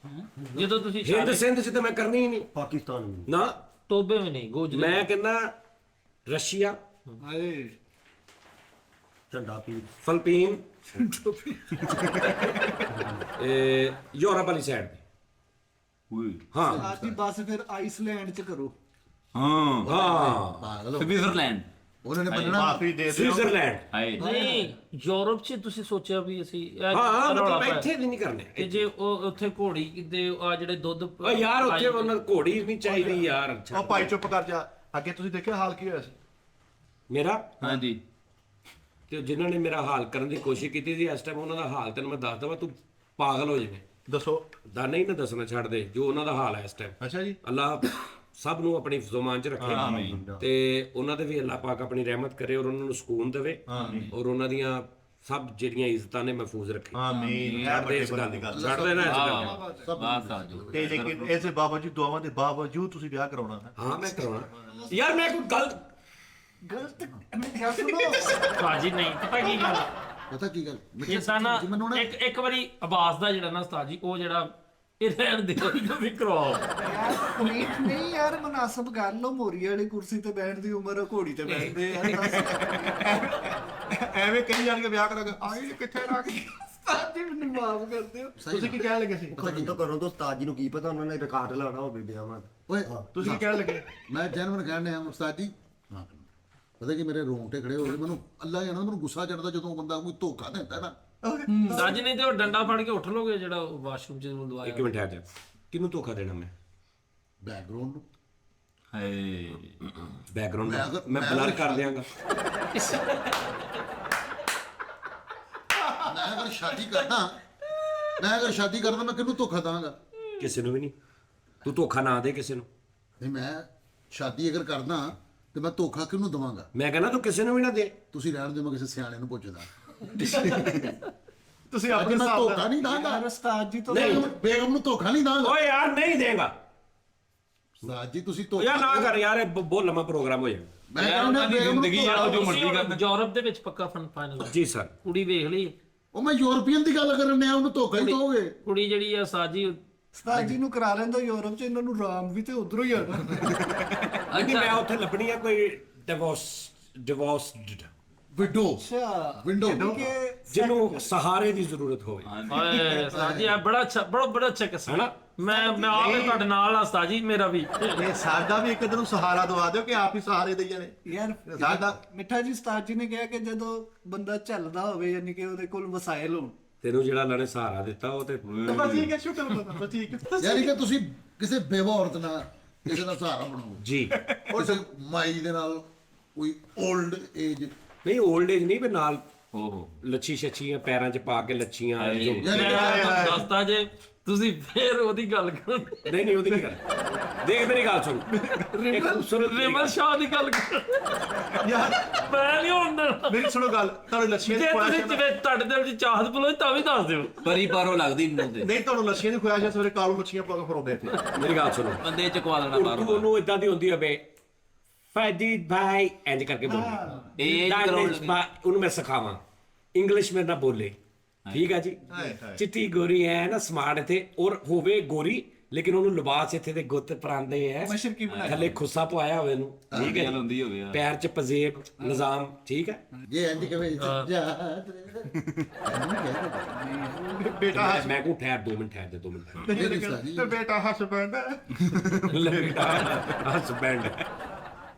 ਜਦੋਂ ਤੁਸੀਂ ਹਿੰਦ ਸਿੰਧ 'ਚ ਤਾਂ ਮੈਂ ਕਰਨੀ ਹੀ ਨਹੀਂ ਪਾਕਿਸਤਾਨ ਨੂੰ ਨਾ ਤੋਬੇ ਵੀ ਨਹੀਂ ਗੋਜਰੇ ਮੈਂ ਕਹਿੰਦਾ ਰਸ਼ੀਆ ਹਾਏ ਝੰਡਾ ਪੀ ਫਿਲੀਪੀਨ ਯੂਰਪ ਵਾਲੀ ਸਾਈਡ ਤੇ ਓਏ ਹਾਂ ਆਦੀ ਬਸ ਫਿਰ ਆਈਸਲੈਂਡ ਚ ਕਰੋ ਹਾਂ ਹਾਂ ਪਾਗਲ ਹੋ। ਸਵਿਟਜ਼ਰਲੈਂਡ ਉਹਨਾਂ ਨੇ ਬੰਨਣਾ ਮਾਫੀ ਦੇ ਦਿਓ ਸਵਿਟਜ਼ਰਲੈਂਡ ਹਾਏ ਨਹੀਂ ਯੂਰਪ 'ਚ ਤੁਸੀਂ ਸੋਚਿਆ ਵੀ ਅਸੀਂ ਹਾਂ ਮਤਲਬ ਇੱਥੇ ਨਹੀਂ ਕਰਨੇ ਕਿ ਜੇ ਉਹ ਉੱਥੇ ਘੋੜੀ ਦੇ ਆ ਜਿਹੜੇ ਦੁੱਧ ਓ ਯਾਰ ਉੱਥੇ ਉਹਨਾਂ ਘੋੜੀ ਨਹੀਂ ਚਾਹੀਦੀ ਯਾਰ ਉਹ ਭਾਈ ਚੁੱਪ ਕਰ ਜਾ ਅੱਗੇ ਤੁਸੀਂ ਦੇਖਿਆ ਹਾਲ ਕੀ ਹੋਇਆ ਸੀ ਮੇਰਾ ਹਾਂਜੀ ਤੇ ਜਿਨ੍ਹਾਂ ਨੇ ਮੇਰਾ ਹਾਲ ਕਰਨ ਦੀ ਕੋਸ਼ਿਸ਼ ਕੀਤੀ ਸੀ ਇਸ ਟਾਈਮ ਉਹਨਾਂ ਦਾ ਹਾਲ ਤੈਨੂੰ ਮੈਂ ਦੱਸ ਦਵਾਂ ਤੂੰ ਪਾਗਲ ਹੋ ਜਾਵੇਂ ਦੱਸੋ ਦਾ ਨਹੀਂ ਨਾ ਦੱਸਣਾ ਛੱਡ ਦੇ ਜੋ ਉਹਨਾਂ ਦਾ ਹਾਲ ਹੈ ਇਸ ਟਾਈਮ ਅੱਛਾ ਜੀ ਅੱਲਾਹ ਸਭ ਨੂੰ ਆਪਣੀ ਜ਼ੁਬਾਨ 'ਚ ਰੱਖੇ ਤੇ ਉਹਨਾਂ ਦੇ ਵੀ ਅੱਲਾਹ ਪਾਕ ਆਪਣੀ ਰਹਿਮਤ ਕਰੇ ਔਰ ਉਹਨਾਂ ਨੂੰ ਸਕੂਨ ਦੇਵੇ ਔਰ ਉਹਨਾਂ ਦੀਆਂ ਸਭ ਜਿਹੜੀਆਂ ਇੱਜ਼ਤਾਂ ਨੇ ਮਹਿਫੂਜ਼ ਰੱਖੀ ਆਮੀਨ ਇਹ ਛੱਡ ਦੇ ਵੱਡੇ ਇਸ ਬੰਦੇ ਗੱਲ ਦੀ ਗੱਲ ਛੱਡ ਦੇ ਨਾ ਇਸ ਗੱਲ ਬਾਤ ਸਾਜੋ ਤੇ ਲੇਕਿਨ ਇਸੇ ਬਾਵਜੂਦ ਦੁਆਵਾਂ ਦੇ ਬਾਵਜੂਦ ਤੁਸੀਂ ਵਿਆਹ ਕਰਾਉਣਾ ਹੈ ਹਾਂ ਮੈਂ ਕਰਾਉਣਾ ਯਾਰ ਮੈਂ ਕੋਈ ਗਲਤ ਮੈਂ ਕਿਹਾ ਸੁਣੋ ਭਾਜੀ ਨਹੀਂ ਪਤਾ ਕੀ ਗੱਲ ਆ? ਪਤਾ ਕੀ ਗੱਲ ਇਹ ਤਾਂ ਨਾ ਮੈਨੂੰ ਨਾ ਇੱਕ ਵਾਰੀ ਆਵਾਜ਼ ਦਾ ਜਿਹੜਾ ਨਾ ਉਸਤਾਦ ਜੀ ਉਹ ਜਿਹੜਾ ਇਹ ਰਹਿਣ ਦੇ ਉਹਨੂੰ ਵੀ ਕਰਵਾਓ ਯਾਰ ਨੀਟ ਨਹੀਂ ਯਾਰ ਮਨਾਸਬ ਕਰ ਲਓ ਮੋਰੀ ਵਾਲੀ ਕੁਰਸੀ ਤੇ ਬੈਠਣ ਦੀ ਉਮਰ ਆ, ਘੋੜੀ ਤੇ ਬੈਠਦੇ ਯਾਰ ਐਵੇਂ ਕਈ ਜਾਣ ਕੇ ਵਿਆਹ ਕਰਾਂਗੇ ਆਏ ਕਿੱਥੇ ਰੱਖ ਉਸਤਾਦ ਜੀ ਮੈਨੂੰ ਮਾਫ ਕਰ ਦਿਓ ਤੁਸੀਂ ਕੀ ਕਹਿਣ ਲੱਗੇ ਸੀ ਘੜੀ ਤੋਂ ਕਰੋ ਤਾਂ ਉਸਤਾਦ ਜੀ ਨੂੰ ਕੀ ਪਤਾ ਉਹਨਾਂ ਨੇ ਰਿਕਾਰਡ ਲਾਣਾ ਹੋਵੇ ਵਿਆਹਾਂ ਦਾ। ਓਏ ਤੁਸੀਂ ਕੀ ਕਹਿਣ ਲੱਗੇ ਮੈਂ ਜਨਮਨ ਕਹਿਣ ਡਿਆ ਉਸਤਾਦ ਜੀ ਪਤਾ ਕੀ ਮੇਰੇ ਰੋਂਗਟੇ ਖੜੇ ਹੋ ਗਏ ਮੈਨੂੰ ਅੱਲਾ ਜਾਣਦਾ ਮੈਨੂੰ ਗੁੱਸਾ ਚੜਦਾ ਜਦੋਂ ਬੰਦਾ ਕੋਈ ਧੋਖਾ ਦਿੰਦਾ ਨਾ ਸਾਜ ਨਹੀਂ ਤੇ ਉਹ ਡੰਡਾ ਫੜ ਕੇ ਉੱਠ ਲੋਗੇ ਜਿਹੜਾ ਵਾਸ਼ਰੂਮ ਚ ਇੱਕ ਲਵਾਇਆ ਮਿੰਟ ਆ ਜਾ ਕਿਹਨੂੰ ਧੋਖਾ ਦੇਣਾ ਮੈਂ ਬੈਕਗ੍ਰਾਉਂਡ ਨੂੰ ਹਾਏ ਬੈਕਗ੍ਰਾਉਂਡ ਮੈਂ ਅਗਰ- ਮੈਂ ਮੈਂ ਬਲਰ ਅਗਰ- ਕਰ ਦਿਆਂਗਾ ਮੈਂ ਅਗਰ ਸ਼ਾਦੀ ਕਰਦਾ ਮੈਂ ਕਿਹਨੂੰ ਧੋਖਾ ਦਾਂਗਾ ਕਿਸੇ ਨੂੰ ਵੀ ਨਹੀਂ ਤੂੰ ਧੋਖਾ ਨਾ ਦੇ ਕਿਸੇ ਨੂੰ ਨਹੀਂ ਮੈਂ ਸ਼ਾਦੀ ਅਗਰ ਕਰਦਾ ਤੇ ਮੈਂ ਧੋਖਾ ਕਿਹਨੂੰ ਦਵਾਂਗਾ ਮੈਂ ਕਹਿੰਦਾ ਤੂੰ ਕਿਸੇ ਨੂੰ ਵੀ ਨਾ ਦੇ ਤੁਸੀਂ ਰਹਿਣ ਦਿਓ ਮੈਂ ਕਿਸੇ ਸਿਆਣੇ ਨੂੰ ਪੁੱਛਦਾ ਤੁਸੀਂ ਅੱਜ ਆਪਣੇ ਮੈਂ ਹਿਸਾਬ ਧੋਖਾ ਨਾਲ ਨਹੀਂ ਦਾਂਗਾ ਯਾਰ ਉਸਤਾਦ ਜੀ ਤੋਂ ਬੇਗਮ ਨੂੰ ਧੋਖਾ ਨਹੀਂ ਦਾਂਗਾ ਓਏ ਯਾਰ ਨਹੀਂ ਦੇਗਾ ਉਸਤਾਦ ਜੀ ਤੁਸੀਂ ਧੋਖਾ ਯਾਰ ਨਾ ਕਰ ਯਾਰ ਇਹ ਬਹੁਤ ਲੰਮਾ ਪ੍ਰੋਗਰਾਮ ਹੋ ਜਾਣਾ ਮੈਂ ਯਾਰ ਕਹਿੰਦਾ ਉਹਨਾਂ ਦੀ ਬੇਗਮ ਨੂੰ ਜ਼ਿੰਦਗੀ ਆ, ਉਹ ਜੋ ਮਰਜ਼ੀ ਤੁਸੀਂ ਕਰਨ ਯੂਰਪ ਦੇ ਵਿੱਚ ਪੱਕਾ ਫਾਈਨਲ ਜੀ ਸਰ ਕੁੜੀ ਵੇਖ ਲਈ ਉਹ ਮੈਂ ਯੂਰਪੀਅਨ ਦੀ ਗੱਲ ਕਰਨ ਡਿਆ ਉਹਨੂੰ ਧੋਖਾ ਹੀ ਦੋਗੇ ਕੁੜੀ ਜਿਹੜੀ ਆ ਸਾਜੀ ਉਸਤਾਦ ਜੀ ਨੂੰ ਕਰਾ ਲੈਂਦਾ ਯੂਰਪ ਚ ਇਹਨਾਂ ਨੂੰ ਰਾਮ ਵੀ ਤੇ ਉਧਰੋਂ ਹੀ ਆਣਾ ਨਹੀਂ ਮੈਂ ਉੱਥੇ ਲੱਭਣੀ ਆ ਕੋਈ ਡਿਵੋਰਸ ਵਿਡੋ ਅੱਛਾ ਵਿੰਡੋ ਜਿਹਨੂੰ ਸਹਾਰੇ ਦੀ ਜ਼ਰੂਰਤ ਹੋਵੇ ਓਏ ਸਾਜੀ ਆ ਬੜਾ ਅੱਛਾ ਬੜਾ ਅੱਛਾ ਕਿਸਮ ਮੈਂ ਆਪੇ ਤੁਹਾਡੇ ਨਾਲ ਆ ਸਾਜੀ ਮੇਰਾ ਵੀ ਇਹ ਸਾਡਾ ਵੀ ਇੱਕ ਦਿਨ ਨੂੰ ਸਹਾਰਾ ਦਵਾ ਦਿਓ ਕਿ ਆਪ ਹੀ ਸਹਾਰੇ ਦੇਈ ਜਾਣੇ ਯਾਰ ਸਾਡਾ ਮਿੱਠਾ ਜੀ ਉਸਤਾਦ ਜੀ ਨੇ ਕਿਹਾ ਕਿ ਜਦੋਂ ਬੰਦਾ ਚੱਲਦਾ ਹੋਵੇ ਯਾਨੀ ਕਿ ਉਹਦੇ ਕੋਲ ਵਸਾਇਲ ਹੋਣ ਤੈਨੂੰ ਜਿਹੜਾ ਅੱਲਾ ਨੇ ਸਹਾਰਾ ਦਿੱਤਾ ਉਹ ਤੇ ਬਸ ਠੀਕ ਹੈ ਸ਼ੁਕਰ ਬਾਬਾ ਬਸ ਠੀਕ ਹੈ ਯਾਨੀ ਕਿ ਤੁਸੀਂ ਕਿਸੇ ਬੇਵਾ ਔਰਤ ਨਾਲ ਕਿਸੇ ਦਾ ਸਹਾਰਾ ਬਣਾਓ ਜੀ ਕਿਸੇ ਮਾਈ ਦੇ ਨਾਲ ਕੋਈ 올ਡ ਏਜ ਨਹੀਂ 올ਡ ਏਜ ਨਹੀਂ ਪਰ ਨਾਲ ਓਹੋ ਲੱਛੀ ਛੱਛੀਆਂ ਪੈਰਾਂ 'ਚ ਪਾ ਕੇ ਲੱਛੀਆਂ ਯਾਨੀ ਕਿ ਮੈਂ ਦੱਸਦਾ ਜੇ ਤੁਸੀਂ ਫੇਰ ਉਹਦੀ ਗੱਲ ਕਰੋ ਨਹੀਂ ਉਹਦੀ ਨਹੀਂ ਗੱਲ ਦੇਖ ਮੇਰੀ ਗੱਲ ਸੁਣ ਇੱਕ ਖੂਬਸੂਰਤ ਰਿਮਲ ਸ਼ਾਹ ਦੀ ਗੱਲ ਕਰੋ ਯਾਰ ਮੈਂ ਨਹੀਂ ਹੁੰਦਾ ਮੇਰੀ ਸੁਣੋ ਗੱਲ ਤੁਹਾਨੂੰ ਲੱਛੀਆਂ ਜੇ ਦੀ ਤੁਸੀਂ ਖੁਆਇਸ਼ ਜਿਵੇਂ ਤੁਹਾਡੇ ਦਿਲ ਵਿੱਚ ਚਾਹਤ ਬੁਲੋਈ ਤਾਂ ਵੀ ਦੱਸ ਦਿਓ ਪਰੀ ਪਾਰੋ ਲੱਗਦੀ ਮੂੰਹ ਤੇ ਨਹੀਂ ਤੁਹਾਨੂੰ ਲੱਛੀਆਂ ਦੀ ਖੁਆਇਸ਼ ਹੈ ਸਵੇਰੇ ਕਾਲੂ ਲੱਛੀਆਂ ਪਾ ਕੇ ਫਰੋਦੇ ਇੱਥੇ ਮੇਰੀ ਗੱਲ ਸੁਣੋ ਬੰਦੇ ਚਕਵਾ ਦੇਣਾ ਉਰਦੂ ਬਾਹਰੋਂ ਉਹਨੂੰ ਇਦਾਂ ਦੀ ਹੁੰਦੀ ਹੋਵੇ ਫਾਜੀ ਭਾਈ ਇੰਜ ਕਰਕੇ ਬੋਲੇ ਇਹ That ਕਰਾਉਣ means ਉਹਨੂੰ ਮੈਂ ਸਿਖਾਵਾਂ ਇੰਗਲਿਸ਼ ਮੇਰੇ ਨਾਲ ਬੋਲੇ ਠੀਕ ਆ ਜੀ ਚਿੱਟੀ ਗੋਰੀ ਹੈ ਨਾ ਸਮਾਰਟ ਇੱਥੇ ਔਰ ਹੋਵੇ ਗੋਰੀ ਲੇਕਿਨ ਉਹਨੂੰ ਲਿਬਾਸ ਇੱਥੇ ਦੇ ਗੁੱਤ ਪਰਾਂਦੇ ਹੈ ਮਸ਼ਰਕੀ ਬਣਾਇਆ ਥੱਲੇ ਖੁੱਸਾ ਪਵਾਇਆ ਹੋਵੇ ਇਹਨੂੰ ਠੀਕ ਹੈ ਗੱਲ ਹੁੰਦੀ ਹੋਵੇ ਯਾਰ ਪੈਰ 'ਚ ਪਜੇਬ ਨਿਜ਼ਾਮ ਠੀਕ ਹੈ ਜੇ ਇੰਜ ਕਵੇ ਬੇਟਾ ਮੈਂ ਕਹੂੰ ਠਹਿਰ 2 ਮਿੰਟ ਠਹਿਰ ਦੇ 2 ਮਿੰਟ ਠਹਿਰ ਤੇ ਬੇਟਾ ਹਸਬੈਂਡ ਹਸਬੈਂਡ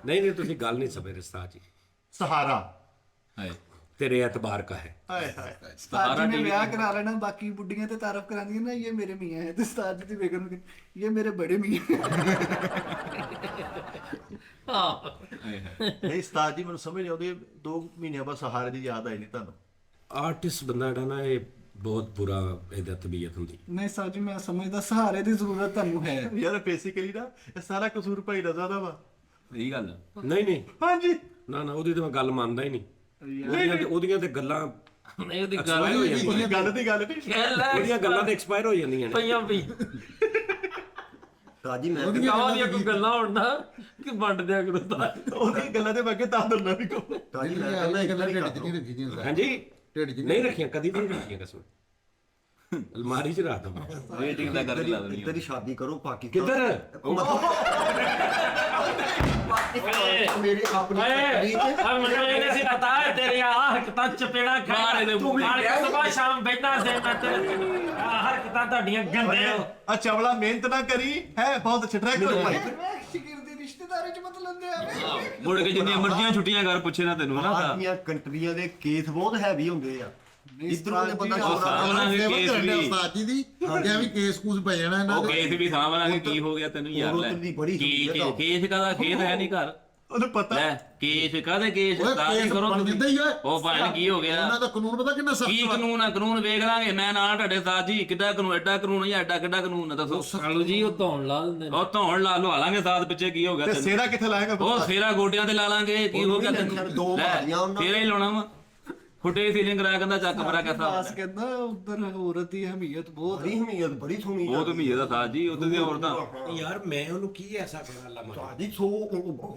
ਨਹੀਂ ਤੁਸੀਂ ਗੱਲ ਨਹੀਂ ਸਮਝ ਰਸਤਾ ਜੀ ਸਹਾਰਾ ਹਾਏ ਤੇਰੇ ਇਤਬਾਰ ਕਾ ਹੈ ਹਾਏ ਹਾਏ ਉਸਤਾਦ ਜੀ ਨੇ ਵਿਆਹ ਕਰਾ ਲੈਣਾ ਬਾਕੀ ਬੁੱਢੀਆਂ ਤੇ ਤਾਰਫ ਕਰਾਂਦੀਆਂ ਨਾ ਇਹ ਮੇਰੇ ਮੀਆਂ ਹੈ ਤੇ ਉਸਤਾਦ ਜੀ ਦੀ ਬੇਗਮ ਨੂੰ ਇਹ ਮੇਰੇ ਬੜੇ ਮੀਆਂ ਹਾਏ ਹਾਏ ਨਹੀਂ ਉਸਤਾਦ ਜੀ ਮੈਨੂੰ ਸਮਝ ਨਹੀਂ ਆਉਂਦੀ 2 ਮਹੀਨਿਆਂ ਬਾਅਦ ਸਹਾਰੇ ਦੀ ਯਾਦ ਆਈ ਨਹੀਂ ਤੁਹਾਨੂੰ ਆਰਟਿਸਟ ਬੰਦਾ ਜਿਹੜਾ ਨਾ ਇਹ ਬਹੁਤ ਬੁਰਾ ਇਹਦਾ ਤਬੀਅਤ ਹੁੰਦੀ ਨਹੀਂ ਉਸਤਾਦ ਜੀ ਮੈਂ ਸਮਝਦਾ ਸਹਾਰੇ ਦੀ ਜ਼ਰੂਰਤ ਤੁਹਾਨੂੰ ਹੈ ਯਾਰ ਬੇਸਿਕਲੀ ਨਾ ਇਹ ਸਾਰਾ ਕਸੂਰ ਭਾਈ ਰਜ਼ਾ ਦਾ ਵਾ ਸਹੀ ਗੱਲ ਨਹੀਂ ਹਾਂਜੀ ਨਾ ਉਹਦੀ ਤਾਂ ਮੈਂ ਗੱਲ ਮੰਨਦਾ ਹੀ ਨਹੀਂ ਉਹਦੀਆਂ ਤੇ ਗੱਲਾਂ ਇਹ ਦੀ ਗੱਲ expire ਹੋ ਜਾਂਦੀਆਂ ਗੱਲ ਦੀ ਗੱਲ ਨਹੀਂ ਕਹਿ ਲੈ ਉਹਦੀਆਂ ਗੱਲਾਂ ਤੇ ਐਕਸਪਾਇਰ ਹੋ ਜਾਂਦੀਆਂ ਨੇ ਪਈਆਂ ਵੀ ਉਸਤਾਦ ਜੀ ਮੈਂ ਕਾਵਾਂ ਦੀਆਂ ਕੋਈ ਗੱਲਾਂ ਹੋਣ ਨਾ ਕਿ ਵੰਡ ਦਿਆ ਕਰੋ ਤਾਂ ਉਹਦੀ ਗੱਲਾਂ ਦੇ ਬਾਕੀ ਤਾਂ ਦਰਨਾ ਵੀ ਕੋ ਉਸਤਾਦ ਜੀ ਮੈਂ ਇਹ ਕਹਿੰਦਾ ਇੱਕ ਗੱਲਾਂ ਵਾਰੀ ਢਿੱਡ 'ਚ ਨਹੀਂ ਰੱਖੀ ਦੀਆਂ ਸਰ ਹਾਂਜੀ ਢਿੱਡ 'ਚ ਨਹੀਂ ਰੱਖੀਆਂ ਕਦੀ ਨਹੀਂ ਰੱਖੀਆਂ ਕਸਮ ਅਲਮਾਰੀ 'ਚ ਰੱਖ ਦਵਾਂ ਵੇਟਿੰਗ ਦਾ ਕਰਕੇ ਲਾ ਦੇਣੀ ਇੱਧਰ ਹੀ ਸ਼ਾਦੀ ਕਰੋ ਪਾਕਿਸਤਾਨ ਕਿੱਧਰ ਮੇਰੀ ਆਪਣੀ country ਚ ਆ ਮੈਨੂੰ ਇਹ ਨਹੀਂ ਸੀ ਪਤਾ ਤੇਰੀ ਆਹ ਹਰਕਤਾਂ ਚਪੇੜਾ ਮਾਰੇ ਦੇ ਮੂੰਹ ਖਾਣ ਕੇ ਸਵੇਰ ਸ਼ਾਮ ਬੈਠਾ ਸੀ ਮੈਂ ਤੇਰੇ ਆਹ ਹਰਕਤਾਂ ਤੁਹਾਡੀਆਂ ਗੰਦੇ ਆ ਚਵਲਾ ਮਿਹਨਤ ਨਾ ਕਰੀ ਹੈ ਬਹੁਤ ਅੱਛਾ ਟਰੈਕ ਹੋ ਭਾਈ ਸ਼ਿਕਰ ਦੀ ਰਿਸ਼ਤੇਦਾਰੀ ਚ ਮਤਲਬ ਦੇ ਆਵੇ ਮੁੜ ਕੇ ਜਿੰਨੀਆਂ ਮਰਜ਼ੀਆਂ ਛੁੱਟੀਆਂ ਕਰ ਪੁੱਛੇ ਨਾ ਤੈਨੂੰ ਹਨਾ ਬਾਹਰ ਦੀਆਂ ਕੰਟਰੀਆਂ ਦੇ ਕੇਸ ਬਹੁਤ ਹੈਵੀ ਹੁੰਦੇ ਆ ਇਧਰੋਂ ਦੇ ਬੰਦਾ ਸਾਹਮਣੇ ਕੇਸ ਵੀ ਉਸਤਾਦ ਜੀ ਦੀ ਕਿ ਵੀ ਕੇਸ ਕੂਸ ਪੈ ਜਾਣਾ ਇਹਨਾਂ ਉਹ ਦੇ ਕੇਸ ਵੀ ਸਾਹਮਣੇ ਕੀ ਹੋ ਗਿਆ ਤੈਨੂੰ ਯਾਰ ਲੈ ਉਦੋਂ ਦੀ ਬੜੀ ਹੁੰਦੀ ਹੈ ਤਾਂ। ਕੇਸ ਕਾਦਾ ਖੇਤ ਹੈ ਨਹੀਂ ਘਰ ਉਹਨੂੰ ਪਤਾ ਲੈ ਕੇਸ ਕਾਦੇ ਕੇਸ ਓਏ ਕਾਦੀ ਕੇਸ ਕਰੋ ਬਣ ਤੁਸੀਂ ਜਿੱਦਾਂ ਹੀ ਓਏ ਉਹ ਭਾਣ ਕੀ ਹੋ ਗਿਆ ਉਹਨਾਂ ਦਾ ਕਾਨੂੰਨ ਪਤਾ ਕਿੰਨਾ ਕੀ ਸਖਤ ਕਾਨੂੰਨ ਆ ਕਾਨੂੰਨ ਵੇਖ ਲਾਂਗੇ ਮੈਂ ਨਾਲ ਤੁਹਾਡੇ ਸਾਥ ਜੀ ਕਿੱਡਾ ਕਾਨੂੰਨ ਐਡਾ ਕਾਨੂੰਨ ਜਾਂ ਐਡਾ ਕਿੱਡਾ ਕਾਨੂੰਨ ਆ ਦੱਸੋ ਕਾਲੂ ਜੀ ਉਹ ਧੌਣ ਲਾ ਦਿੰਦੇ ਨੇ ਉਹ ਧੌਣ ਲਾ ਲਵਾ ਲਾਂਗੇ ਸਾਥ ਪਿੱਛੇ ਕੀ ਹੋ ਗਿਆ ਤੇ ਤੈਨੂੰ ਸੇਰਾ ਕਿੱਥੇ ਲਾਏਗਾ ਉਹ ਫੇਰਾ ਗੋਡਿਆਂ ਤੇ ਲਾ ਲਾਂਗੇ ਕੀ ਹੋ ਗਿਆ ਉਹਨੂੰ ਵੀ ਤੈਨੂੰ ਦੋ ਲੈ, ਮਾਰੀਆਂ ਉਹਨਾਂ ਫੇਰਾ ਹੀ ਲਾਉਣਾ ਵਾ ਫੁਟੇਜ ਫੀਲਿੰਗ ਕਰਾਇਆ ਕਹਿੰਦਾ ਚੱਕ ਮੇਰਾ ਦਾਸ ਕੈਸਾ ਕਹਿੰਦਾ ਉਧਰ ਔਰਤ ਦੀ ਅਹਿਮੀਅਤ ਬਹੁਤ ਬੜੀ ਹਮੀਅਤ ਬੜੀ ਸੋਹਣੀ ਉਹ ਤਾਂ ਮੀਏ ਦਾ ਸਾਜ ਜੀ ਉਦੋਂ ਦੀ ਔਰਤਾਂ ਯਾਰ ਮੈਂ ਉਹਨੂੰ ਕੀ ਐਸਾ ਕਰਾਂ ਲਾ ਮਾਰ ਸਾਜੀ ਸੋ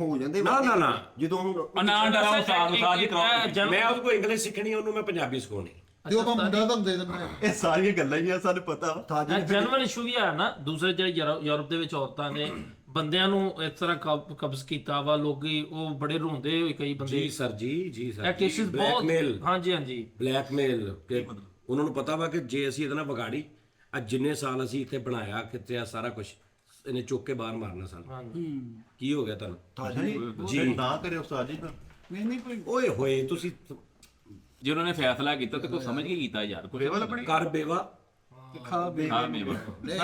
ਹੋ ਜਾਂਦੇ ਨਾ ਨਾ ਨਾ ਜਦੋਂ ਹੁਣ ਨਾ ਡਰਾਓ ਸਾਜ ਹੀ ਕਰਾਓ ਮੈਂ ਉਹਨੂੰ ਕੋਈ ਇੰਗਲਿਸ਼ ਸਿੱਖਣੀ ਉਹਨੂੰ ਮੈਂ ਪੰਜਾਬੀ ਸਿਖਾਉਣੀ ਤੇ ਉਹ ਆਪਾਂ ਮੁੰਡਾ ਤੁਹਾਨੂੰ ਦੇ ਦਿੰਦੇ ਆ ਇਹ ਸਾਰੀਆਂ ਗੱਲਾਂ ਹੀ ਆ ਸਾਨੂੰ ਪਤਾ ਵਾ। ਸਾਜੀ ਜਨਰਲ ਇਸ਼ੂ ਵੀ ਆ ਨਾ ਦੂਸਰੇ ਜਿਹੜੇ ਯੂਰਪ ਦੇ ਵਿੱਚ ਔਰਤਾਂ ਨੇ ਬੰਦਿਆਂ ਨੂੰ ਇਸ ਤਰ੍ਹਾਂ ਕਬਜ਼ ਕੀਤਾ ਵਾ ਲੋਕੀ ਉਹ ਬੜੇ ਰੋਂਦੇ ਹੋਏ ਕਈ ਬੰਦੇ ਜੀ ਸਰ ਜੀ ਸਰ ਇਹ ਕੇਸਿਸ ਬਹੁਤ ਬਲੈਕਮੇਲ ਹਾਂਜੀ ਹਾਂਜੀ ਬਲੈਕਮੇਲ ਕਿ ਉਹਨਾਂ ਨੂੰ ਪਤਾ ਵਾ ਕਿ ਜੇ ਅਸੀਂ ਇਹਦੇ ਨਾਲ ਵਿਗਾੜੀ ਅੱਜ ਜਿੰਨੇ ਸਾਲ ਅਸੀਂ ਇੱਥੇ ਬਣਾਇਆ ਕਿਤੇ ਆ ਸਾਰਾ ਕੁਝ ਇਹਨੇ ਚੁੱਕ ਕੇ ਬਾਹਰ ਮਾਰਨਾ ਸਾਨੂੰ ਕੀ ਹੋ ਗਿਆ ਤੁਹਾਨੂੰ ਜੀ ਨਾ ਕਰੇ ਉਸਤਾਦ ਜੀ ਫਿਰ। ਨਹੀਂ ਕੋਈ ਓਏ ਹੋਏ ਤੁਸੀਂ ਜੇ ਉਹਨਾਂ ਨੇ ਫੈਸਲਾ ਕੀਤਾ ਤੇ ਕੋਈ ਸਮਝ ਕੇ ਕੀਤਾ ਯਾਰ ਕੋਈ ਕਰ ਬੇਵਾ ਖਾ ਬੇ ਹਾਂ ਮੇਵਾ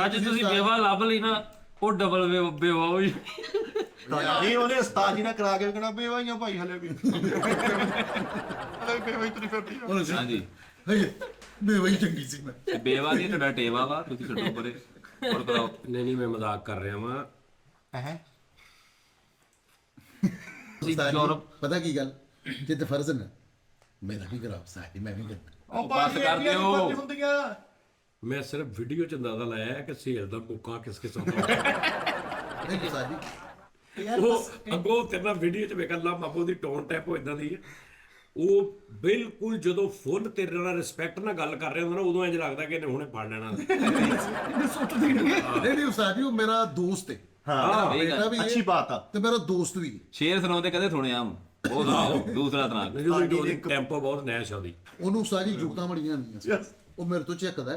ਅੱਜ ਤੁਸੀਂ ਬੇਵਾ ਲੱਭ ਲਈ ਨਾ ਉਹ ਡਬਲ ਬੇਵਾ ਹੋਈ ਨਹੀਂ ਉਹਨੇ ਉਸਤਾਦ ਜੀ ਨਾਲ ਕਰਾ ਕੇ ਕਹਿਣਾ ਬੇਵਾਈਆਂ ਭਾਈ ਹਲੇ ਵੀ ਹਲੇ ਬੇਵਾਈ ਤੁਰੀ ਫਿਰਦੀ ਆ। ਹਾਂਜੀ ਮੈਂ ਵਹੀ ਚੰਗੀ ਸੀ ਮੈਂ ਤੇ ਬੇਵਾ ਦੀ ਤੁਹਾਡਾ ਟੇਵਾ ਵਾ ਤੁਸੀਂ ਛੱਡੋ ਪਰੇ ਹੋਰ ਕਰਾਓ ਨਹੀਂ ਮੈਂ ਮਜ਼ਾਕ ਕਰ ਰਿਹਾ ਵਾਂ ਯੂਰਪ ਪਤਾ ਕੀ ਗੱਲ ਜੇ ਤੇ ਫਰਜ਼ ਨਾ ਮੇਰਾ ਵੀ ਕਰਾ ਸਾਡੀ ਮੈਂ ਵੀ ਕਰਨਾ ਉਹ ਬਸ ਕਰ ਦਿਓ। ਹੁੰਦੀਆਂ ਮੈਂ ਸਿਰਫ ਵੀਡੀਓ ਚ ਅੰਦਾਜ਼ਾ ਲਾਇਆ ਹੈ ਕਿ ਸੇਲ ਦਾ ਮੁੱਕਾ ਕਿਸ ਕਿਸਮ ਦਾ ਨਹੀਂ ਸਾਡੀ ਉਹ ਅੱਗੋਂ ਤੇਰਾ ਵੀਡੀਓ ਚ ਵੇਖਣ ਲਾ ਮਾਪੋ ਦੀ ਟੋਨ ਟੈਪ ਹੋ ਇਦਾਂ ਦੀ ਹੈ ਉਹ ਬਿਲਕੁਲ ਜਦੋਂ ਫੁੱਲ ਤੇਰੇ ਨਾਲ ਰਿਸਪੈਕਟ ਨਾਲ ਗੱਲ ਕਰ ਰਿਹਾ ਹੁੰਦਾ ਨਾ ਉਦੋਂ ਇੰਜ ਲੱਗਦਾ ਕਿ ਇਹਨੇ ਹੁਣੇ ਫੜ ਲੈਣਾ ਨਹੀਂ ਸਾਡੀ ਉਹ ਮੇਰਾ ਦੋਸਤ ਹੈ ਹਾਂ ਬੇਟਾ ਵੀ ਅੱਛੀ ਹੈ ਬਾਤ ਆ। ਤੇ ਮੇਰਾ ਦੋਸਤ ਵੀ ਹੈ। ਸ਼ੇਰ ਸੁਣਾਉਂਦੇ ਕਦੇ ਸੁਣਿਆ ਉਹ ਸੁਣਾਓ ਦੂਸਰਾ ਤਰ੍ਹਾਂ ਉਹਦੀ ਟੈਂਪੋ ਬਹੁਤ ਨੈਸ਼ ਆਉਂਦੀ ਉਹਨੂੰ ਸਾਰੀ ਜੁਗਤਾਂ ਬੜੀਆਂ ਨਹੀਂ ਉਹ ਮੇਰੇ ਤੋਂ ਝਿੱਕਦਾ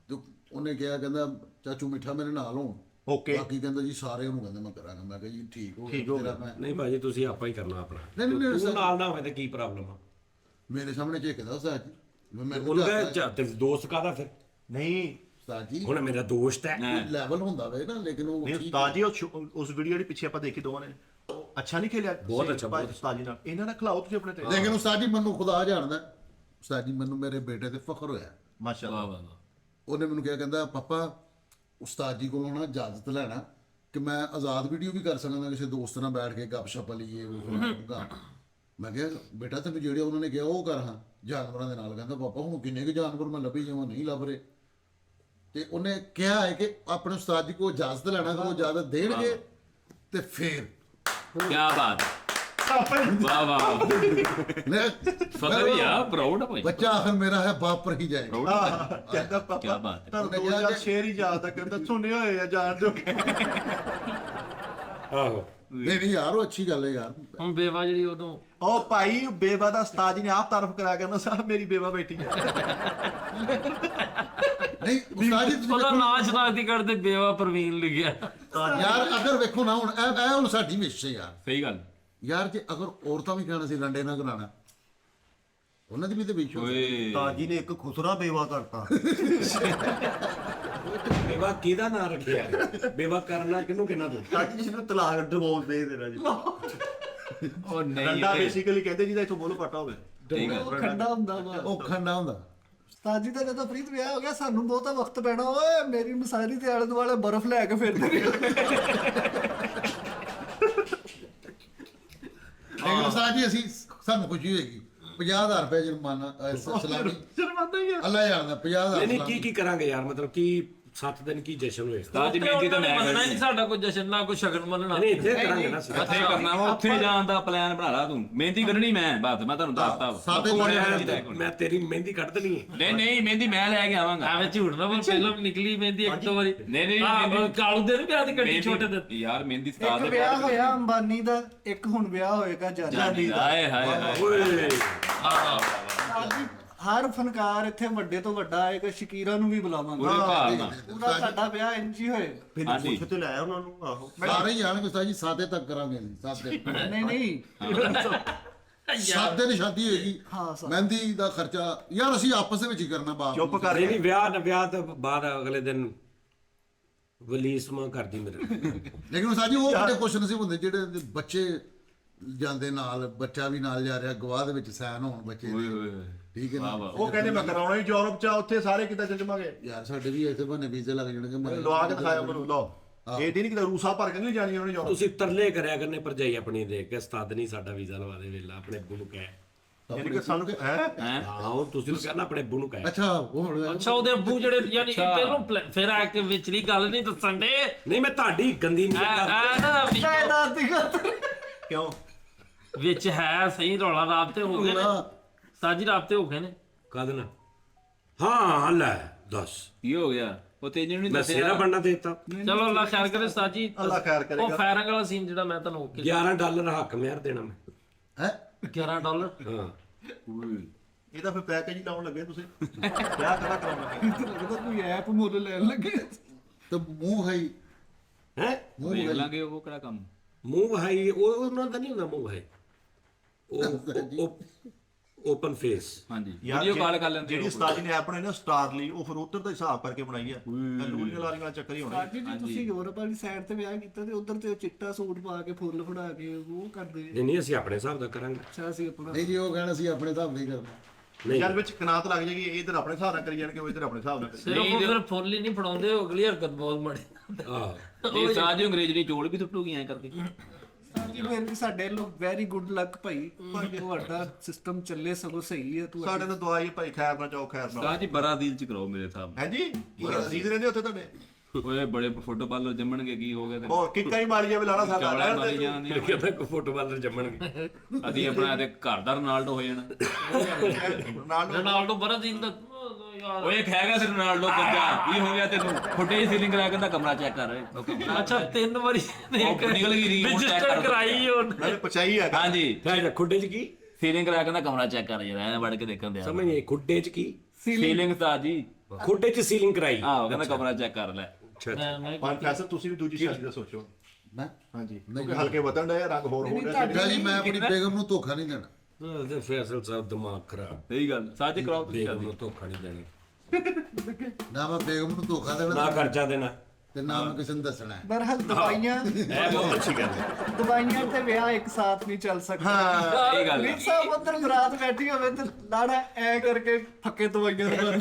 ਤੇ ਉਹਨੇ ਕਿਹਾ ਕਹਿੰਦਾ ਚਾਚੂ ਮਿੱਠਾ ਮੇਰੇ ਨਾਲ ਹੋਣ ਓਕੇ ਬਾਕੀ ਕਹਿੰਦਾ ਜੀ ਸਾਰੇ ਉਹਨੂੰ ਕਹਿੰਦੇ ਮੈਂ ਕਰਾਂਗਾ ਮੈਂ ਕਿਹਾ ਜੀ ਠੀਕ ਹੋ ਤੇਰਾ ਮੈਂ ਨਹੀਂ ਭਾਜੀ ਤੁਸੀਂ ਆਪਾਂ ਹੀ ਕਰਨਾ ਆਪਣਾ ਨਹੀਂ, ਤੂੰ ਨਾਲ ਨਾ ਹੋਵੇ ਤੇ ਕੀ ਪ੍ਰੋਬਲਮ ਆ ਮੇਰੇ ਸਾਹਮਣੇ ਝਿੱਕਦਾ ਸਾਜੀ ਮੈਂ ਮੇਰੇ ਉਹਨੂੰ ਕੋਲ ਕਹੇ ਤੇ ਦੋਸਤ ਕਾਦਾ ਫਿਰ ਨਹੀਂ ਸਾਜੀ ਹੁਣ ਮੇਰਾ ਦੋਸਤ ਹੈ ਲੈਵਲ ਹੁੰਦਾ ਵੇ ਨਾ ਲੇਕਿਨ ਉਹ ਨਹੀਂ ਉਸਤਾਦ ਜੀ ਉਸ ਵੀਡੀਓ ਦੇ ਪਿੱਛੇ ਆਪਾਂ ਦੇਖੀ ਦੋਵਾਂ ਨੇ ਉਹ ਅੱਛਾ ਨਹੀਂ ਖੇਲਿਆ ਬਹੁਤ ਅੱਛਾ, ਬਹੁਤ ਉਸਤਾਦ ਜੀ ਨਾਲ ਇਹਨਾਂ ਨਾਲ ਖਿਲਾਓ ਤੁਸੀਂ ਆਪਣੇ ਤੇ ਲੇਕਿਨ ਉਸਤਾਦ ਜੀ ਮੈਨੂੰ ਖੁਦਾ ਜਾਣਦਾ ਉਸਤਾਦ ਜੀ ਮੈਨੂੰ ਮੇਰੇ ਬੇਟੇ ਤੇ ਫਖਰ ਹੋਇਆ ਮਾਸ਼ਾਅੱਲਾ ਵਾਹ ਵਾਹ ਉਹਨੇ ਮੈਨੂੰ ਕਿਹਾ ਕਹਿੰਦਾ ਪਾਪਾ ਉਸਤਾਦ ਜੀ ਕੋਲੋਂ ਨਾ ਇਜਾਜ਼ਤ ਲੈਣਾ ਕਿ ਮੈਂ ਆਜ਼ਾਦ ਵੀਡੀਓ ਵੀ ਕਰ ਸਕਦਾ ਕਿਸੇ ਦੋਸਤ ਨਾਲ ਬੈਠ ਕੇ ਗੱਪਸ਼ਪ ਲਈਏ ਉਹ ਕਰਾਂਗਾ ਮੈਂ ਕਿਹਾ ਬੇਟਾ ਤੈਨੂੰ ਜਿਹੜੇ ਉਹਨਾਂ ਨੇ ਕਿਹਾ ਉਹ ਕਰ ਹਾਂ ਜਾਨਵਰਾਂ ਦੇ ਨਾਲ ਕਹਿੰਦਾ ਪਾਪਾ ਹੁਣ ਕਿੰਨੇ ਕੁ ਜਾਨਵਰ ਮੈਂ ਲੱਭੀ ਜਾਵਾਂ ਨਹੀਂ ਲੱਭ ਰਹੇ ਤੇ ਉਹਨੇ ਕਿਹਾ ਹੈ ਕਿ ਆਪਣੇ ਉਸਤਾਦ ਜੀ ਕੋਲ ਇਜਾਜ਼ਤ ਲੈਣਾ ਕਿ ਉਹ ਇਜਾਜ਼ਤ ਦੇਣਗੇ ਤੇ ਫੇਰ ਕੀ ਬਾਤ ਵਾਹ ਵਾਹ ਫਕਰ ਯਾ ਪ੍ਰਾਊਡ ਆ ਭਾਈ ਬੱਚਾ ਆਖਰ ਮੇਰਾ ਹੈ ਬਾਪ ਪਰ ਹੀ ਜਾਏਗਾ ਕਹਿੰਦਾ ਕੀ ਪਾਪਾ ਬਾਤ ਹੈ ਤੁਹਾਨੂੰ ਦੋ ਚਾਰ ਸ਼ੇਰ ਹੀ ਯਾਦ ਆ ਕਹਿੰਦਾ ਸੁਣੇ ਹੋਏ ਆ ਜਾਣ ਦਿਓ ਆਹੋ ਨਹੀਂ ਯਾਰ ਉਹ ਅੱਛੀ ਗੱਲ ਹੈ ਯਾਰ ਹੁਣ ਬੇਵਾ ਜਿਹੜੀ ਉਦੋਂ ਉਹ ਭਾਈ ਬੇਵਾ ਦਾ ਉਸਤਾਦ ਜੀ ਨੇ ਆਪ ਤਾਰਫ ਕਰਾ ਕੇ ਨਾ ਸਾਹਿਬ ਮੇਰੀ ਬੇਵਾ ਬੈਠੀ ਹੈ ਨਹੀਂ ਉਸਤਾਦ ਜੀ ਤੁਸੀਂ ਉਹਦਾ ਵੇਖੋ- ਨਾਂ ਸ਼ਨਾਖਤੀ ਕਰਦੇ ਬੇਵਾ ਪ੍ਰਵੀਨ ਲਿਖਿਆ ਯਾਰ ਅਗਰ ਵੇਖੋ ਨਾ ਹੁਣ ਇਹ ਹੁਣ ਸਾਡੀ ਵਿਸ਼ ਹੈ ਯਾਰ ਸਹੀ ਗੱਲ ਯਾਰ ਜੇ ਅਗਰ ਔਰਤਾਂ ਵੀ ਕਹਿਣਾ ਸੀ ਰੰਡੇ ਨਾ ਕਰਾਣਾ ਉਹਨਾਂ ਦੀ ਵੀ ਤੇ ਵਿਸ਼ ਹੋ ਓਏ ਉਸਤਾਦ ਜੀ ਨੇ ਇੱਕ ਖੁਸਰਾ ਬੇਵਾ ਕਰਤਾ ਬੇਵਾ ਕਿਹਦਾ ਨਾਂ ਰੱਖਿਆ ਬੇਵਾ ਕਰਨਾ ਕਿਹਨੂੰ ਕਿੰਨਾ ਤੂੰ ਚਾਚੀ ਜੀ ਨੂੰ ਤਲਾਕ ਡਿਵੋਰਸ ਦੇ ਦੇਣਾ ਜੀ ਉਹ ਨਹੀਂ ਰੰਡਾ ਤੇ- ਬੇਸਿਕਲੀ ਕਹਿੰਦੇ ਜਿਹਦਾ ਇਥੋਂ ਬੋਲੋ ਪਟਾ ਹੋਵੇ ਠੀਕ ਹੈ ਉਹ ਖੰਡਾ ਹੁੰਦਾ ਵਾ ਉਹ ਖੰਡਾ ਹੁੰਦਾ ਉਸਤਾਦ ਜੀ ਦਾ ਜਦੋਂ ਪ੍ਰੀਤ ਵਿਆਹ ਹੋ ਗਿਆ ਸਾਨੂੰ ਬਹੁਤਾ ਵਕਤ ਪੈਣਾ ਓਏ ਮੇਰੀ ਮਸਾਰੀ ਦੇ ਆਲੇ ਦੁਆਲੇ ਬਰਫ਼ ਲੈ ਕੇ ਫਿਰਦੇ ਨੇ ਲੇਕਿਨ ਉਸਤਾਦ ਜੀ ਅਸੀਂ ਸਾਨੂੰ ਖੁਸ਼ੀ ਹੋਏਗੀ 50,000 ਰੁਪਏ ਜੁਰਮਾਨਾ ਸਲਾਮੀ ਸ਼ਰਮਾਂਦਾ ਹੀ ਆ ਅੱਲਾ ਜਾਣਦਾ 50,000 ਨਹੀਂ ਕੀ ਕੀ ਕਰਾਂਗੇ ਯਾਰ ਮਤਲਬ ਕੀ 7 ਦਿਨ ਕੀ ਜਸ਼ਨ ਹੋਏਗਾ ਉਸਤਾਦ ਜੀ ਮਿਹਨਤੀ ਤਾਂ ਮੈਂ ਮੰਨਣਾ ਕਰਨੀ ਨਹੀਂ ਸਾਡਾ ਕੋਈ ਜਸ਼ਨ ਨਾ ਕੋਈ ਸ਼ਗਨ ਮੰਨਣਾ ਨਹੀਂ ਇੱਥੇ ਕਰਾਂਗੇ ਨਾ ਅਸੀਂ। ਉੱਥੇ ਕਰਨਾ ਵਾ ਉੱਥੇ ਜਾਣ ਦਾ ਪਲਾਨ ਬਣਾ ਲਾ ਤੂੰ ਮਿਹਨਤੀ ਕਰਨੀ ਮੈਂ ਬਸ ਮੈਂ ਤੁਹਾਨੂੰ ਦੱਸਤਾ ਵਾ। ਸਾਡੇ ਮੈਂ ਤੇਰੀ ਮਹਿੰਦੀ ਕੱਢ ਦੇਣੀ ਹੈ ਨਹੀਂ ਨਹੀਂ ਮਹਿੰਦੀ ਮੈਂ ਲੈ ਕੇ ਆਵਾਂਗਾ ਐਵੇਂ ਝੂਠ ਨਾ ਬੋਲ ਪਹਿਲਾਂ ਵੀ ਨਿਕਲੀ ਮਹਿੰਦੀ ਇੱਕ ਦੋ ਵਾਰੀ ਨਹੀਂ, ਨਹੀਂ, ਆਹ, ਮਹਿੰਦੀ- ਕਾਲੂ ਦੇ ਵੀ ਵਿਆਹ ਦੀ ਗੱਡੀ ਛੋਟੇ ਦੇ ਯਾਰ ਮਹਿੰਦੀ ਉਸਤਾਦ ਇੱਕ ਦੇ ਵਿਆਹ ਹੋਇਆ ਅੰਬਾਨੀ ਦਾ ਇੱਕ ਹੁਣ ਵਿਆਹ ਹੋਏਗਾ ਜਾਨੀ ਦਾ ਹਾਏ ਹਾਏ ਹਾਏ ਓਏ ਉਸਤਾਦ ਜੀ, ਹਰ ਫਨਕਾਰ ਇੱਥੇ ਵੱਡੇ ਤੋਂ ਵੱਡਾ ਆਏਗਾ ਸ਼ਕੀਰਾ ਨੂੰ ਵੀ ਬੁਲਾਵਾਂਗੇ ਪੂਰੇ ਭਾਰ ਨਾਲ ਪੂਰਾ ਸਾਡਾ ਵਿਆਹ ਇੰਜ ਹੀ ਹੋਏ ਫਿਰ ਹਾਂਜੀ। ਪੁੱਛ ਤੇ ਲੈ ਉਹਨਾਂ ਨੂੰ ਆਹੋ ਸਾਰੇ ਹੀ ਜਾਣਗੇ ਉਸਤਾਦ ਜੀ 7 ਤੱਕ ਕਰਾਂਗੇ 7 ਨਹੀਂ ਨਹੀਂ ਸਾਦੇ ਦੀ ਸ਼ਾਦੀ ਹੋਏਗੀ ਹਾਂ, ਸਰ। ਮਹਿੰਦੀ ਦਾ ਖਰਚਾ ਯਾਰ ਅਸੀਂ ਆਪਸ ਦੇ ਵਿੱਚ ਹੀ ਕਰਨਾ ਬਾਪ ਚੁੱਪ ਕਰ ਨਹੀਂ ਵਿਆਹ ਤੋਂ ਬਾਅਦ ਅਗਲੇ ਦਿਨ ਵਲੀਸਮਾ ਕਰਦੀ ਮੇਰੇ ਲੇਕਿਨ ਉਸਤਾਦ ਜੀ ਉਹ ਬੜੇ ਖੁਸ਼ ਨਸੀਬ ਹੁੰਦੇ ਜਿਹੜੇ ਬੱਚੇ ਜਾਂਦੇ ਨਾਲ ਬੱਚਾ ਵੀ ਨਾਲ ਜਾ ਰਿਹਾ ਗਵਾਹ ਦੇ ਵਿੱਚ ਸਾਈਨ ਹੋਣ ਬੱਚੇ ਓਏ ਦੇ ਹੋਏ ਹੋਏ। ਠੀਕ ਹੈ ਨਾ ਉਹ ਕਹਿੰਦੇ ਮੈਂ ਕਰਾਉਣਾ ਹੀ ਯੂਰਪ ਚ ਆ, ਉੱਥੇ ਸਾਰੇ ਕਿਤੇ ਜੰਜਮਾਂਗੇ ਯਾਰ ਸਾਡੇ ਵੀ ਇੱਥੇ ਬਣੇ ਵੀਜ਼ੇ ਲੱਗ ਜਾਣਗੇ ਮੈਂ ਲਵਾ ਕੇ ਦਿਖਾਇਆ ਮੈਨੂੰ ਲਓ ਇਹ ਨਹੀਂ ਕਿਤੇ ਰੂਸਾ ਭਰ ਕੇ ਨਹੀਂ ਜਾਣੀ ਉਹਨੇ ਯੂਰਪ ਤੁਸੀਂ ਤਰਲੇ ਕਰਿਆ ਕਰਨੇ ਭਰਜਾਈ ਆਪਣੀ ਦੇ ਕੇ ਉਸਤਾਦ ਨਹੀਂ ਸਾਡਾ ਵੀਜ਼ਾ ਲਵਾ ਦੇ ਵੇਲਾ ਆਪਣੇ ਅੱਬੂ ਨੂੰ ਕਹਿ ਯਾਨੀ ਕਿ ਸਾਨੂੰ ਹੈ ਹਾਂ ਉਹ ਤੁਸੀਂ ਤਾਂ ਕਹਿੰਦਾ ਆਪਣੇ ਅੱਬੂ ਨੂੰ ਕਹਿ ਅੱਛਾ ਉਹ ਹੁਣ ਅੱਛਾ ਉਹਦੇ ਅੱਬੂ ਜਿਹੜੇ ਯਾਨੀ ਕਿ ਪਹਿਲੋਂ ਫਿਰ ਆ ਕੇ ਵਿਚਲੀ ਗੱਲ ਨਹੀਂ ਦੱਸਣ ਦੇ ਨਹੀਂ ਮੈਂ ਤੁਹਾਡੀ ਗੰਦੀ ਨਹੀਂ ਕਰਦਾ ਜਾਇਦਾਦ ਦੀ ਖਾਤਰ ਕਿਉਂ ਵਿੱਚ ਹੈ ਸਹੀ ਰੌਲਾ ਰਾਬਤੇ ਹੋ ਗਏ ਨੇ ਸਾਜੀ ਰਾਬਤੇ ਹੋ ਗਏ ਨੇ ਕਦ ਨਾ ਹਾਂ ਲੈ ਦੱਸ ਕੀ ਹੋ ਗਿਆ ਉਹ ਤੇਜੂ ਨਹੀਂ ਮੈਂ ਸੇਰਾ ਦੱਸਿਆ ਬਣਨਾ ਦੇਤਾ ਚਲੋ ਅੱਲਾ ਖੈਰ ਕਰੇ ਸਾਜੀ ਅੱਲਾ ਖੈਰ ਕਰੇਗਾ। ਉਹ ਫਾਇਰਿੰਗ ਵਾਲਾ ਸੀਨ ਜਿਹੜਾ ਮੈਂ ਤੁਹਾਨੂੰ ਓਕੇ $11 ਹੱਕ ਮਿਹਰ ਦੇਣਾ ਮੈਂ ਹੈ $11 ਹਾਂ ਇਹ ਤਾਂ ਫਿਰ ਪੈਕੇਜ ਹੀ ਲਾਉਣ ਲੱਗੇ ਤੁਸੀਂ ਕਿਆ ਕਰਾ ਕਰਾਉਣ ਲੱਗੇ ਲੱਗਦਾ ਕੋਈ ਐਪ ਮੁੱਲ ਲੈਣ ਲੱਗੇ ਤੇ ਮੂੰਹ ਹੈ ਹੈ ਵੇਖ ਲਾਂਗੇ ਉਹ ਕਿਹੜਾ ਕੰਮ ਮੂੰਹ ਭਾਈ ਉਹ ਉਹਨਾਂ ਦਾ ਨਹੀਂ ਹੁੰਦਾ ਮੂੰਹ ਭਾਈ ਉਹ ਓਪਨ ਫੇਸ ਹਾਂਜੀ ਯਾਰ ਵੀਡੀਓ ਕਾਲ ਕਰ ਲੈਂਦੇ ਜਿਹੜੀ ਉਸਤਾਦ ਜੀ ਨੇ ਐਪ ਬਣਾਈ ਨਾ ਸਟਾਰ ਲਈ ਉਹ ਫਿਰ ਉੱਧਰ ਦਾ ਹਿਸਾਬ ਕਰਕੇ ਬਣਾਈ ਆ ਲੂਲੀਆਂ ਲਾਰੀਆਂ ਵਾਲਾ ਚੱਕਰ ਹੀ ਹੋਣਾ ਸਾਡੀ ਜੀ ਤੁਸੀਂ ਯੂਰਪ ਵਾਲੀ ਸਾਈਡ ਤੇ ਵਿਆਹ ਕੀਤਾ ਤੇ ਉਧਰ ਤੇ ਉਹ ਚਿੱਟਾ ਸੂਟ ਪਾ ਕੇ ਫੁੱਲ ਫੜਾ ਕੇ ਉਹ ਕਰਦੇ ਨਹੀਂ ਅਸੀਂ ਆਪਣੇ ਹਿਸਾਬ ਦਾ ਕਰਾਂਗੇ ਅੱਛਾ ਅਸੀਂ ਆਪਣਾ ਨਹੀਂ ਜੀ ਉਹ ਕਹਿਣਾ ਸੀ ਆਪਣੇ ਹਿਸਾਬ ਨਹੀਂ ਕਰਨਾ ਨਹੀਂ ਯਾਰ ਵਿੱਚ ਕਨਾਤ ਲੱਗ ਜਾਏਗੀ ਇਹ ਇਧਰ ਆਪਣੇ ਹਿਸਾਬ ਨਾਲ ਕਰੀ ਜਾਣਗੇ ਉਹ ਇਧਰ ਆਪਣੇ ਹਿਸਾਬ ਨਾਲ ਕਰੀ ਸਿਰਫ ਉਹ ਫਿਰ ਫੁੱਲ ਹੀ ਨਹੀਂ ਫੜਾਉਂਦੇ ਉਹ ਅਗਲੀ ਹਰਕਤ ਬਹੁਤ ਮਾੜੀ ਆਹ ਇਹ ਸਾਜੂ ਅੰਗਰੇਜ਼ ਦੀ ਚੋਲ ਵੀ ਟੁੱਟੂਗੀ ਐ ਕਰਕੇ ਜੀ ਮੇਰੇ ਸਾਡੇ ਲੋਕ ਵੈਰੀ ਗੁੱਡ ਲੱਕ ਭਾਈ ਤੁਹਾਡਾ ਸਿਸਟਮ ਚੱਲੇ ਸਗੋਂ ਸਹੀ ਹੈ ਤੂੰ ਸਾਡੇ ਤਾਂ ਦਵਾਈ ਭਾਈ ਖੈਰ ਨਾ ਚਾਓ ਖੈਰ ਨਾ ਸਾਜੀ ਬੜਾ ਦਿਲ ਚ ਕਰਾਓ ਮੇਰੇ ਸਾਹਿਬ ਹੈ ਜੀ ਕੀ ਅਜ਼ੀਜ਼ ਰਹਿੰਦੇ ਉੱਥੇ ਤੁਹਾਡੇ ਓਏ ਬੜੇ ਫੋਟੋ ਪਾਲੋ ਜੰਮਣਗੇ ਕੀ ਹੋ ਗਿਆ ਤੇ ਹੋਰ ਕਿੱਕਾਂ ਹੀ ਮਾਰੀ ਜਾਵੇ ਲਾਣਾ ਸਾਡਾ ਚੌੜਾ ਮਾਰੀ ਜਾਂਦੇ ਕਹਿੰਦਾ ਕੋ ਫੁੱਟਬਾਲਰ ਜੰਮਣਗੇ ਅਸੀਂ ਆਪਣਾ ਤੇ ਘਰ ਦਾ ਰੋਨਾਲਡੋ ਹੋ ਜਾਣਾ ਨਾਲ ਨੂੰ ਰੋਨਾਲਡੋ ਬੜਾ ਦਿਨ ਦਾ ਯਾਰ ਓਏ ਖੈਗਾ ਤੇ ਰੋਨਾਲਡੋ ਪੰਜਾ ਕੀ ਹੋ ਗਿਆ ਤੈਨੂੰ ਫੁੱਟੇ ਸੀਲਿੰਗ ਕਰਾ ਕੇ ਦਾ ਕਮਰਾ ਚੈੱਕ ਕਰ ਅੱਛਾ 3 ਵਾਰੀ ਉਹ ਨਿਕਲ ਗਈ ਰੀਮੋਟ ਚੈੱਕ ਰਜਿਸਟਰ ਕਰ ਕਰਾਈ ਉਹ ਨਾਲੇ ਪਚਾਈ ਹੈ ਹਾਂਜੀ ਫੇਰ ਖੁੱਡੇ 'ਚ ਕੀ ਸੀਲਿੰਗ ਕਰਾ ਕੇ ਦਾ ਕਮਰਾ ਚੈੱਕ ਕਰ ਯਾਰ ਐ ਵੜ ਕੇ ਦੇਖਣ ਦੇ ਸਮਝ ਨਹੀਂ ਖੁੱਡੇ 'ਚ ਕੀ ਸੀਲਿੰਗ ਸਾਜੀ ਖੁੱਡੇ 'ਚ ਸੀਲਿੰਗ ਕਰਾਈ ਆਹ ਕਹਿੰਦਾ ਕਮਰਾ ਚੈੱਕ ਕਰ ਲੈ ਅੱਛਾ ਪੰਜ ਪੈਸੇ ਤੁਸੀਂ ਵੀ ਦੂਜੀ ਸ਼ਾਦੀ ਦਾ ਸੋਚੋ ਮੈਂ ਹਾਂਜੀ ਕਿਉਂਕਿ ਹਲਕੇ ਵਤਨ ਦਾ ਰੰਗ ਹੋਰ ਹੋ ਰਿਹਾ ਕਿਹਾ ਜੀ ਮੈਂ ਆਪਣੀ ਬੇਗਮ ਨੂੰ ਧੋਖਾ ਨਹੀਂ ਦੇਣਾ ਤੇ ਫੈਸਲ ਸਾਹਿਬ ਦਿਮਾਗ ਖਰਾਬ ਸਹੀ ਗੱਲ ਸਾਜੀ ਕਰਾਓ ਤੁਸੀਂ ਬੇਗਮ ਨੂੰ ਧੋਖਾ ਨਹੀਂ ਦੇਣਾ ਨਾ ਮੈਂ ਬੇਗਮ ਨੂੰ ਧੋਖਾ ਦੇਣਾ ਨਾ ਖਰਚਾ ਦੇਣਾ ਤੇ ਨਾ ਮੈਂ ਕਿਸੇ ਨੂੰ ਦੱਸਣਾ ਹੈ। ਬਰਹਲ ਦਵਾਈਆਂ ਇਹ ਬਹੁਤ ਅੱਛੀ ਗੱਲ ਹੈ ਦਵਾਈਆਂ ਤੇ ਵਿਆਹ ਇੱਕ ਸਾਥ ਨਹੀਂ ਚੱਲ ਸਕਦਾ ਸਹੀ ਗੱਲ ਰੀਤ ਸਾਹਿਬ ਉੱਧਰ ਬਰਾਤ ਬੈਠੀ ਹੋਵੇ ਤੇ ਲਾੜਾ ਐ ਕਰਕੇ ਫੱਕੇ ਦਵਾਈਆਂ ਦੇ ਬਾਰੇ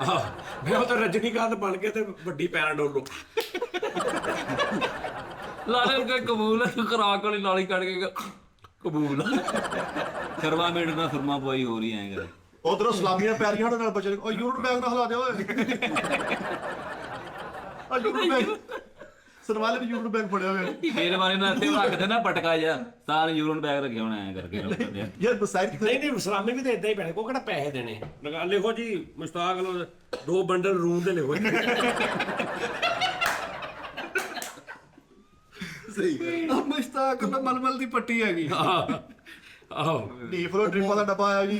ਆਹ ਮੈਂ ਉਹ ਤਾਂ ਰਜਨੀਕਾਂਤ ਬਣ ਕੇ ਤੇ ਵੱਡੀ ਪੈਰਾਡੋਲੋ ਲਾਲੇ ਨੂੰ ਕਬੂਲ ਹੈ ਖਰਾਕ ਵਾਲੀ ਨਾਲੀ ਕੱਢ ਕੇ ਕਬੂਲ ਸਰਵਾ ਮੇਡ ਦਾ ਸੁਰਮਾ ਪਵਾਈ ਹੋ ਰਹੀ ਐ ਕਰ ਉਧਰੋਂ ਸਲਾਮੀਆਂ ਪਿਆਰੀਆਂ ਉਹਨਾਂ ਨਾਲ ਬਚੇ ਉਹ ਯੂਰਟ ਬੈਗ ਨਾਲ ਹਿਲਾ ਦੇ ਓਏ ਆ ਯੂਰਟ ਬੈਗ ਸਰਵਾਲੇ ਨੇ ਯੂਰਟ ਬੈਗ ਫੜਿਆ ਹੋਇਆ ਮੇਰੇ ਮਾਰੇ ਨਾਲ ਤੇ ਰੱਖਦੇ ਨਾ ਪਟਕਾ ਜਾ ਸਾਰੇ ਯੂਰਨ ਬੈਗ ਰੱਖੇ ਹੋਣਾ ਐ ਕਰਕੇ ਲੋਕਾਂ ਦੇ ਯਾਰ ਬਸਾਇਰ ਨਹੀਂ ਨਹੀਂ ਸਲਾਮੀ ਵੀ ਤੇ ਇਦਾਂ ਹੀ ਪੈਣੇ ਕੋ ਕਿਹੜਾ ਪੈਸੇ ਦੇਣੇ ਲਗਾ ਲਿਖੋ ਜੀ ਮੁਸ਼ਤਾਕ ਲੋ 2 ਬੰਡਲ ਰੂਮ ਦੇ ਲਿਖੋ ਸਹੀ ਮੁਸ਼ਤਾਕ ਨੂੰ ਮਲਮਲ ਦੀ ਪੱਟੀ ਹੈਗੀ ਆਹੋ ਡੀ ਫਲੋ ਡ੍ਰਿਪਾਂ ਦਾ ਡੱਬਾ ਆਇਆ ਜੀ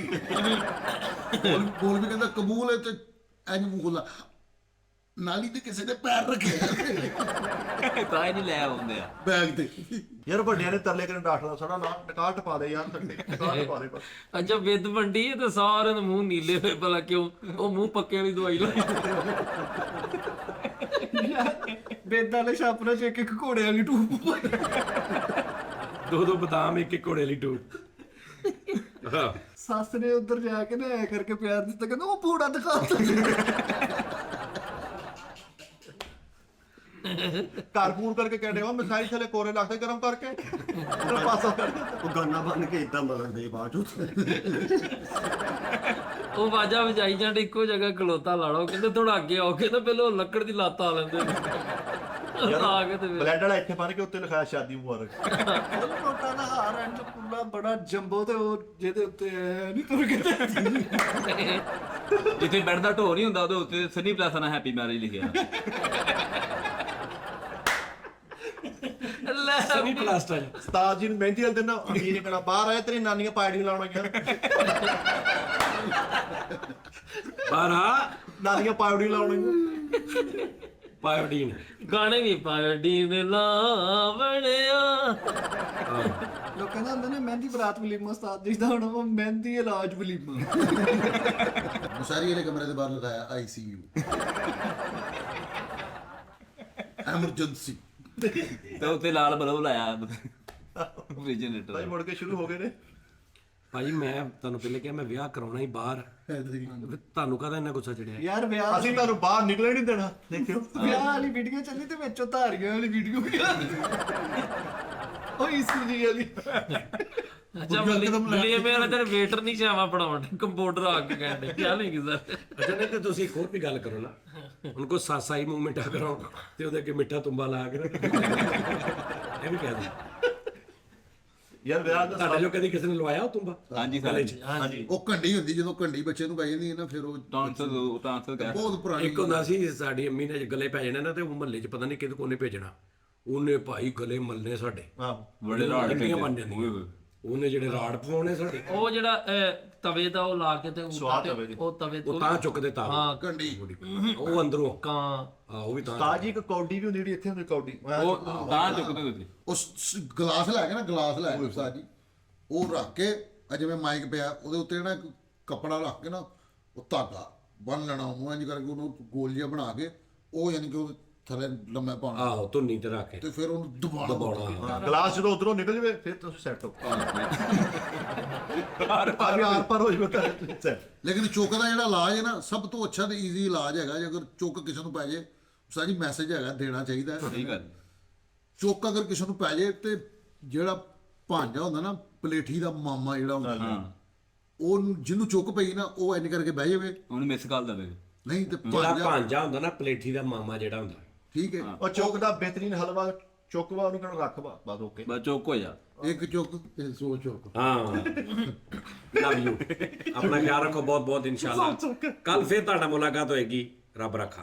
ਕੋਲ ਵੀ ਕਹਿੰਦਾ ਕਬੂਲ ਹੈ ਤੇ ਐਨ ਮੂੰਹ ਖੁੱਲਾ ਨਾਲੀ ਤੇ ਕਿਸੇ ਨੇ ਪੈਰ ਰੱਖਿਆ ਤਾਂ ਹੀ ਨਹੀਂ ਲੈ ਆਉਂਦੇ ਆ ਬੈਗ ਤੇ ਯਾਰ ਵੱਡਿਆਂ ਨੇ ਤਰਲੇ ਕਰਨ ਡਾਕਟਰ ਦਾ ਸਾਡਾ ਨਾ ਟਕਾਟ ਪਾ ਦੇ ਯਾਰ ਥੱਲੇ ਟਕਾਟ ਪਾ ਦੇ ਬਸ ਅੱਛਾ ਵਿਦ ਵੰਡੀ ਹੈ ਤੇ ਸਾਰਿਆਂ ਦੇ ਮੂੰਹ ਨੀਲੇ ਹੋਏ ਭਲਾ ਕਿਉਂ ਉਹ ਮੂੰਹ ਪੱਕੇ ਵਾਲੀ ਦਵਾਈ ਲਾਈ ਬੇਦਾਂ ਦੇ ਛਾਪਰਾਂ 'ਚ ਇੱਕ ਇੱਕ ਘੋੜੇ ਵਾਲੀ ਟੂਪ 2 ਬਦਾਮ ਇੱਕ ਘੋੜੇ ਲਈ ਟੂਟ ਹਾਂ ਸੱਸ ਨੇ ਉੱਧਰ ਜਾ ਕੇ ਨਾ ਐ ਕਰਕੇ ਪਿਆਰ ਦਿੱਤਾ ਕਹਿੰਦਾ ਉਹ ਪੂੜਾ ਦਿਖਾ ਕਾਰਪੂਰ ਕਰਕੇ ਕਹਿੰਦੇ ਵਾ ਮਿਸਾਈਲ ਥੱਲੇ ਕੋਰੇ ਲੱਗਦੇ ਗਰਮ ਕਰਕੇ ਉਹਦਾ ਪਾਸਾ ਕਰ ਦਿੱਤਾ ਉਹ ਗਾਨਾ ਬਣ ਕੇ ਇਦਾਂ ਮਰਨ ਦੇ ਬਾਅਦ ਉਹ ਵਾਜਾ ਵਜਾਈ ਜਾਂਦੇ ਇੱਕੋ ਜਗ੍ਹਾ ਖਲੋਤਾ ਲਾੜੋ ਕਹਿੰਦੇ ਥੋੜਾ ਅੱਗੇ ਆਓ ਕਹਿੰਦੇ ਪਹਿਲਾਂ ਉਹ ਲੱਕੜ ਦੀ ਲੱਤ ਆ ਲੈਂਦੇ ਨੇ ਆ ਕੇ ਤੇ ਬਲੈਡ ਵਾਲਾ ਇੱਥੇ ਬੰਨ ਕੇ ਉੱਤੇ ਲਿਖਾਇਆ ਸ਼ਾਦੀ ਮੁਬਾਰਕ ਟੋਟਾ ਦਾ ਹਾਰ ਐਂਡ ਪੂਰਾ ਬੜਾ ਜੰਬੋ ਤੇ ਉਹ ਜਿਹਦੇ ਉੱਤੇ ਨਹੀਂ ਤੁਰ ਕੇ ਜਿੱਥੇ ਬੈੱਡ ਦਾ ਢੋ ਨਹੀਂ ਹੁੰਦਾ ਉਹਦੇ ਉੱਤੇ ਸਨੀ ਪਲਾਸਾ ਨਾਲ ਹੈਪੀ ਮੈਰਿਜ ਲਿਖਿਆ ਲੈ ਸਨੀ ਪਲਾਸਟਰ ਉਸਤਾਦ ਜੀ ਨੂੰ ਮਹਿੰਦੀ ਵਾਲੇ ਦਿਨ ਅਮੀਰ ਕਹਣਾ ਬਾਹਰ ਆਇਆ ਤੇਰੀ ਨਾਨੀਆਂ ਪਾਇੜੀ ਲਾਉਣਗੀਆਂ 12 ਨਾਨੀਆਂ ਪਾਇੜੀ ਲਾਉਣਗੀਆਂ ਪਾਇਓਡੀਨ ਗਾਣੇ ਵੀ ਪਾਰਟੀ ਨੇ ਲਾਵਣਿਆ ਲੋਕਾਂ ਦਾ ਹੁੰਦਾ ਨੇ ਮਹਿੰਦੀ ਬਰਾਤ ਵਲੀਮਾ ਉਸਤਾਦ ਜੀ ਦਾ ਹੁਣ ਉਹ ਮਹਿੰਦੀ ਇਲਾਜ ਵਲੀਮਾ ਮੁਸਾਰੀ ਵਾਲੇ ਕਮਰੇ ਦੇ ਬਾਹਰ ਲਗਾਇਆ ਆਈਸੀਯੂ ਐਮਰਜੈਂਸੀ ਤੇ ਉੱਤੇ ਲਾਲ ਬਲਬ ਲਾਇਆ ਫ੍ਰਿਜਨੇਟਰ ਭਾਈ ਮੁੜ ਕੇ ਸ਼ੁਰੂ ਹੋ ਗਏ ਨੇ ਭਾਈ ਮੈਂ ਤੁਹਾਨੂੰ ਪਹਿਲੇ ਕਿਹਾ ਮੈਂ ਵਿਆਹ ਕਰਾਉਣਾ ਹੀ ਬਾਹਰ ਤੁਹਾਨੂੰ ਕਹਦਾ ਇੰਨਾ ਗੁੱਸਾ ਚੜਿਆ ਯਾਰ ਵਿਆਹ ਅਸੀਂ ਤੁਹਾਨੂੰ ਬਾਹਰ ਨਿਕਲਣ ਨਹੀਂ ਦੇਣਾ ਦੇਖਿਓ ਵਿਆਹ ਵਾਲੀ ਵੀਡੀਓ ਚੱਲੀ ਤੇ ਵਿੱਚੋਂ ਧਾਰੀਆਂ ਵਾਲੀ ਵੀਡੀਓ ਵੀ ਉਹ ਈਸੀ ਵਾਲੀ ਅੱਛਾ ਮੱਲੀ ਮੇਰਾ ਤੇ ਵੇਟਰ ਨਹੀਂ ਚਾਵਾ ਪੜਾਉਣ ਕੰਪਿਊਟਰ ਆ ਕੇ ਕਹਿੰਦੇ ਕਿਆ ਨਹੀਂ ਸਰ ਅੱਛਾ ਨਹੀਂ ਤੇ ਤੁਸੀਂ ਇੱਕ ਹੋਰ ਵੀ ਗੱਲ ਕਰੋ ਨਾ ਹੁਣ ਕੋ ਸਾਸਾਈ ਮੂੰਹ ਮਿੱਠਾ ਕਰਾਓ ਤੇ ਉਹਦੇ ਅੱਗੇ ਮਿੱਠਾ ਤੁੰਬਾ ਲਾ ਕੇ ਇਹ ਵੀ ਕਹਿ ਦੋ ਯਾਰ ਵਿਆਹ ਦਾ ਤੁਹਾਡੇ ਜੋ ਕਦੀ ਕਿਸੇ ਨੇ ਲਵਾਇਆ ਉਹ ਤੁੰਬਾ ਹਾਂਜੀ ਸਰ ਹਾਂਜੀ ਉਹ ਘੰਡੀ ਹੁੰਦੀ ਜਦੋਂ ਘੰਡੀ ਬੱਚੇ ਨੂੰ ਪੈ ਜਾਂਦੀ ਹੈ ਨਾ ਫਿਰ ਉਹ ਟ੍ਰਾਂਸਫਰ ਕਰ ਬਹੁਤ ਪੁਰਾਣੀ ਇੱਕ ਹੁੰਦਾ ਸੀ ਸਾਡੀ ਅੰਮੀ ਨੇ ਗਲੇ ਪੈ ਜਾਣਾ ਨਾ ਤੇ ਉਹ ਮਹੱਲੇ 'ਚ ਪਤਾ ਨਹੀਂ ਕਿਹਦੇ ਕੋਨੇ ਭੇਜਣਾ ਉਹਨੇ ਭਾਈ ਗਲੇ ਮੱਲਨੇ ਸਾਡੇ ਆਹੋ ਬੜੇ ਰਾੜ ਗੱਡੀਆਂ ਬਣ ਜਾਂਦੀਆਂ ਉਹਨੇ ਜਿਹੜੇ ਰਾੜ ਪਵਾਉਣੇ ਸਾਡੇ ਉਹ ਜਿਹੜਾ ਤਵੇ ਦਾ ਉਹ ਲਾ ਕੇ ਤੇ ਸਵਾਦ ਤਵੇ ਦੀ। ਉਹ ਤਵੇ ਉਹ ਤਾਂ ਚੁੱਕਦੇ ਤਾਂ ਹਾਂ ਘੰਡੀ ਉਹ ਅੰਦਰੋਂ ਕਾਂ ਉਹ ਵੀ ਤਾਂ ਤਾਜੀ ਇੱਕ ਕੌਡੀ ਵੀ ਹੁੰਦੀ ਜਿਹੜੀ ਇੱਥੇ ਹੁੰਦੀ ਕੌਡੀ ਉਹ ਤਾਂ ਚੁੱਕਦੇ ਤੁਸੀਂ ਉਸ ਗਲਾਸ ਲੈ ਕੇ ਨਾ ਗਲਾਸ ਲੈ ਕੇ ਉਸਤਾਦ ਜੀ ਉਹ ਰੱਖ ਕੇ ਜਿਵੇਂ ਮਾਈਕ ਪਿਆ ਉਹਦੇ ਉੱਤੇ ਨਾ ਇੱਕ ਕੱਪੜਾ ਰੱਖ ਕੇ ਨਾ ਉਹ ਧਾਗਾ ਬੰਨ ਲੈਣਾ ਉਹਨੂੰ ਇੰਝ ਕਰਕੇ ਉਹਨੂੰ ਗੋਲ ਜਿਹਾ ਬਣਾ ਕੇ ਉਹ ਯਾਨੀ ਕਿ ਉਹਦੇ ਥੱਲੇ ਲੰਮਾ ਪਾਉਣਾ ਆਹੋ ਧੁੰਨੀ ਤੇ ਰੱਖ ਕੇ ਤੇ ਫਿਰ ਉਹਨੂੰ ਦਬਾਉਣਾ ਗਲਾਸ ਜਦੋਂ ਉਧਰੋਂ ਨਿਕਲ ਜਵੇ ਫਿਰ ਤੁਸੀਂ ਸੈੱਟ ਹੋ ਆਰ ਪਰ ਹੋ ਜਵੇ ਤਾਂ ਸੈੱਟ ਲੇਕਿਨ ਚੁੱਕ ਦਾ ਜਿਹੜਾ ਇਲਾਜ ਹੈ ਨਾ ਸਭ ਤੋਂ ਅੱਛਾ ਤੇ ਈਜ਼ੀ ਇਲਾਜ ਹੈਗਾ ਜੇ ਅਗਰ ਚੁੱਕ ਕਿਸੇ ਨੂੰ ਪੈ ਜੇ ਉਸਤਾਦ ਜੀ ਮੈਸੇਜ ਹੈਗਾ ਦੇਣਾ ਚਾਹੀਦਾ ਹੈ ਸਹੀ ਗੱਲ ਚੁੱਕ ਅਗਰ ਕਿਸੇ ਨੂੰ ਪੈ ਜੇ ਤੇ ਜਿਹੜਾ ਭਾਂਜਾ ਹੁੰਦਾ ਨਾ ਪਲੇਠੀ ਦਾ ਮਾਮਾ ਜਿਹੜਾ ਹੁੰਦਾ ਹਾਂ ਉਹ ਜਿਹਨੂੰ ਚੁੱਕ ਪਈ ਨਾ ਉਹ ਇੰਜ ਕਰਕੇ ਬਹਿ ਜਾਵੇ ਉਹਨੂੰ ਮਿਸ ਕਾਲ ਦਵੇ ਨਹੀਂ ਤੇ ਜਿਹੜਾ ਭਾਂਜਾ ਭਾਂਜਾ ਹੁੰਦਾ ਨਾ ਪਲੇਠੀ ਦਾ ਮਾਮਾ ਜਿਹੜਾ ਹੁੰਦਾ ਠੀਕ ਹੈ ਉਹ ਚੌਕ ਦਾ ਬਿਹਤਰੀਨ ਹਲਵਾ ਚੁੱਕਵਾ ਉਹਨੂੰ ਕਹਿੰਦਾ ਰੱਖ ਬਸ ਓਕੇ ਬਸ ਚੁੱਕ ਹੋ ਜਾ ਇੱਕ ਚੁੱਕ ਤੇ 100 ਚੁੱਕ ਹਾਂ ਲਵ ਯੂ ਆਪਣਾ ਖਿਆਲ ਰੱਖੋ ਬਹੁਤ ਬਹੁਤ ਇਨਸ਼ਾਅੱਲਾ ਕੱਲ ਫਿਰ ਤੁਹਾਡਾ ਮੁਲਾਕਾਤ ਹੋਏਗੀ ਰੱਬ ਰੱਖਾ